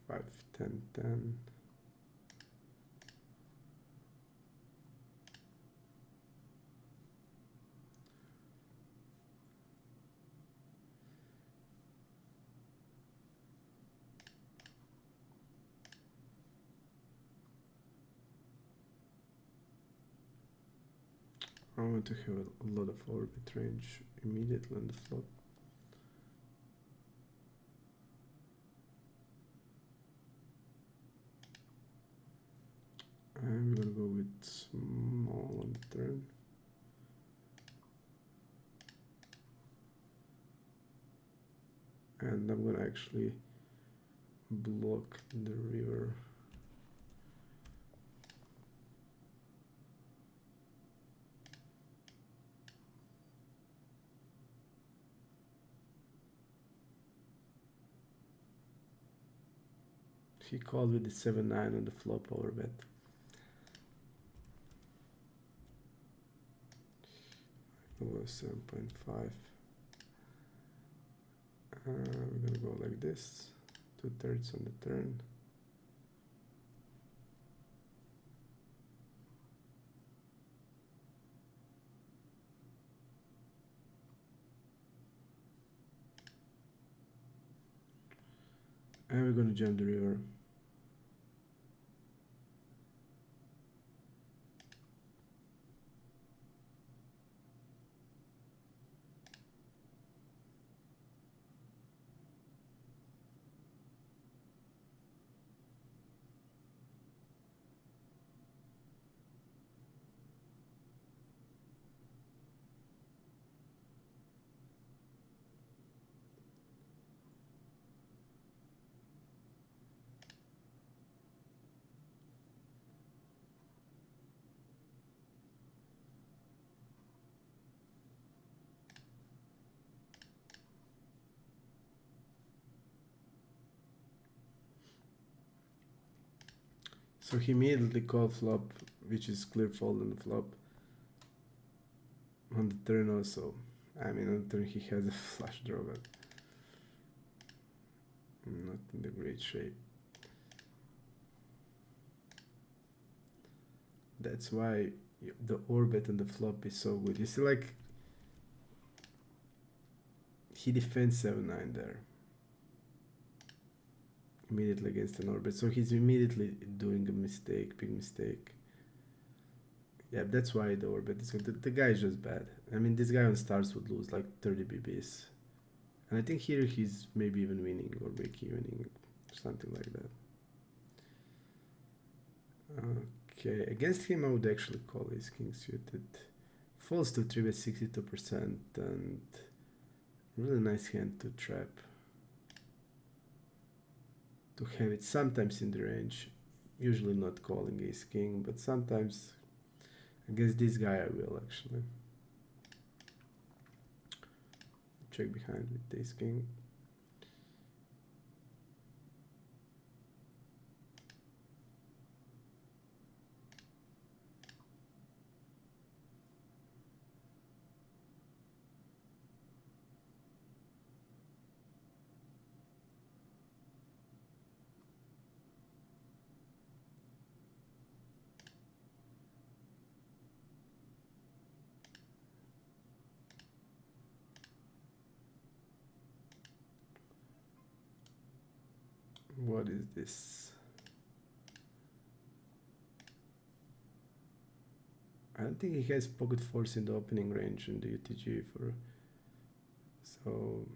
5, 10, 10. I want to have a lot of orbit range immediately on the flop. I'm gonna go with small on the turn. And I'm gonna actually block the river. He called with the 7-9 on the flop overbet. I'll go 7.5. We're gonna go like this, 2/3 on the turn. And we're gonna jam the river. So he immediately called flop, which is clear fold on the flop. On the turn also. I mean, on the turn he has a flush draw, but not in the great shape. That's why the orbit on the flop is so good. You see, like, he defends 7-9 there. Immediately against an orbit. So he's immediately doing a mistake, big mistake. Yeah, that's why the orbit is good. The guy is just bad. I mean, this guy on stars would lose like 30 BBs. And I think here he's maybe even winning or break evening, something like that. Okay, against him I would actually call his king suited. Falls to 3 bet 62% and really nice hand to trap. To have it sometimes in the range. Usually not calling ace king, but sometimes against this guy I will actually. Check behind with ace king. What is this? I don't think he has pocket fours in the opening range in the UTG for, so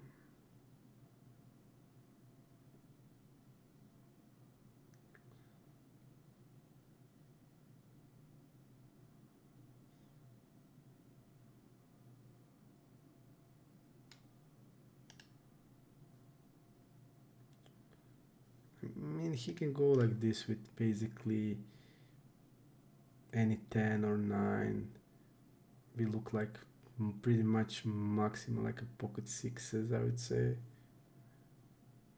I mean he can go like this with basically any 10 or 9. We look like pretty much maximum like a pocket sixes, I would say.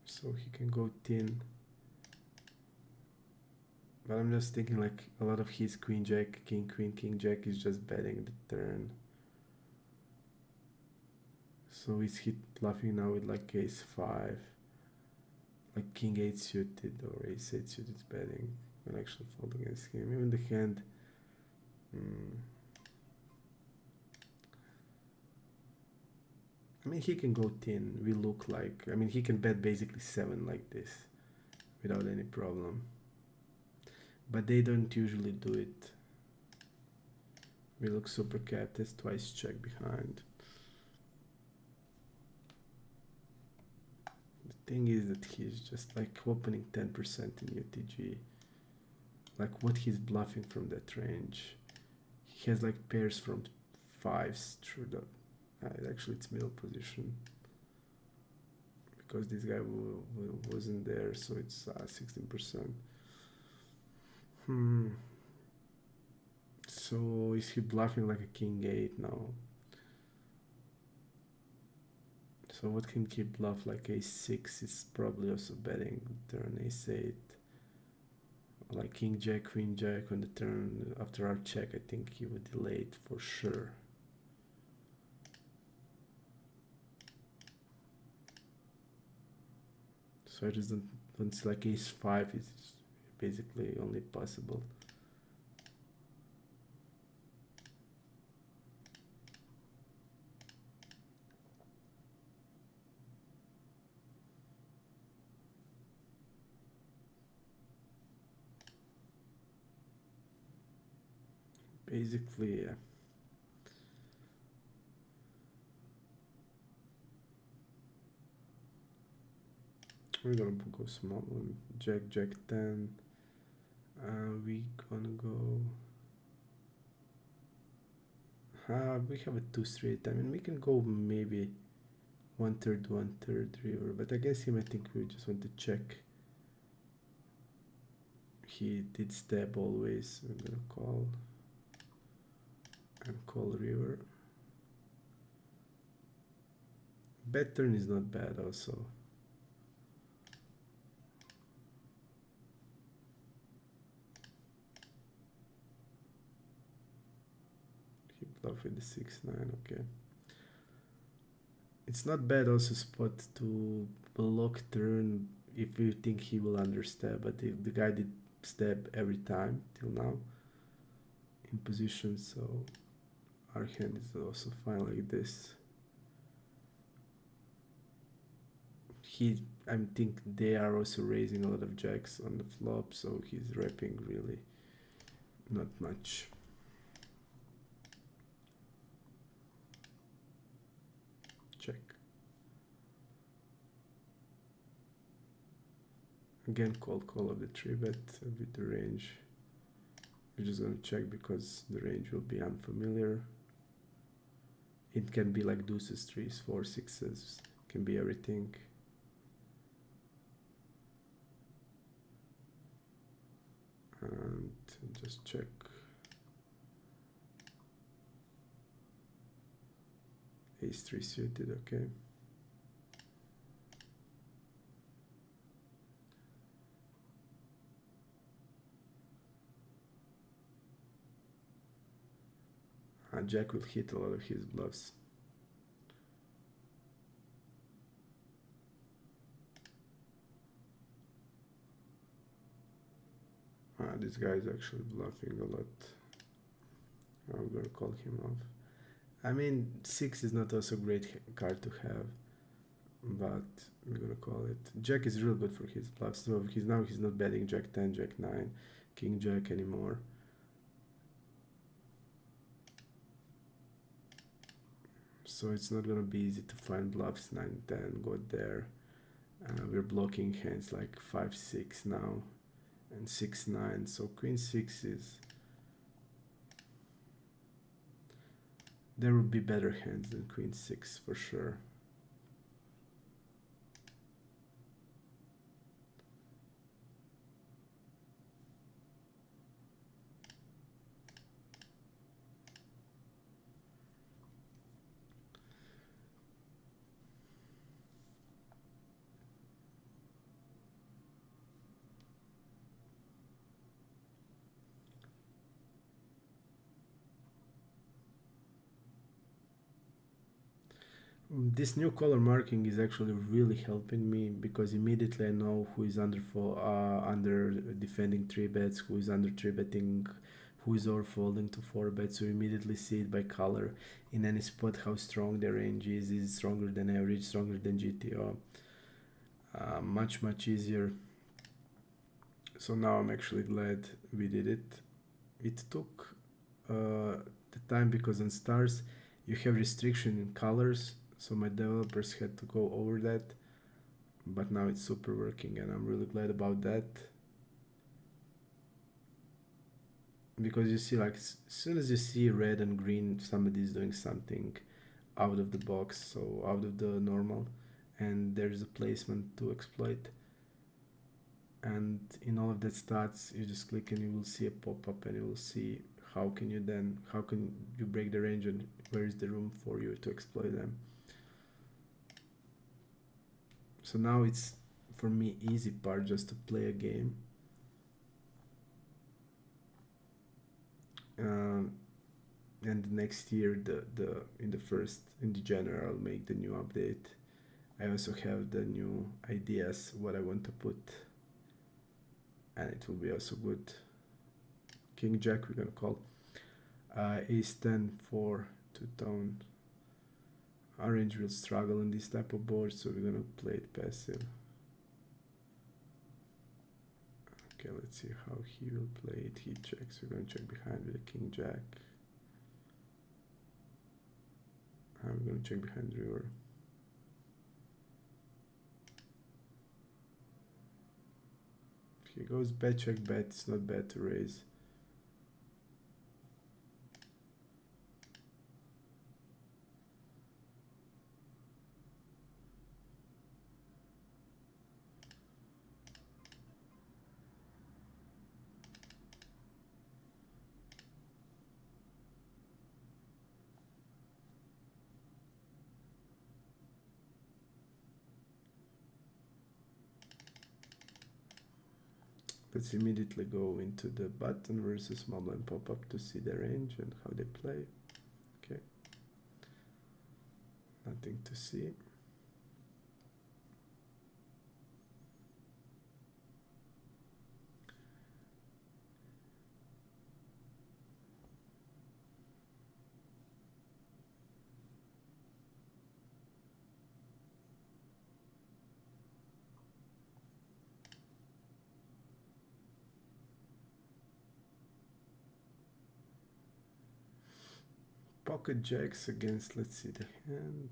So he can go thin. But I'm just thinking like a lot of his queen jack, king queen, king jack is just betting the turn. So is he bluffing now with like ace 5? Like king 8 suited or ace 8 suited is betting. I'll actually fold against him. Even the hand. I mean, he can go thin. We look like, I mean, he can bet basically 7 like this without any problem. But they don't usually do it. We look super capped. That's twice check behind. The thing is that he's just like opening 10% in UTG. Like what he's bluffing from that range. He has like pairs from 5s through the, actually it's middle position. Because this guy wasn't there, so it's 16%. So is he bluffing like a king 8 now? So what can he bluff like ace 6 is probably also betting turn ace 8. Like king jack, queen jack on the turn after our check, I think he would delay it for sure. So I just don't see like ace 5 is basically only possible. Basically, yeah. We're gonna go small one. Jack, jack 10. We gonna go. We have a 2 straight. I mean, we can go maybe 1/3, 1/3 river, but against him, I think we just want to check. He did step always. We're gonna call and call river. Bet turn is not bad also. bluff with the 6-9. Okay. It's not bad also spot to block turn if you think he will understab, but if the guy did stab every time till now in position, so our hand is also fine like this. I think they are also raising a lot of jacks on the flop, so he's repping really not much. Check. Again, call of the 3-bet with the range. We're just gonna check because the range will be unfamiliar. It can be like deuces, 3s, 4s, 6s, can be everything. And just check. Ace-3 suited, okay. Jack will hit a lot of his bluffs. This guy is actually bluffing a lot. I'm gonna call him off. I mean, 6 is not also a great card to have, but we're gonna call it. Jack is real good for his bluffs, so he's not betting Jack 10, Jack 9, King Jack anymore. So it's not gonna be easy to find bluffs 9, 10, go there. We're blocking hands like 5, 6 now, and 6, 9. So Queen 6 is. There would be better hands than Queen 6 for sure. This new color marking is actually really helping me because immediately I know who is under defending 3-bets, who is under 3-betting, who is over folding to 4-bets. So you immediately see it by color in any spot how strong their range is. Is it stronger than average, stronger than GTO? Much easier. So now I'm actually glad we did it. It took the time because on stars you have restriction in colors, so my developers had to go over that, but now it's super working and I'm really glad about that. Because you see, like, as soon as you see red and green, somebody is doing something out of the box, so out of the normal, and there's a placement to exploit. And in all of that stats, you just click and you will see a pop-up and you will see how can you break the range and where is the room for you to exploit them. So now it's, for me, easy part just to play a game. And next year, in the January, I'll make the new update. I also have the new ideas what I want to put, and it will be also good. King Jack we're gonna call. Ace 10 for two-tone. Our range will struggle in this type of board, so we're gonna play it passive. Okay, let's see how he will play it. He checks. We're gonna check behind with the King Jack. I'm gonna check behind river. If he goes bet check bet, it's not bad to raise. Let's immediately go into the button versus small blind pop-up to see the range and how they play. Nothing to see. Pocket jacks against, let's see the hand.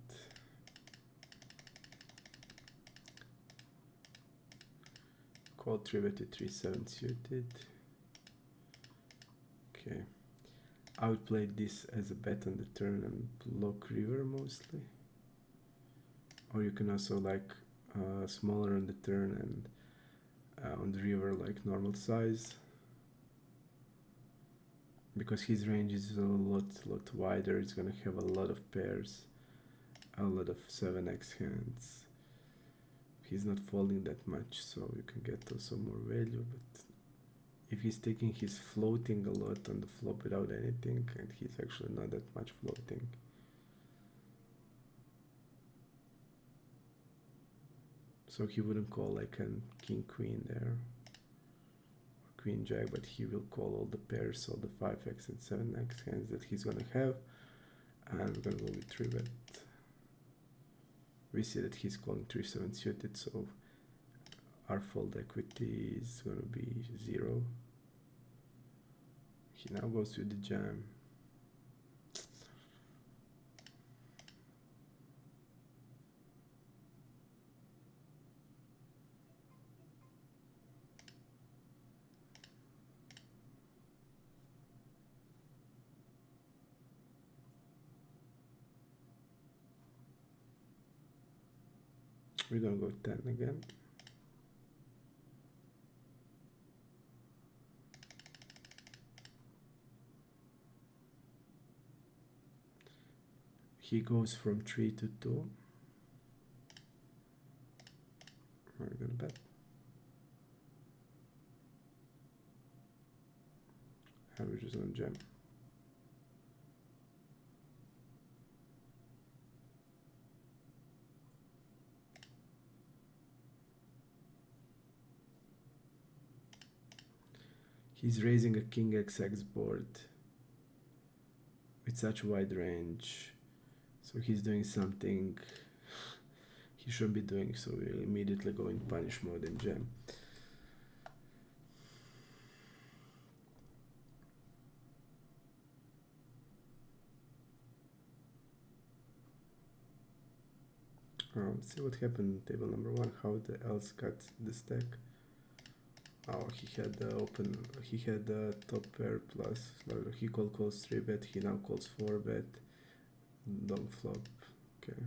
Call 3-bet with 3-7 suited. Okay. I would play this as a bet on the turn and block river mostly. Or you can also like smaller on the turn and on the river like normal size. Because his range is a lot wider, it's gonna have a lot of pairs, a lot of 7x hands. He's not folding that much, so you can get also more value, but if he's taking his floating a lot on the flop without anything, and he's actually not that much floating. So he wouldn't call like a king queen there. Queen jack, but he will call all the pairs, all the 5x and 7x hands that he's gonna have, and we're gonna go with 3-bet. We see that he's calling 3-7 suited, so our fold equity is gonna be 0. He now goes with the jam. We're gonna go 10 again. He goes from 3 to 2. We're gonna bet. And we're just gonna jam. He's raising a king XX board with such wide range, so he's doing something he shouldn't be doing, so we'll immediately go in punish mode and jam. Let's see what happened table number 1, how the else got the stack. Oh, he had the open, he had the top pair plus, he calls 3-bet, he now calls 4-bet, dog flop, okay.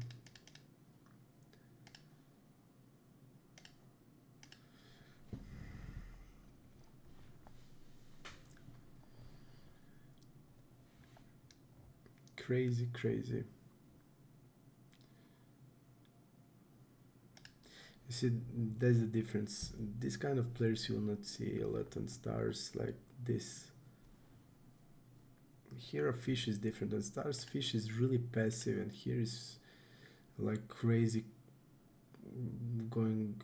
Crazy. You see, that's the difference. This kind of players you will not see a lot on stars like this. Here a fish is different. On stars, fish is really passive, and here is like crazy, going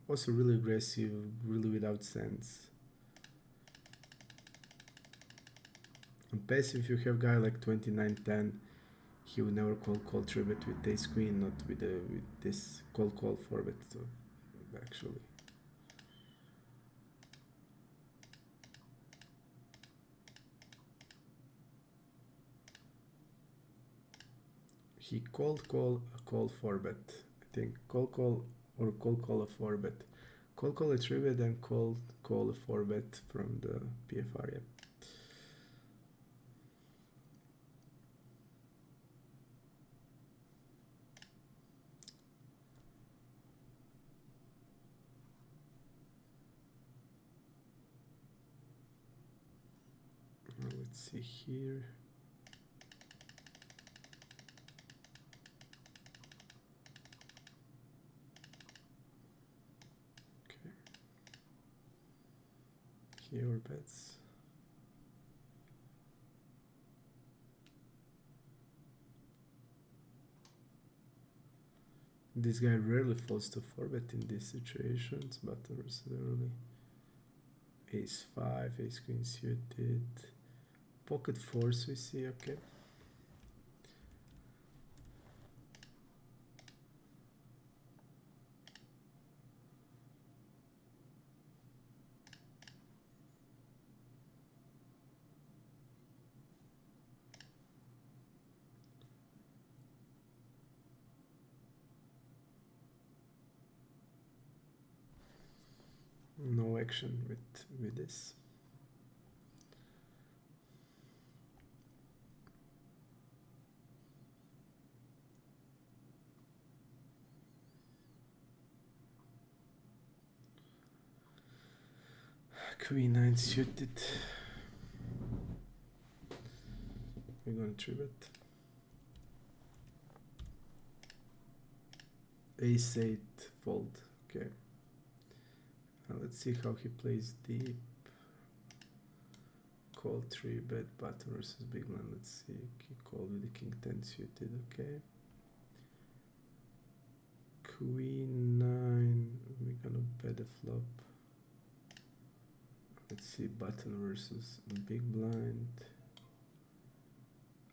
also really aggressive, really without sense. On passive, if you have guy like 29-10, he would never call 3-bet with ace queen, not with this call 4-bet, so actually. He call a 4-bet, I think. Call or call a 4-bet. Call a 3-bet and call a 4-bet from the PFR, yeah. Let's see here. Okay. Here are bets. This guy rarely falls to 4-bet in these situations, button versus early. Ace 5, ace queen suited. Pocket fours we see, okay. No action with this. Queen 9 suited. We're gonna 3-bet. Ace 8 fold, okay. Let's see how he plays deep. Call 3-bet, button versus big blind. Let's see. He called with the king 10 suited, okay. Queen 9. We're gonna bet the flop. Let's see, button versus big blind.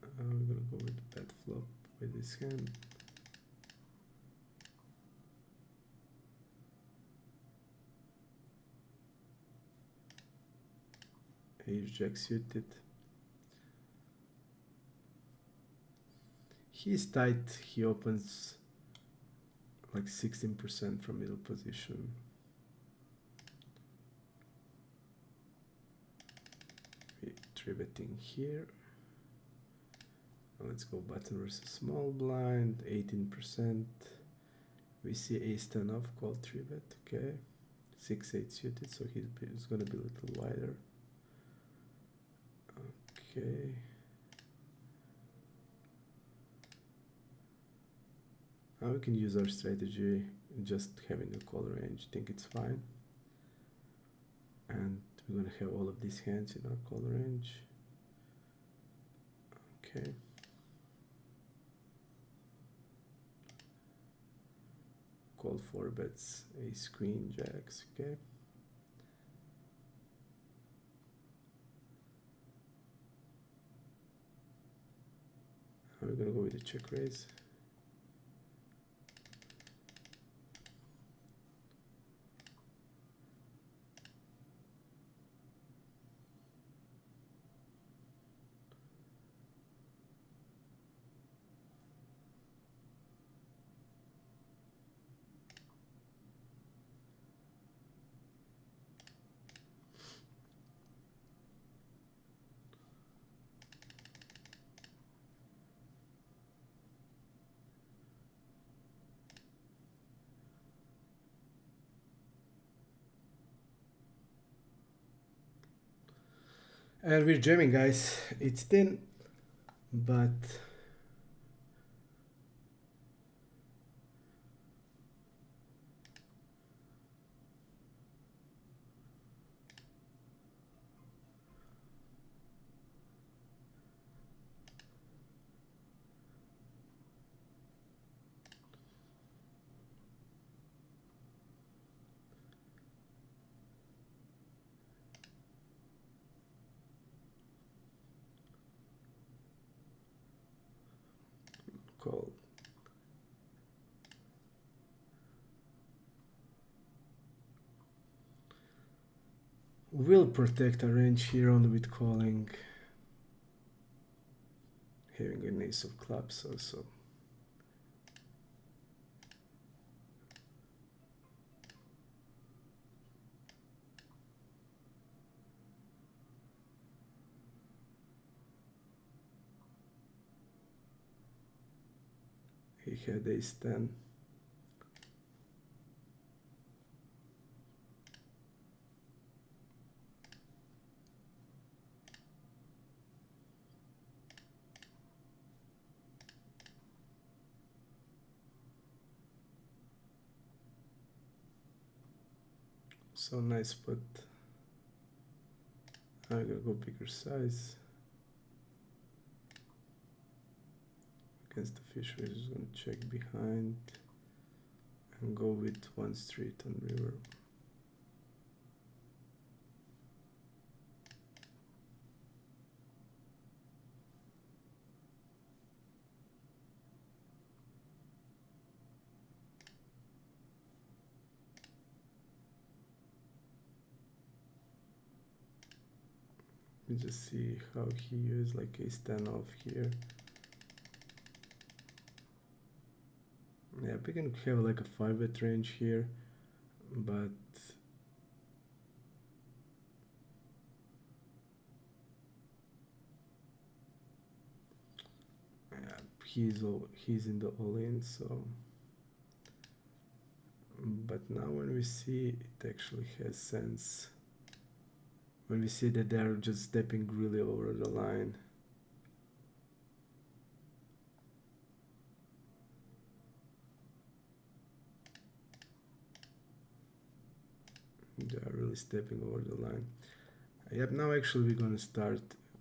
We're gonna go with bet flop with this hand. Ace jack suited. He's tight. He opens like 16% from middle position. We 3-betting here. Let's go button versus small blind, 18%. We see ace 10 off, call 3-bet, okay. 6-8 suited, so he's gonna be a little wider. Okay. Now we can use our strategy, just having a call range, think it's fine. And we're gonna have all of these hands in our call range. Okay. Call 4-bets, ace queen jacks, okay. Now we're gonna go with a check raise. And we're jamming, guys. It's thin, but call. We'll protect our range here only with calling. Having an ace of clubs also. He had ace 10. So nice put. I'm gonna go bigger size. Against the fish, we're just gonna check behind. and go with one street on river. Let me just see how he used like ace-10 off here. Yeah, we can have like a 5-bet range here, but yeah, he's in the all-in, so. But now when we see it actually has sense, when we see that they're just stepping really over the line. They are really stepping over the line. Yep, now actually we're gonna start,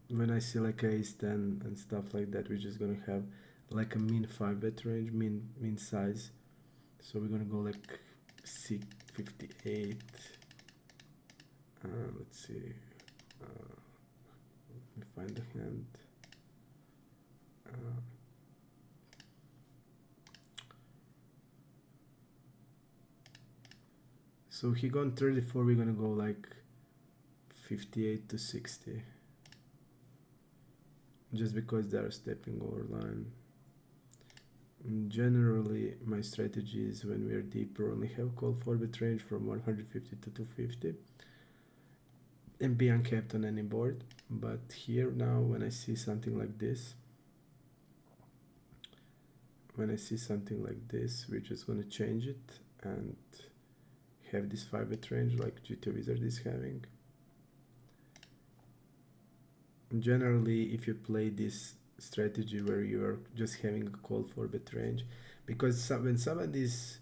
when I see like ace-10 and stuff like that, we're just gonna have like a min 5-bet range, min size. So we're gonna go like 58. Let's see. Let me find the hand. So he gone 34, we're gonna go like 58 to 60. Just because they are stepping over line. And generally, my strategy is when we are deeper, only have call 4-bet range from 150 to 250 and be uncapped on any board. But here now, when I see something like this, we're just gonna change it and have this 5-bet range like GT Wizard is having. Generally, if you play this strategy where you are just having a call 4-bet range, because when somebody is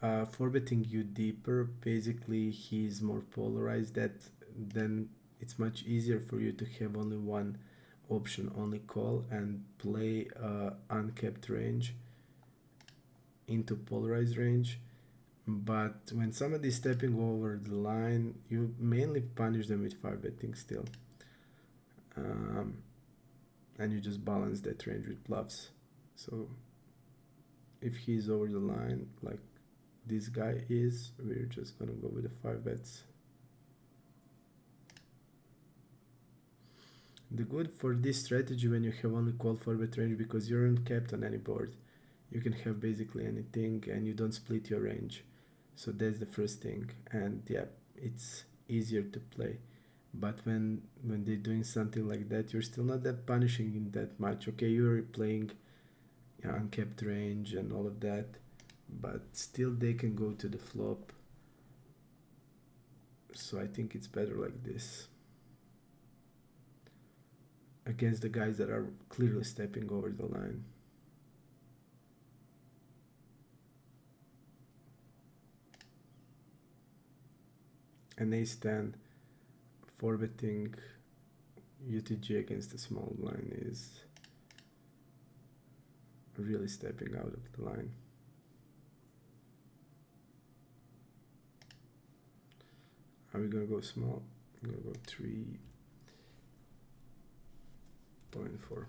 4-betting you deeper, basically he's more polarized, that then it's much easier for you to have only one option, only call, and play uncapped range into polarized range. But when somebody is stepping over the line, you mainly punish them with 5-betting still. And you just balance that range with bluffs. So if he's over the line like this guy is, we're just gonna go with the 5-bets. The good for this strategy when you have only call 4-bet range, because you're uncapped on any board, you can have basically anything and you don't split your range. So that's the first thing, and yeah, it's easier to play. But when they're doing something like that, you're still not that punishing in that much. Okay, you're playing uncapped range and all of that, but still they can go to the flop. So I think it's better like this against the guys that are clearly stepping over the line. And ace-10 4-betting UTG against the small blind is really stepping out of the line. Are we gonna go small? I'm gonna go 3.4.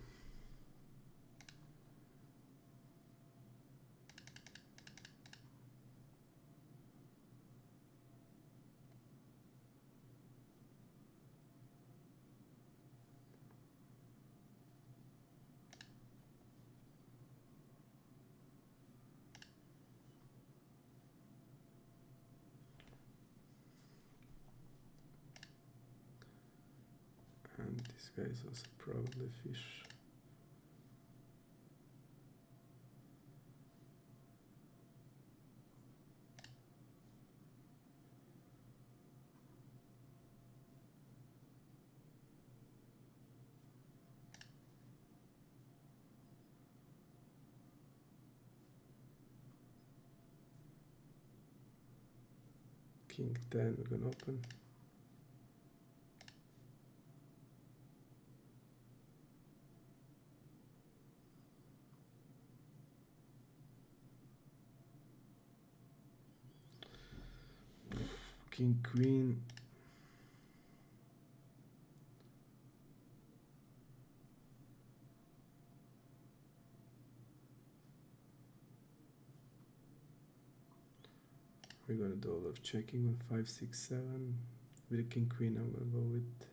And this guy is also probably fish. King 10, we're gonna open. King queen. We're gonna do a lot of checking on 5, 6, 7. With the king queen, I'm gonna go with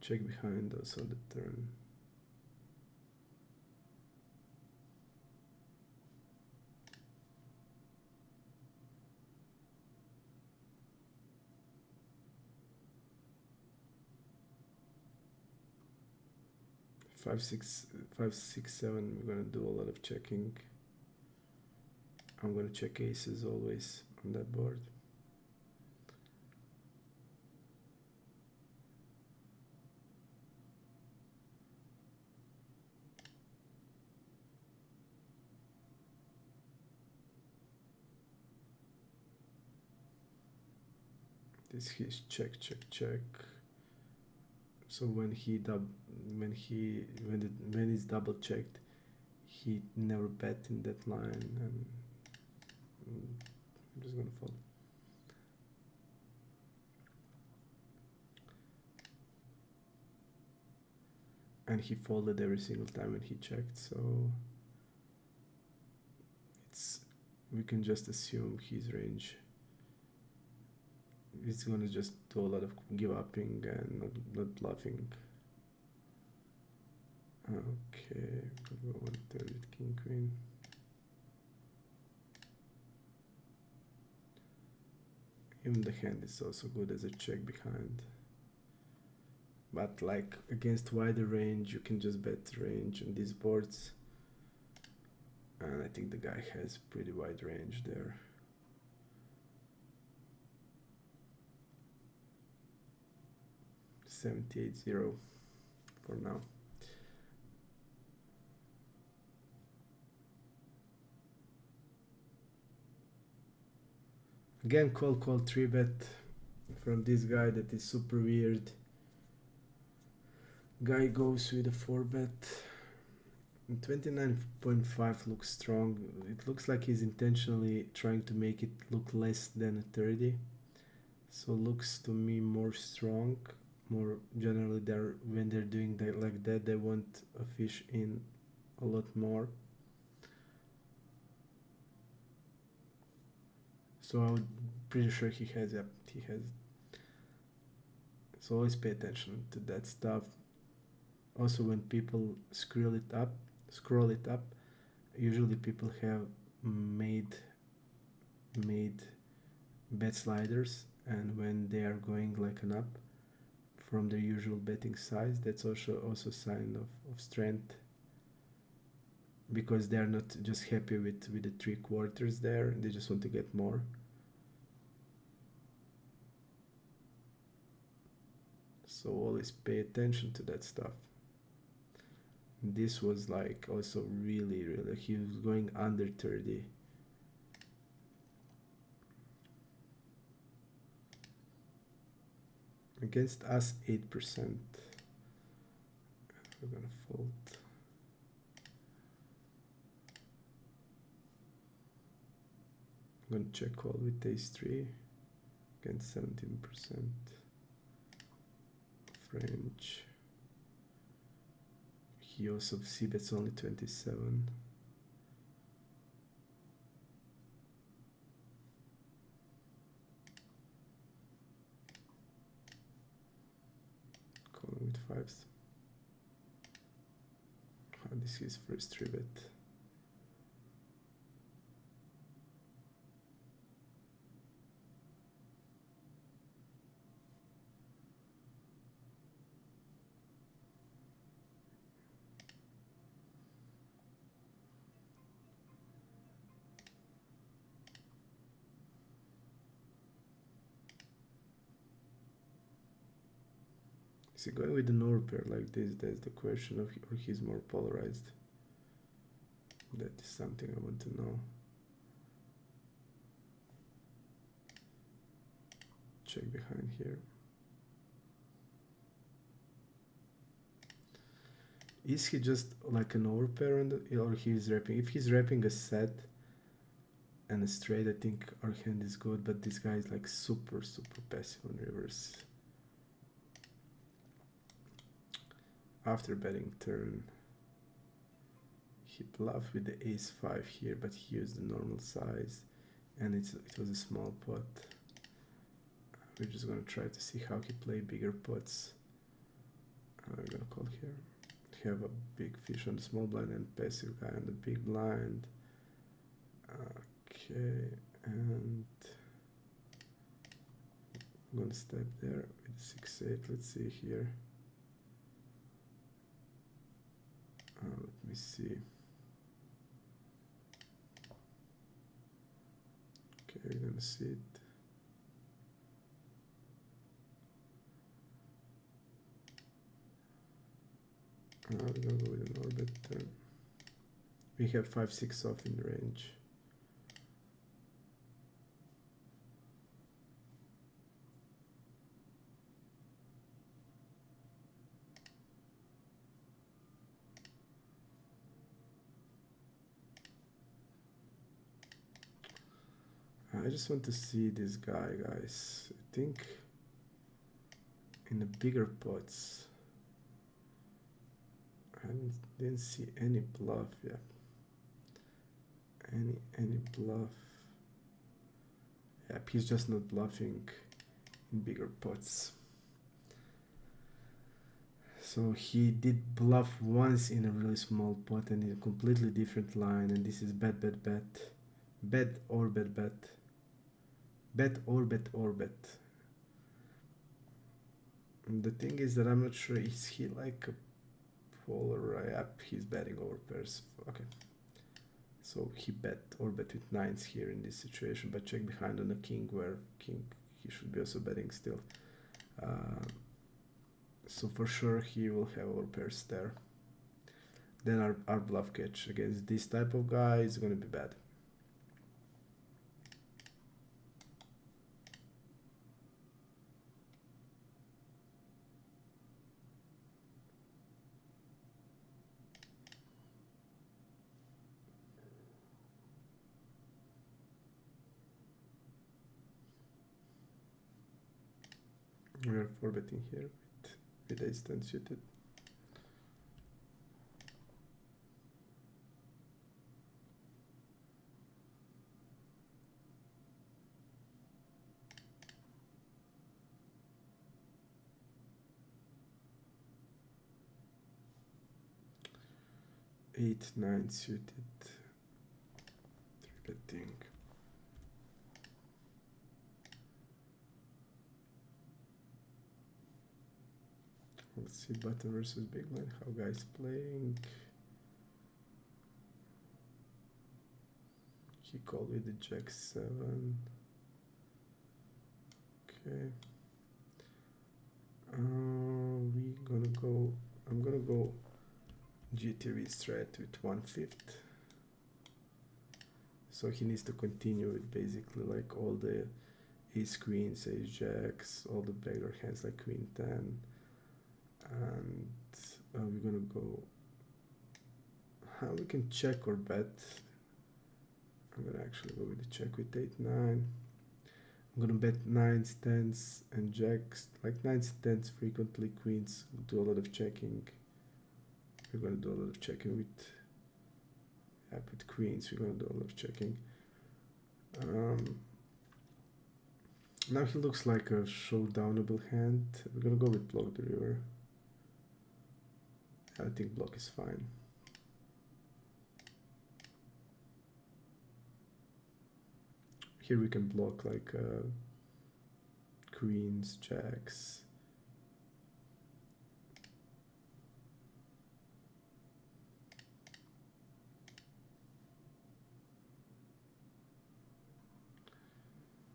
check behind also the turn. Five, six, 7. We're gonna do a lot of checking. I'm gonna check aces always on that board. This is check, check, check. So when it's double checked, he never bet in that line, and I'm just gonna fold. And he folded every single time when he checked, so we can just assume his range. It's gonna just do a lot of give upping and not bluffing. Okay, we'll go 1/3 with king queen. Even the hand is also good as a check behind. But like against wider range, you can just bet range on these boards. And I think the guy has pretty wide range there. $78.0 for now. Again, call 3-bet from this guy that is super weird. Guy goes with a 4-bet. 29.5 looks strong. It looks like he's intentionally trying to make it look less than a 30. So looks to me more strong. More generally, when they're doing that like that, they want a fish in a lot more. So I'm pretty sure he has it. So always pay attention to that stuff. Also, when people scroll it up, usually people have made bet sliders, and when they are going like an up from their usual betting size, that's also sign of strength, because they are not just happy with the 3/4 there, they just want to get more. So always pay attention to that stuff. This was like also really he was going under 30. Against us 8%. We're gonna fold. I'm gonna check call with ace 3 against 17% range. He also c-bets only 27. Calling with 5s. This is first 3-bet. Is he going with an overpair like this? That's the question, or he's more polarized. That is something I want to know. Check behind here. Is he just like an overpair or he's wrapping? If he's wrapping a set and a straight, I think our hand is good, but this guy is like super passive on rivers. After betting turn, he bluffed with the ace-5 here, but he used the normal size, and it was a small pot. We're just gonna try to see how he play bigger pots. We're gonna call here. We have a big fish on the small blind and passive guy on the big blind. Okay, and I'm gonna step there with 6-8. Let's see here. Let me see. Okay, we're gonna see it. We're gonna go with an orbit turn. We have 5-6 off in range. I just want to see this guy, guys. I think in the bigger pots, I didn't see any bluff. Yeah, any bluff. Yep, he's just not bluffing in bigger pots. So he did bluff once in a really small pot and in a completely different line, and this is bet, bet, bet, bet or bet, bet, bet or bet or bet. And the thing is that I'm not sure, is he like a polar? Yep, he's betting over pairs. Okay, so he bet or bet with nines here in this situation, but check behind on the king, where king he should be also betting still. So for sure he will have over pairs there. Then our bluff catch against this type of guy is going to be bad. We are 4-betting here with ace-10 suited. Eight, 9 suited. 3-betting. Let's see button versus big blind, how guys playing. He called with the jack-7. Okay. I'm gonna go GTV straight with 1/5. So he needs to continue with basically like all the ace queens, ace jacks, all the backdoor hands like queen 10. And we're gonna go, we can check or bet. I'm gonna actually go with the check with 8-9. I'm gonna bet 9s, 10s, and jacks, like 9s, 10s frequently, queens do a lot of checking. We're gonna do a lot of checking with queens. We're gonna do a lot of checking. Now he looks like a showdownable hand. We're gonna go with block the river. I think block is fine. Here we can block like queens, jacks.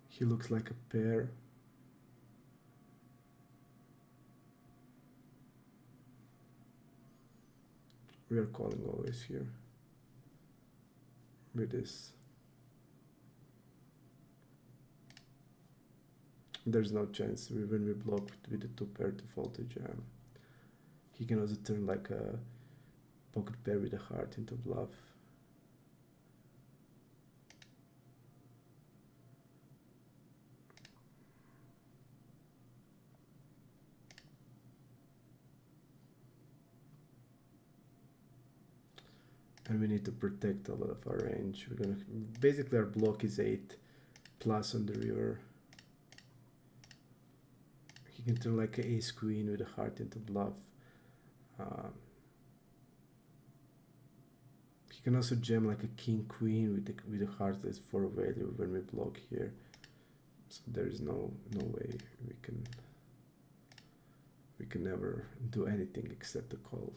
He looks like a pair. We are calling always here with this. There's no chance when we block with the 2 pair to fold to jam. He can also turn like a pocket pair with a heart into bluff. And we need to protect a lot of our range. We're gonna basically our block is 8 plus on the river. He can turn like an ace queen with a heart into bluff. He can also jam like a king queen with a heart that's 4 value when we block here. So there is no way we can never do anything except a call.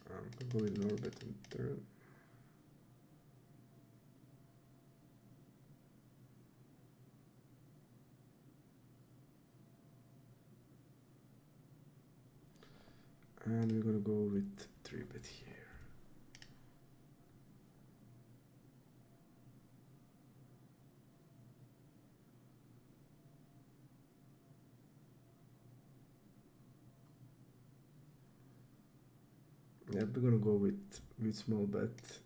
I'm going in orbit and turn. And we're gonna go with 3-bet here. Yeah, we're gonna go with small bet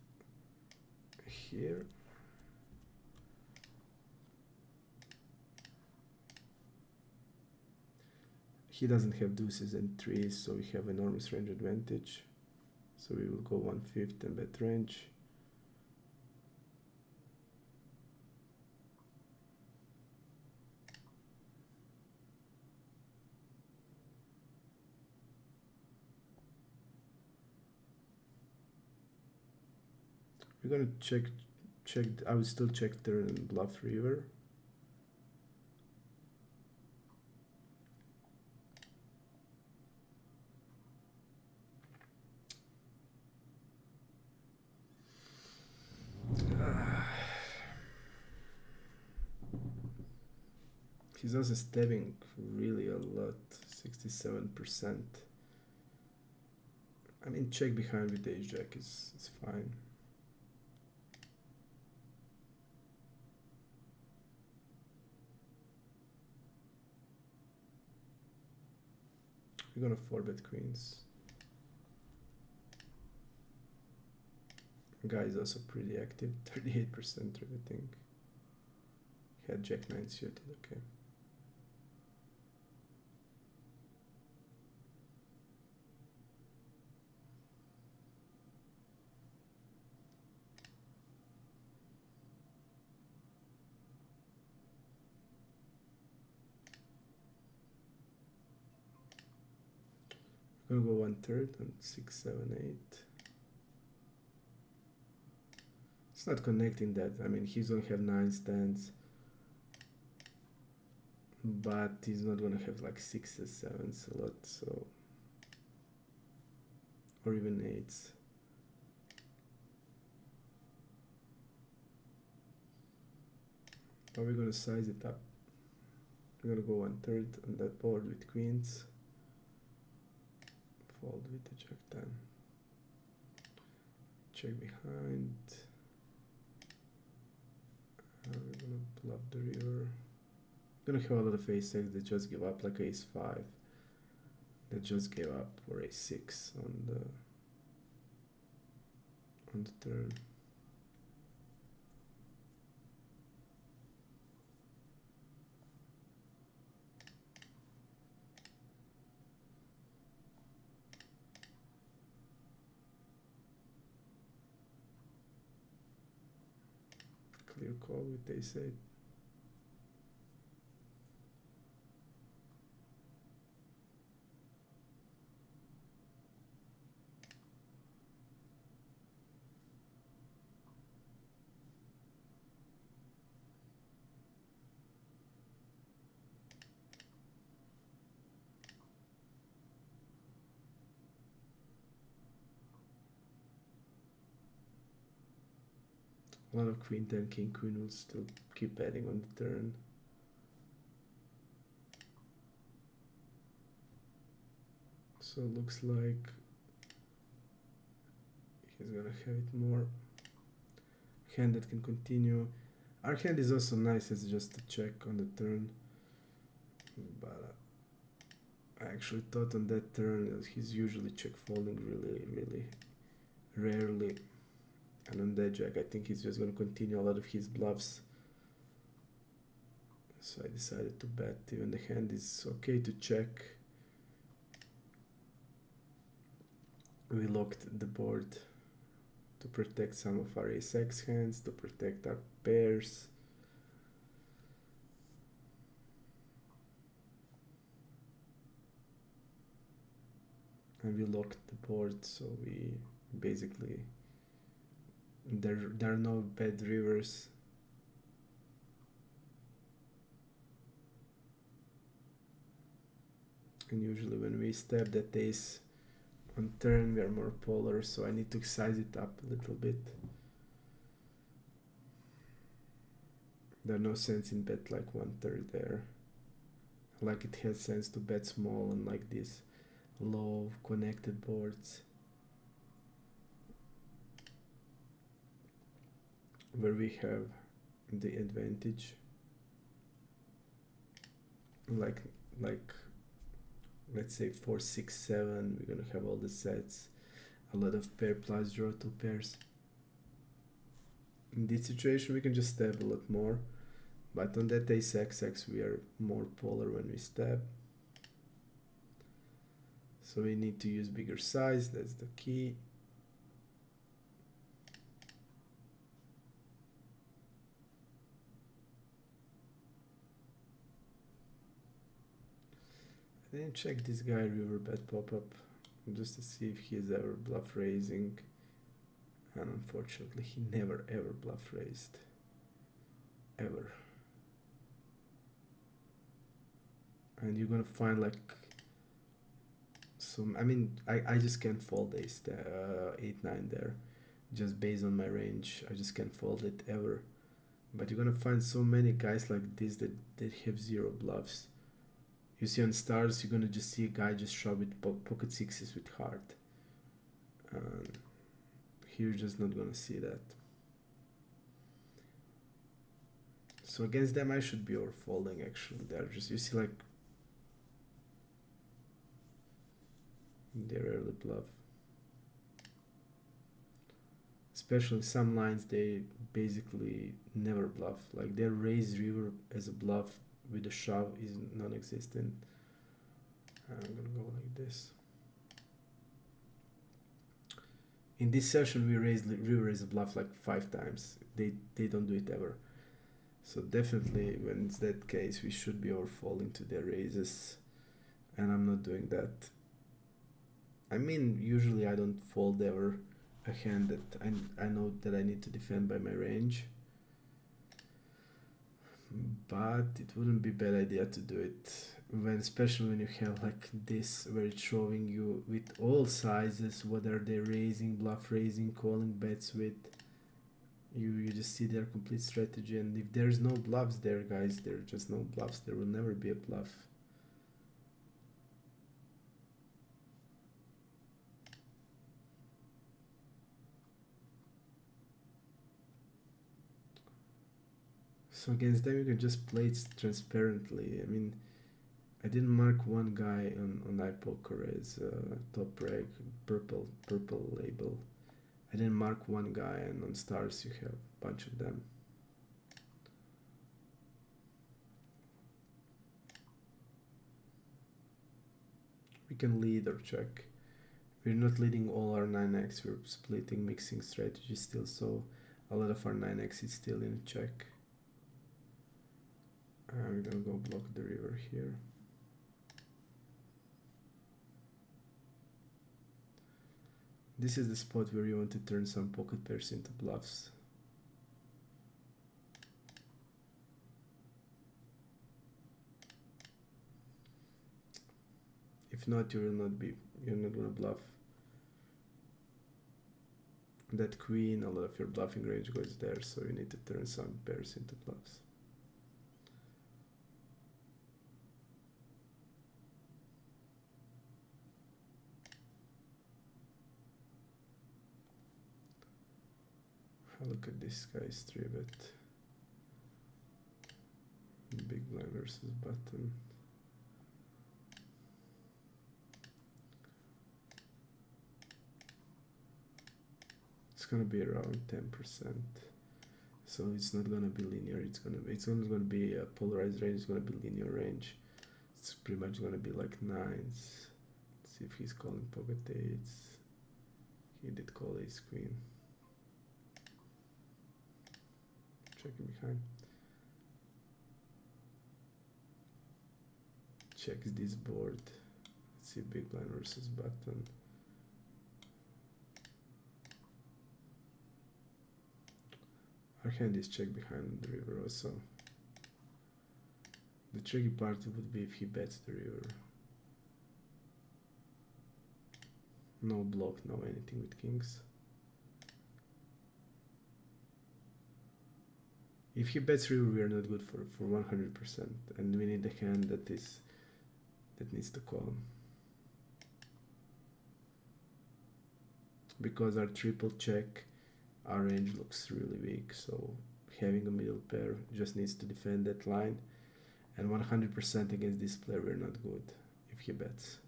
here. He doesn't have deuces and threes, so we have enormous range advantage. So we will go 1/5 and bet range. We're gonna check. I will still check turn and bluff river. He's also stabbing really a lot, 67%. I mean, check behind with ace jack is fine. We're gonna 4-bet queens. Guy is also pretty active, 38% everything. He had jack 9 suited, okay. We're gonna go 1/3 on 6, 7, 8. It's not connecting that. I mean, he's gonna have 9 stands, but he's not gonna have like 6s, 7s a lot, so, or even 8s. But we're gonna size it up. We're gonna go 1/3 on that board with queens. Fold with the jack 10. Check behind. We're gonna bluff the river. We're gonna have a lot of ace-x that just give up, like ace-5 that just gave up, or ace-6 on the turn. Clear call with ace-8. A lot of queen 10, king queen will still keep betting on the turn. So it looks like he's gonna have it more. Hand that can continue. Our hand is also nice as just a check on the turn, but I actually thought on that turn that he's usually check folding really rarely. And on that jack, I think he's just going to continue a lot of his bluffs. So I decided to bet. Even the hand is okay to check. We locked the board to protect some of our ace-x hands, to protect our pairs. And we locked the board, so we basically, there are no bad rivers. And usually when we stab that ace on turn, we are more polar, so I need to size it up a little bit. There's no sense in bet like 1/3 there. Like it has sense to bet small on like these low connected boards, where we have the advantage. Like let's say 4, 6, 7, we're gonna have all the sets, a lot of pair plus draw 2 pairs. In this situation we can just stab a lot more, but on that ace xx we are more polar when we stab, so we need to use bigger size. That's the key. I didn't check this guy river bet pop-up just to see if he has ever bluff raising, and unfortunately he never ever bluff raised, ever. And you're gonna find like some, I mean, I just can't fold ace 8-9 there, just based on my range. I just can't fold it ever. But you're gonna find so many guys like this that have 0 bluffs. You see on stars, you're gonna just see a guy just shove with pocket sixes with heart. And here you're just not gonna see that. So against them I should be overfolding actually. They're just, you see like, they rarely bluff. Especially some lines, they basically never bluff. Like their raise river as a bluff with a shove is non-existent. I'm gonna go like this. In this session we raised river as a bluff like 5 times. They don't do it ever. So definitely when it's that case we should be overfolding to their raises, and I'm not doing that. I mean, usually I don't fold ever a hand that I know that I need to defend by my range, but it wouldn't be a bad idea to do it, when especially when you have like this where it's showing you with all sizes what are they raising, bluff raising, calling bets with. You just see their complete strategy, and if there's no bluffs there, guys, there are just no bluffs. There will never be a bluff. So against them you can just play it transparently. I mean, I didn't mark one guy on Ipoker as top reg, purple label. I didn't mark one guy, and on stars you have a bunch of them. We can lead or check. We're not leading all our 9x, we're splitting, mixing strategies still, so a lot of our 9x is still in a check. We're gonna go block the river here. This is the spot where you want to turn some pocket pairs into bluffs. If not, you're not gonna bluff. That queen, a lot of your bluffing range goes there, so you need to turn some pairs into bluffs. Look at this guy's 3-bet. Big blind versus button. It's gonna be around 10%. so it's not gonna be linear. It's only gonna be a polarized range. It's gonna be linear range. It's pretty much gonna be like nines. Let's see if he's calling pocket eights. He did call ace queen. Checking behind. Checks this board. Let's see big blind versus button. Our hand is check behind the river also. The tricky part would be if he bets the river. No block, no anything with kings. If he bets river, we are not good for 100%, and we need a hand that needs to call. Because our triple check, our range looks really weak, so having a middle pair just needs to defend that line, and 100% against this player we're not good if he bets.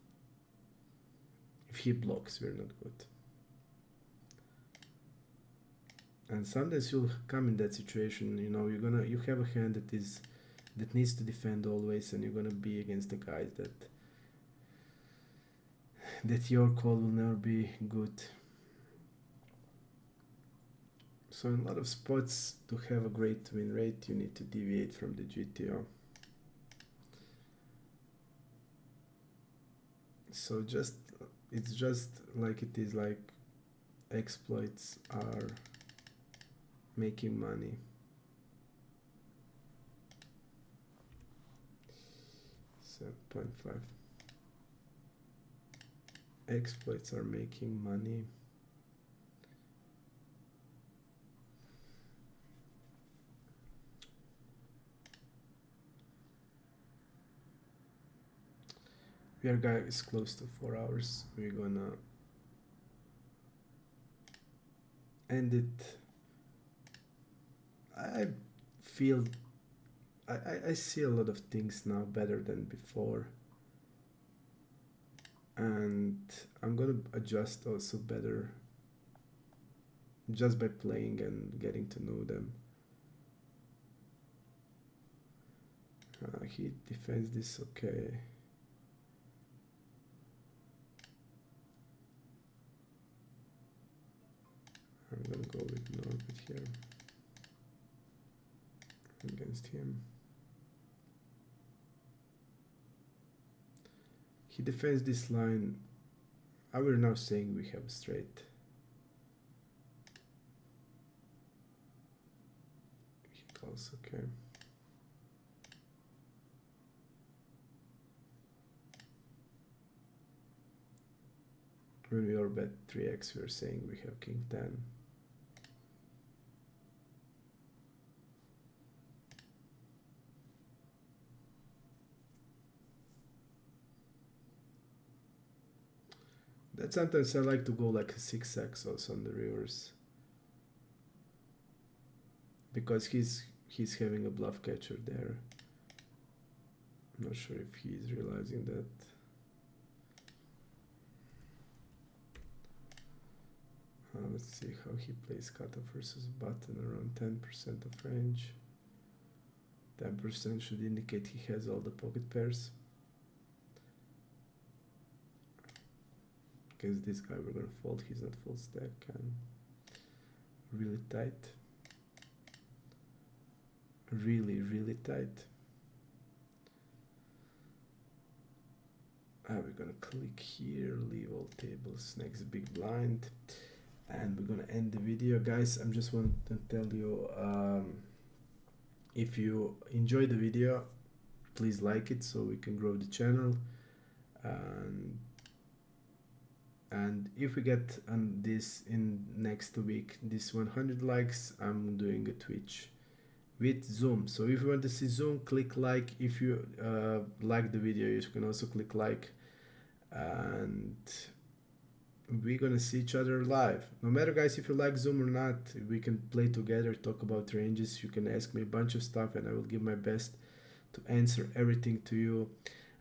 If he blocks, we're not good. And sometimes you'll come in that situation, you know, you have a hand that needs to defend always, and you're gonna be against the guys that your call will never be good. So in a lot of spots, to have a great win rate, you need to deviate from the GTO. So it's just like it is, like exploits are making money. $7.5. Exploits are making money. We are guys close to 4 hours. We're gonna end it. I feel I see a lot of things now better than before, and I'm gonna adjust also better just by playing and getting to know them. He defends this okay. I'm gonna go with Norbert here against him. He defends this line. We're now saying we have straight. He calls okay. When we are bet 3x, we're saying we have king 10. That sometimes I like to go like a 6x also on the rivers, because he's having a bluff catcher there. I'm not sure if he's realizing that. Let's see how he plays cutoff versus button, around 10% of range. 10% should indicate he has all the pocket pairs. Against this guy we're gonna fold, he's not full stack, and really tight. Really tight. We're gonna click here, leave all tables, next big blind, and we're gonna end the video. Guys, I'm just want to tell you, if you enjoy the video, please like it so we can grow the channel, and if we get on this in next week, this 100 likes, I'm doing a Twitch with Zoom. So if you want to see Zoom, click like. If you like the video, you can also click like, and we're gonna see each other live. No matter, guys, if you like Zoom or not, we can play together, talk about ranges. You can ask me a bunch of stuff and I will give my best to answer everything to you.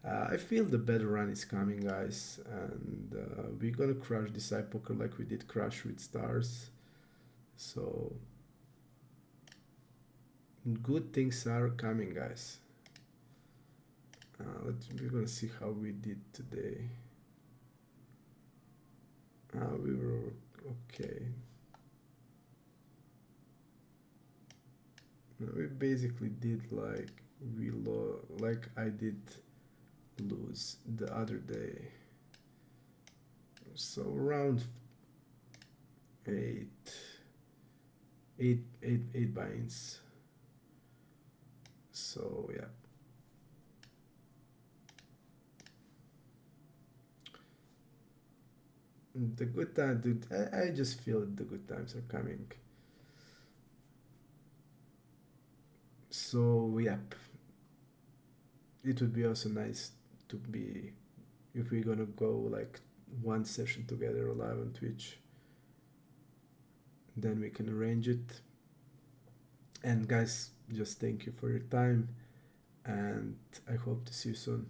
I feel the better run is coming, guys, and we're gonna crush this Ipoker like we did crush with stars. So Good things are coming, guys. We're gonna see how we did today. We were okay. No, we basically did like like I did lose the other day. So around eight, eight binds. So yeah. The good time, dude. I just feel the good times are coming. So yep, it would be also nice to be if we're gonna go like one session together live on Twitch. Then we can arrange it. And guys, just thank you for your time, and I hope to see you soon.